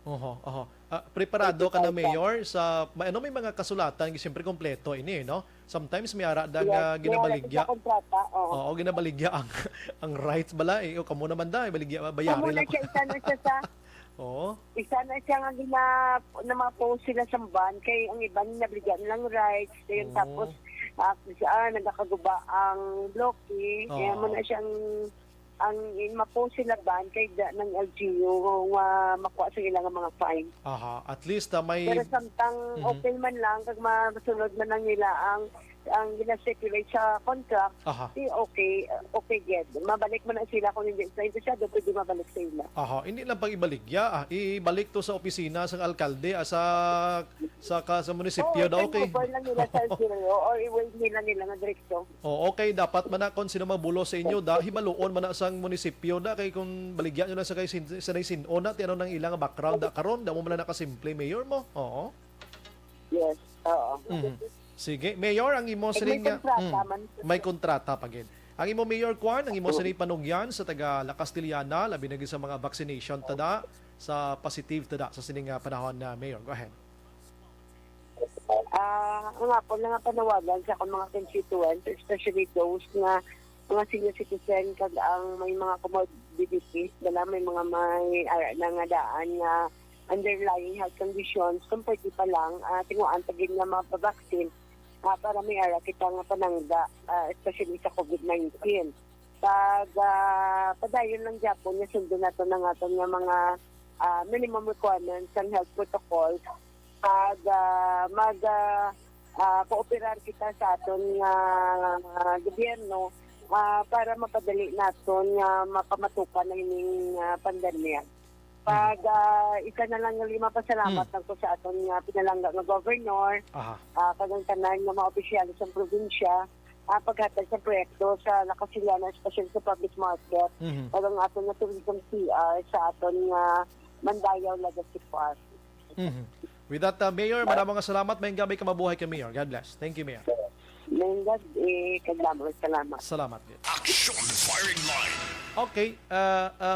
Preparado ka na, Mayor, sa may mga kasulatan, siyempre kompleto ini, no? Sometimes may ara nga ginabaligya. Oo, ginabaligya ang rights bala, o kamo naman da, baligya bayari lang. Isa na siya sa isa na siya nga na mga post sila sa ban, kay ang iba nabigyan lang rights, tapos nagkakaguba ang bloke, kaya mo na siyang ang mapost sila ban kay ng LGU makuha sa ilang mga fine. At least may... Pero samtang okay man lang, kag masunod man lang nila ang gina-stipulate sa contract, okay get. Mabalik mo na sila kung hindi sa interesado, pwede mabalik sa ila. Hindi lang pag ibaligya, ibalik to sa opisina sa alkalde, sa munisipyo daw, okay. Oo, lang nila sa LGU or i-waive nila nga direkto. Okay, dapat man na kung sino mabulo sa inyo, himaluon man na sang munisipyo da, kay kung baligya nyo na sa sinon na, tiano ng ilang background da, karon da mo man na nakasimple, mayor mo. Yes, oo. Sige, Mayor, ang imo sining may kontrata pagid. Ang imo Mayor Kwan, ang imo sining panugyan sa taga La Castillana, labi na sa mga vaccination tada sa positive tada sa sining panahon na Mayor. Go ahead. Nga po nga panawagan sa akong mga constituents, especially those na mga senior citizen kag ang may mga comorbidities, may mga may nangadaan nga underlying health conditions, kung pwede pa lang, tinguan tagin nga mga pa-vaccine para may ara kita nga panangga, especially sa COVID-19. Pag padayon lang Japon, nga sundo na ito ng aton nga mga minimum requirements and health protocols, pag kooperar kita sa aton nga gobyerno para mapadali naton nga mapamatukan ng ining pandemya. Pag isa na lang ng 5 pasalamat ko sa aton nga pinalangga nga governor, kagang tanan nga mga opisyalis sa probinsya, paghatag sa proyekto sa La Castillana, especially sa public market, kagang aton nga tourism CR sa aton nga Mandayaw Legacy Park. With that, Mayor, maraming salamat. May gabay ka mabuhay kay Mayor. God bless. Thank you, Mayor. Salamat. Salamat. Action Firing Line. Okay,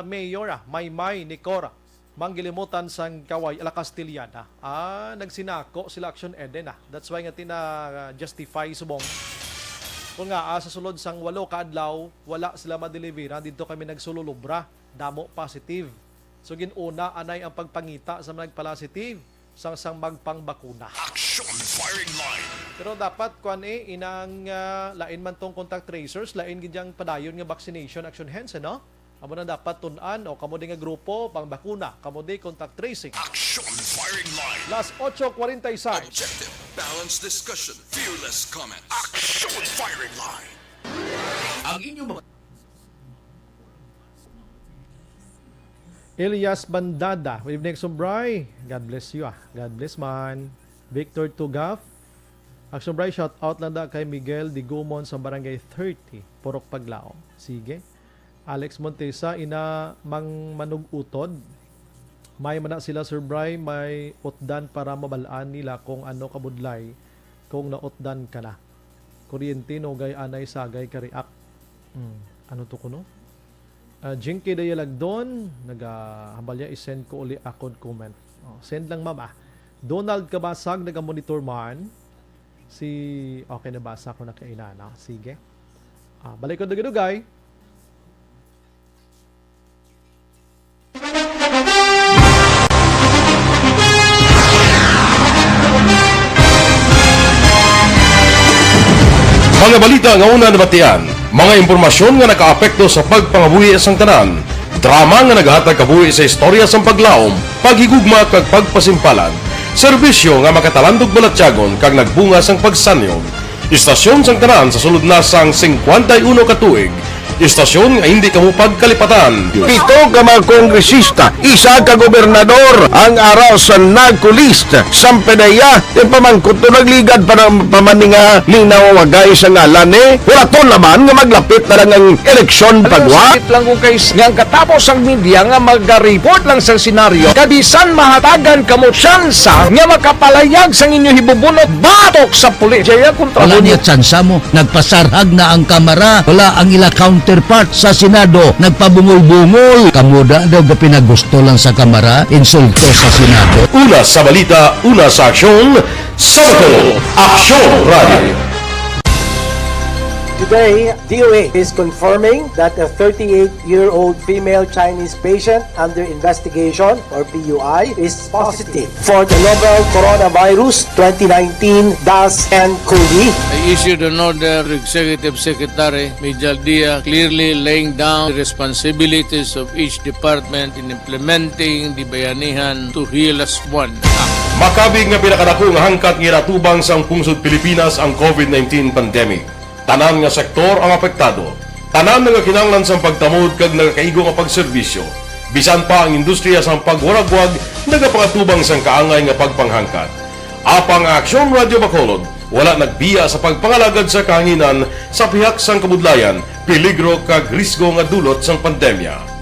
Mayor, Maymay Nicora, manggilimutan sang Kaway, La Castillana. Nagsinako sila Action Eden. That's why nga justify subong. Kung nga, sa sulod sang 8 kaadlaw, wala sila madelivera. Dito kami nagsululubra. Damo positive. So, ginuna, anay ang pagpangita sa mga nagpositive sang magpangbakuna. Action Firing Line. Pero dapat inang lain man tong contact tracers, lain gidyang padayon nga vaccination action hands, no? Amo na dapat tun-an o kamo nga grupo pang bakuna, kamo contact tracing. Action Firing Line. Las 8:46. Objective, balanced discussion, fearless comments. Action Firing Line. Ang inyong mga Elias Bandada, good evening, Sumbray. God bless you. God bless man. Victor Tugaf. Action Bray, shout out lang da kay Miguel Digumon sa Barangay 30, Purok Paglaom. Sige. Alex Montesa, ina mang manugutod. May mana sila, Sir Bray, may utdan para mabalaan nila kung ano kabudlay kung nautdan ka na. kuryente no gay anay sagay ka react. Ano to kuno? Jinky dayalag doon, nagahambalya isend ko uli akon comment. Send lang mama. Donald Kabasag naga-monitor man. Okay, nabasa ko na kainana. Sige. Balik ko dugay. Mga balita nga una nabatian, mga impormasyon nga nakaapekto sa pagpangabuhi sang tanan, drama nga naghatag kabuhi sa istorya sang paglaom, paghigugma kag pagpasimpalan, serbisyo nga makatalandog balatyagon kag nagbunga sang pagsanyon, istasyon sang tanan sa sulod na sang 51 ka tuig, istasyon nga hindi kamupag kalipatan. 7 ka mga kongresista, 1 ka gobernador ang araw sa nagkulist sa PDEA yung pamangkot to nagligad para pamaninga linaw wagay sa ngalan wala to naman nga maglapit na lang ang eleksyon pagwa. Sakit lang kung kayo nga katapos ang media nga mag-report lang sa senaryo kabisan mahatagan kamo tsansa nga makapalayag sa inyo hibubunot batok sa pulis. Jaya kontra Wala niya tsansa mo, nagpasarhag na ang kamera, wala ang ila counterpart sa Senado, nagpabungol-bungol. Kamuda daw ga pinagusto lang sa kamera, insulto sa Senado. Una sa balita, una sa aksyon, Sabado, Aksyon Radio. Today, DOA is confirming that a 38-year-old female Chinese patient under investigation, or PUI, is positive for the novel coronavirus 2019 DAS-CoV. I issued an order to Executive Secretary Major Dia clearly laying down the responsibilities of each department in implementing the Bayanihan to Heal as One Act. Makabig nga pinakadako nga hangkat nga natubang sang pungsod Pilipinas ang COVID-19 pandemic. Tanan nga sektor ang apektado. Tanan nga kinahanglan sang pagtamod kag nagakaigo nga pagserbisyo. Bisan pa ang industriya sang pagwaragwag nagapangatubang sang kaangay nga pagpanghangkat. Apang Aksyon Radio Bacolod wala nagbiya sa pagpangalagad sa kahanginan sa pihak sang kabudlayan, peligro kag risgo nga dulot sang pandemya.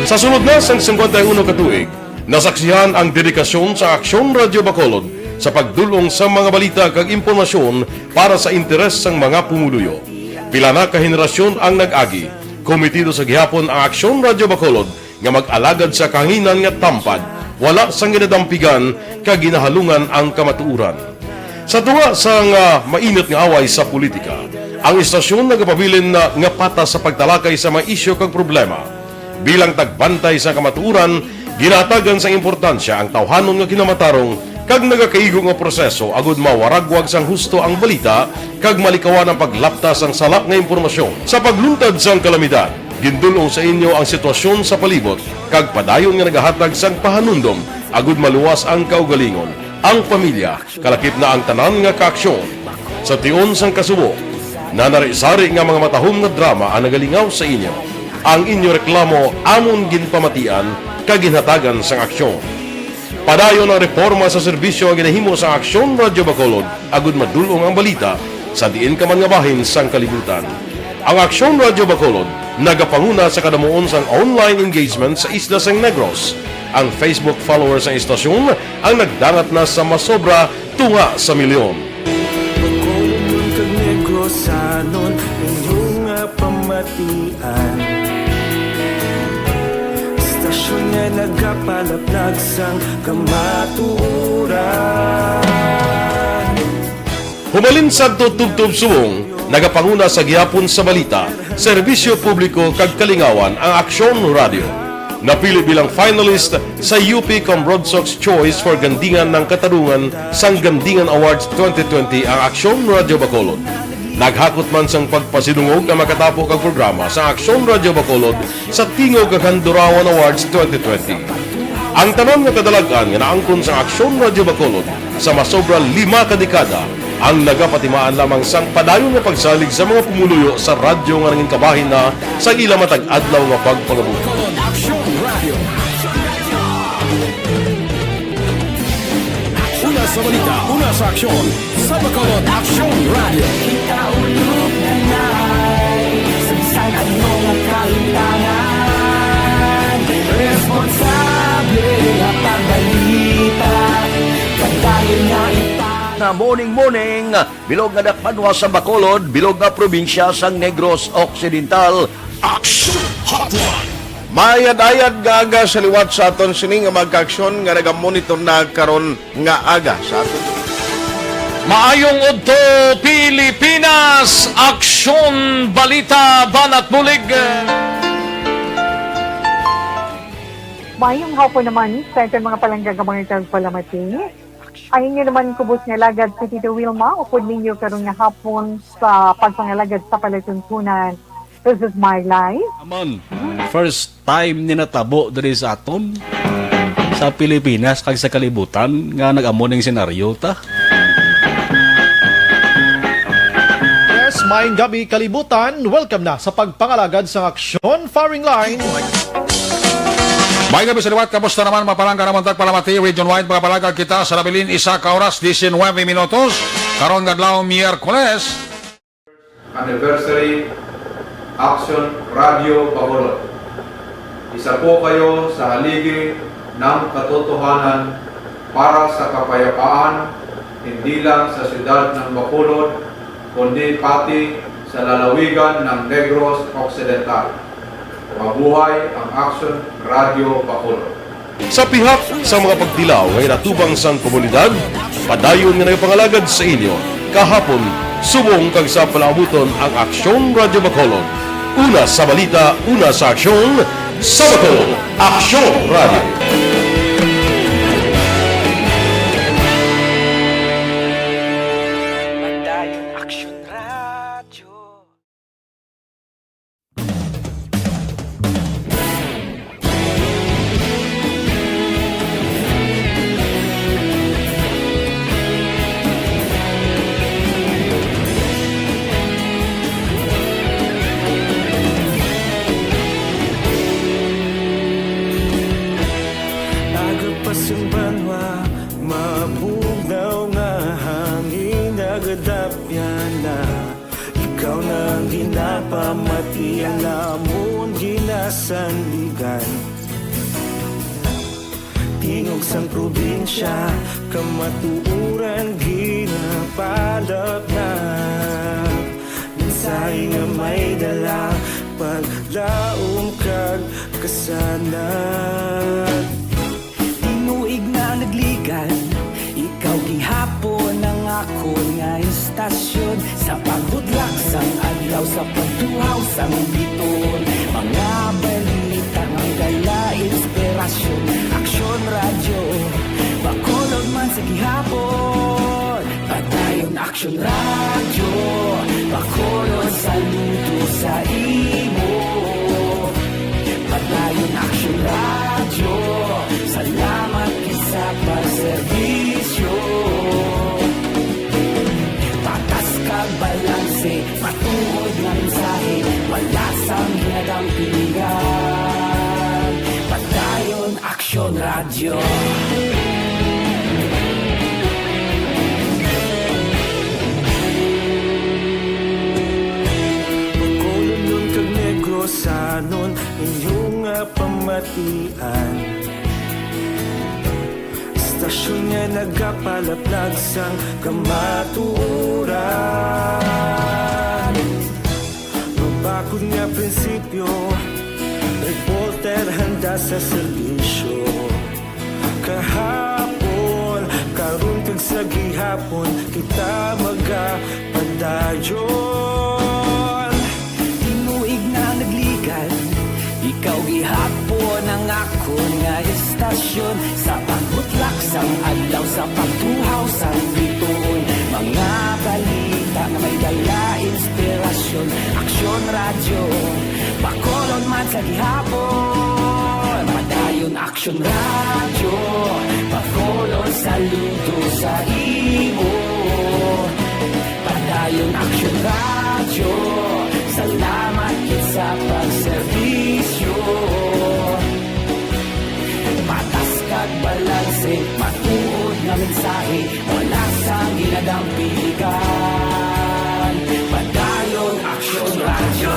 Sa sunod na sang 51 katuig, nasaksihan ang dedikasyon sa Aksyon Radio Bacolod sa pagdulong sa mga balita kag impormasyon para sa interes sang mga pumuluyo. Pila na ka henerasyon ang nag-agi, komitido sa gihapon ang Aksyon Radio Bacolod nga mag-alagad sa kahanginan nga tampad, wala sang ginadampigan kag ginahalungan ang kamatuuran. Sa tunga sang mainit nga away sa politika, ang istasyon nagapabilin na nga patas sa pagtalakay sa mga isyu kag problema. Bilang tagbantay sa kamatuuran, ginatagan sa importansya ang tawhanon nga kinamatarong kag nagakaigo nga proseso agud mawaragwag sang husto ang balita kag malikawan ang paglaptas ang salak nga impormasyon. Sa pagluntad sang kalamidad, gindulong sa inyo ang sitwasyon sa palibot kag padayon nga nagahatag sang pahanundom agud maluwas ang kaugalingon, ang pamilya, kalakip na ang tanan nga kaaksyon. Sa tion sang kasubo, nanari-sari nga mga matahom nga drama ang nagalingaw sa inyo. Ang inyo reklamo amon ginpamatian kaginhatagan sang aksyon. Padayon ang reforma sa serbisyo ang ginahimo sa Aksyon Radio Bacolod agud madulong ang balita sa diin ka man nga bahin sang kalibutan. Ang Aksyon Radio Bacolod nagapanguna sa kadamuon sang online engagement sa isla sang Negros. Ang Facebook followers sa istasyon ang nagdangat na sa masobra tunga sa milyon. Bacolod kag Negros anon inyong pamatian. Nga nagapalaplag sang kamaturan. Humalin sa tutubtub suwong, nagapanguna sa gihapon sa balita, serbisyo publiko kag kalingawan ang Aksyon Radio. Napili bilang finalist sa UP Combrodsox Choice for Gandingan ng Katarungan sang Gandingan Awards 2020 ang Aksyon Radio Bacolod. Naghakot man sang pagpasinungog ang makatapo kag programa sa Aksyon Radio Bacolod sa Tingog kag Handurawan Awards 2020. Ang tanan nga kadalagan nga naangkon sa Aksyon Radio Bacolod sa masobra 5 ka dekada ang nagapatimaan lamang sang padayon nga pagsalig sa mga pumuluyo sa radyo nga nanging kabahin na sa ila matag adlaw nga pagpangabuhi. Una sa balita, una sa aksyon, sa Bacolod Aksyon Radio. Ikaulog na na'y, sa bisan ano ang kalintangan. nga morning, bilog nga dakpanwa sa Bacolod, bilog nga probinsya sang Negros Occidental. Action Hotline! Mayad-ayad nga aga sa liwat sa aton sini nga magka-aksyon nga nagamonitor na karon nga aga sa aton. Maayong udto Pilipinas, aksyon, balita, banat bulig. Mayong hapon naman sa itong mga palanggagamangan tagpalamati. Ay inyo naman kubos nga lagad si Tito Wilma, upod ninyo karon nga hapon sa pagpangalagad sa palatuntunan. This is my life. Aman, first time ni natabo diri sa aton sa Pilipinas kag sa kalibutan nga nag-amo ning senaryo ta. Yes, maayong gabi kalibutan. Welcome na sa pagpangalagad sa aksyon firing line. May gabi sa liwat, kamusta naman mapalangga naman tagpalamati, region-wide mga palagag kita sa Labilin, isa ka oras, 19 minutos, karon gadlaw Miyerkules. Anniversary Action Radio Bacolod. Isa po kayo sa haligi ng katotohanan para sa kapayapaan, hindi lang sa siyudad ng Bacolod, kundi pati sa lalawigan ng Negros Occidental. Mabuhay ang Action Radio Bacolod. Sa pihak sa mga pagdilaw ay natubang sang komunidad, padayon nga nagpangalagad sa inyo. Kahapon, sumong kag sa palabuton ang Aksyon Radio Bacolod. Una sa balita, una sa aksyon, sa Bacolod, Aksyon Radio. Tingog sang probinsya, kamatuuran ginapalap na. Minsay nga may dala, paglaom kag kasanan. Tinuig na nagligan, ikaw gihapon ang ako nga istasyon. Sa paghudlak sang adlaw, sa pagtuhaw sang biton. Mga balita ng gala, inspirasyon. Aksyon Radio, Bacolod man sa gihapon. Padayon Aksyon Radio, Bacolod saludo sa imo. Padayon Aksyon Radio, salamat kisa pagserbisyo. Patas kag balanse, matuod nga mensahe, wala sang ginagampingan. Padayon Aksyon Radio. Bacolod nun kag Negros anon inyong nga pamatian. Istasyon nga nagapalaplag sang kamatuuran. Mabakod nga prinsipyo, reporter handa sa serbisyo. Kahapon, karon kag sa gihapon, kita magapadayon. Tinuig na nagligan, ikaw gihapon ang ako nga istasyon. Sa pagbutlak sang adlaw, sa pagtuhaw sang biton. Mga balita na may dala, inspirasyon. Aksyon Radio, Bacolod man sa gihapon. Padayon Aksyon Radio, Bacolod saludo sa imo. Padayon Aksyon Radio, salamat sa pagserbisyo. Patas kag balanse, matuod nga mensahe, wala sang ginadampigan. Padayon Aksyon Radio.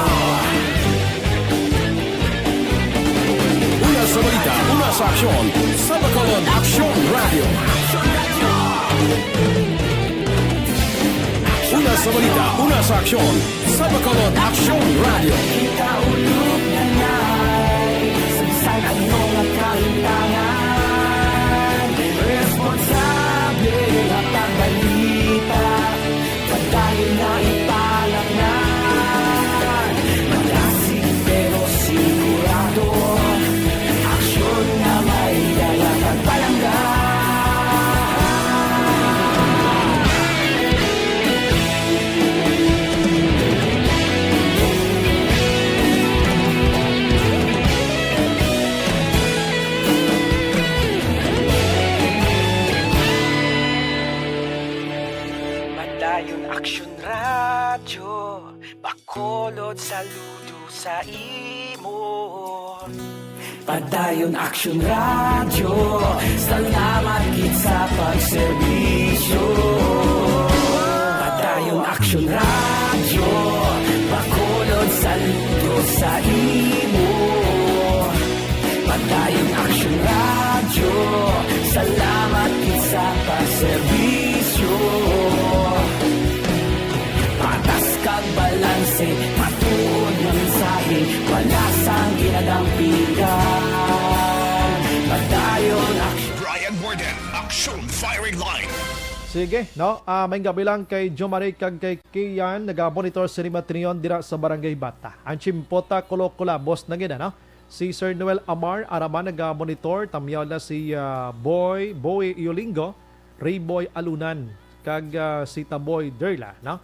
Una sa balita, una sa aksyon, sa Bacolod, Aksyon Radio. sa aksyon sa Bacolod Action Radio. Kita ulog na na'y Sagsang anong nakahintangan Responsable at ang balita Pagdahil na ipalangnan Malasig pero sigurado Aksyon na may dalang pagpalanggan Padayon Aksyon Radyo Bacolod saludo sa imo Padayon Aksyon Radyo Salamat gid sa pagserbisyo Padayon Aksyon Radyo Bacolod saludo sa imo Padayon Aksyon Radyo Salamat gid sa pagserbisyo Patas kag balanse, matuod na mensahe, wala sang ginadampigan. Padayon aksyon. Brian Warden, Action Firing Line. Sige, no? May gabi lang kay Jo Marie kag kay Kian, nag-monitor sa Rimatrion dira sa Barangay Bata. Ang Chimpota Kolokula, boss na gina, no? Si Sir Noel Amar, araman nag-monitor, tamyaw na si Boy Iolingo, Rayboy Alunan, kag si Taboy Derla, no?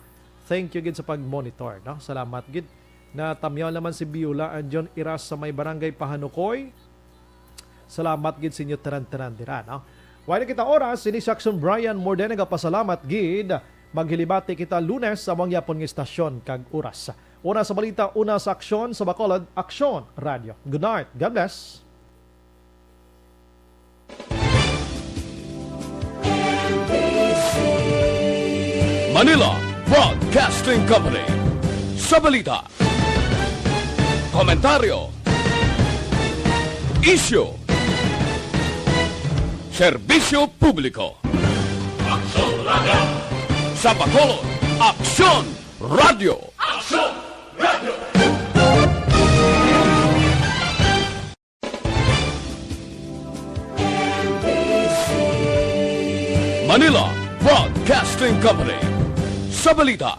Thank you gid sa pag-monitor, no? Salamat gid. Na tamyaw naman si Biola and John Iras sa may Barangay Pahanukoy. Salamat gid sa inyo tanan-tanan dira, no? Wala kita oras, ini si Action Brian Morden nagapasalamat gid. Maghilibati kita Lunes sa mga yapon nga istasyon kag oras. Una sa balita, una sa aksyon sa Bacolod, Action Radio. Good night. God bless. Manila Broadcasting Company. Sa balita, komentaryo, isyu, serbisyo publiko. Aksyon Radio. Sa Bacolod, Aksyon Radio. Aksyon Radio. Manila Broadcasting Company. Sa balita,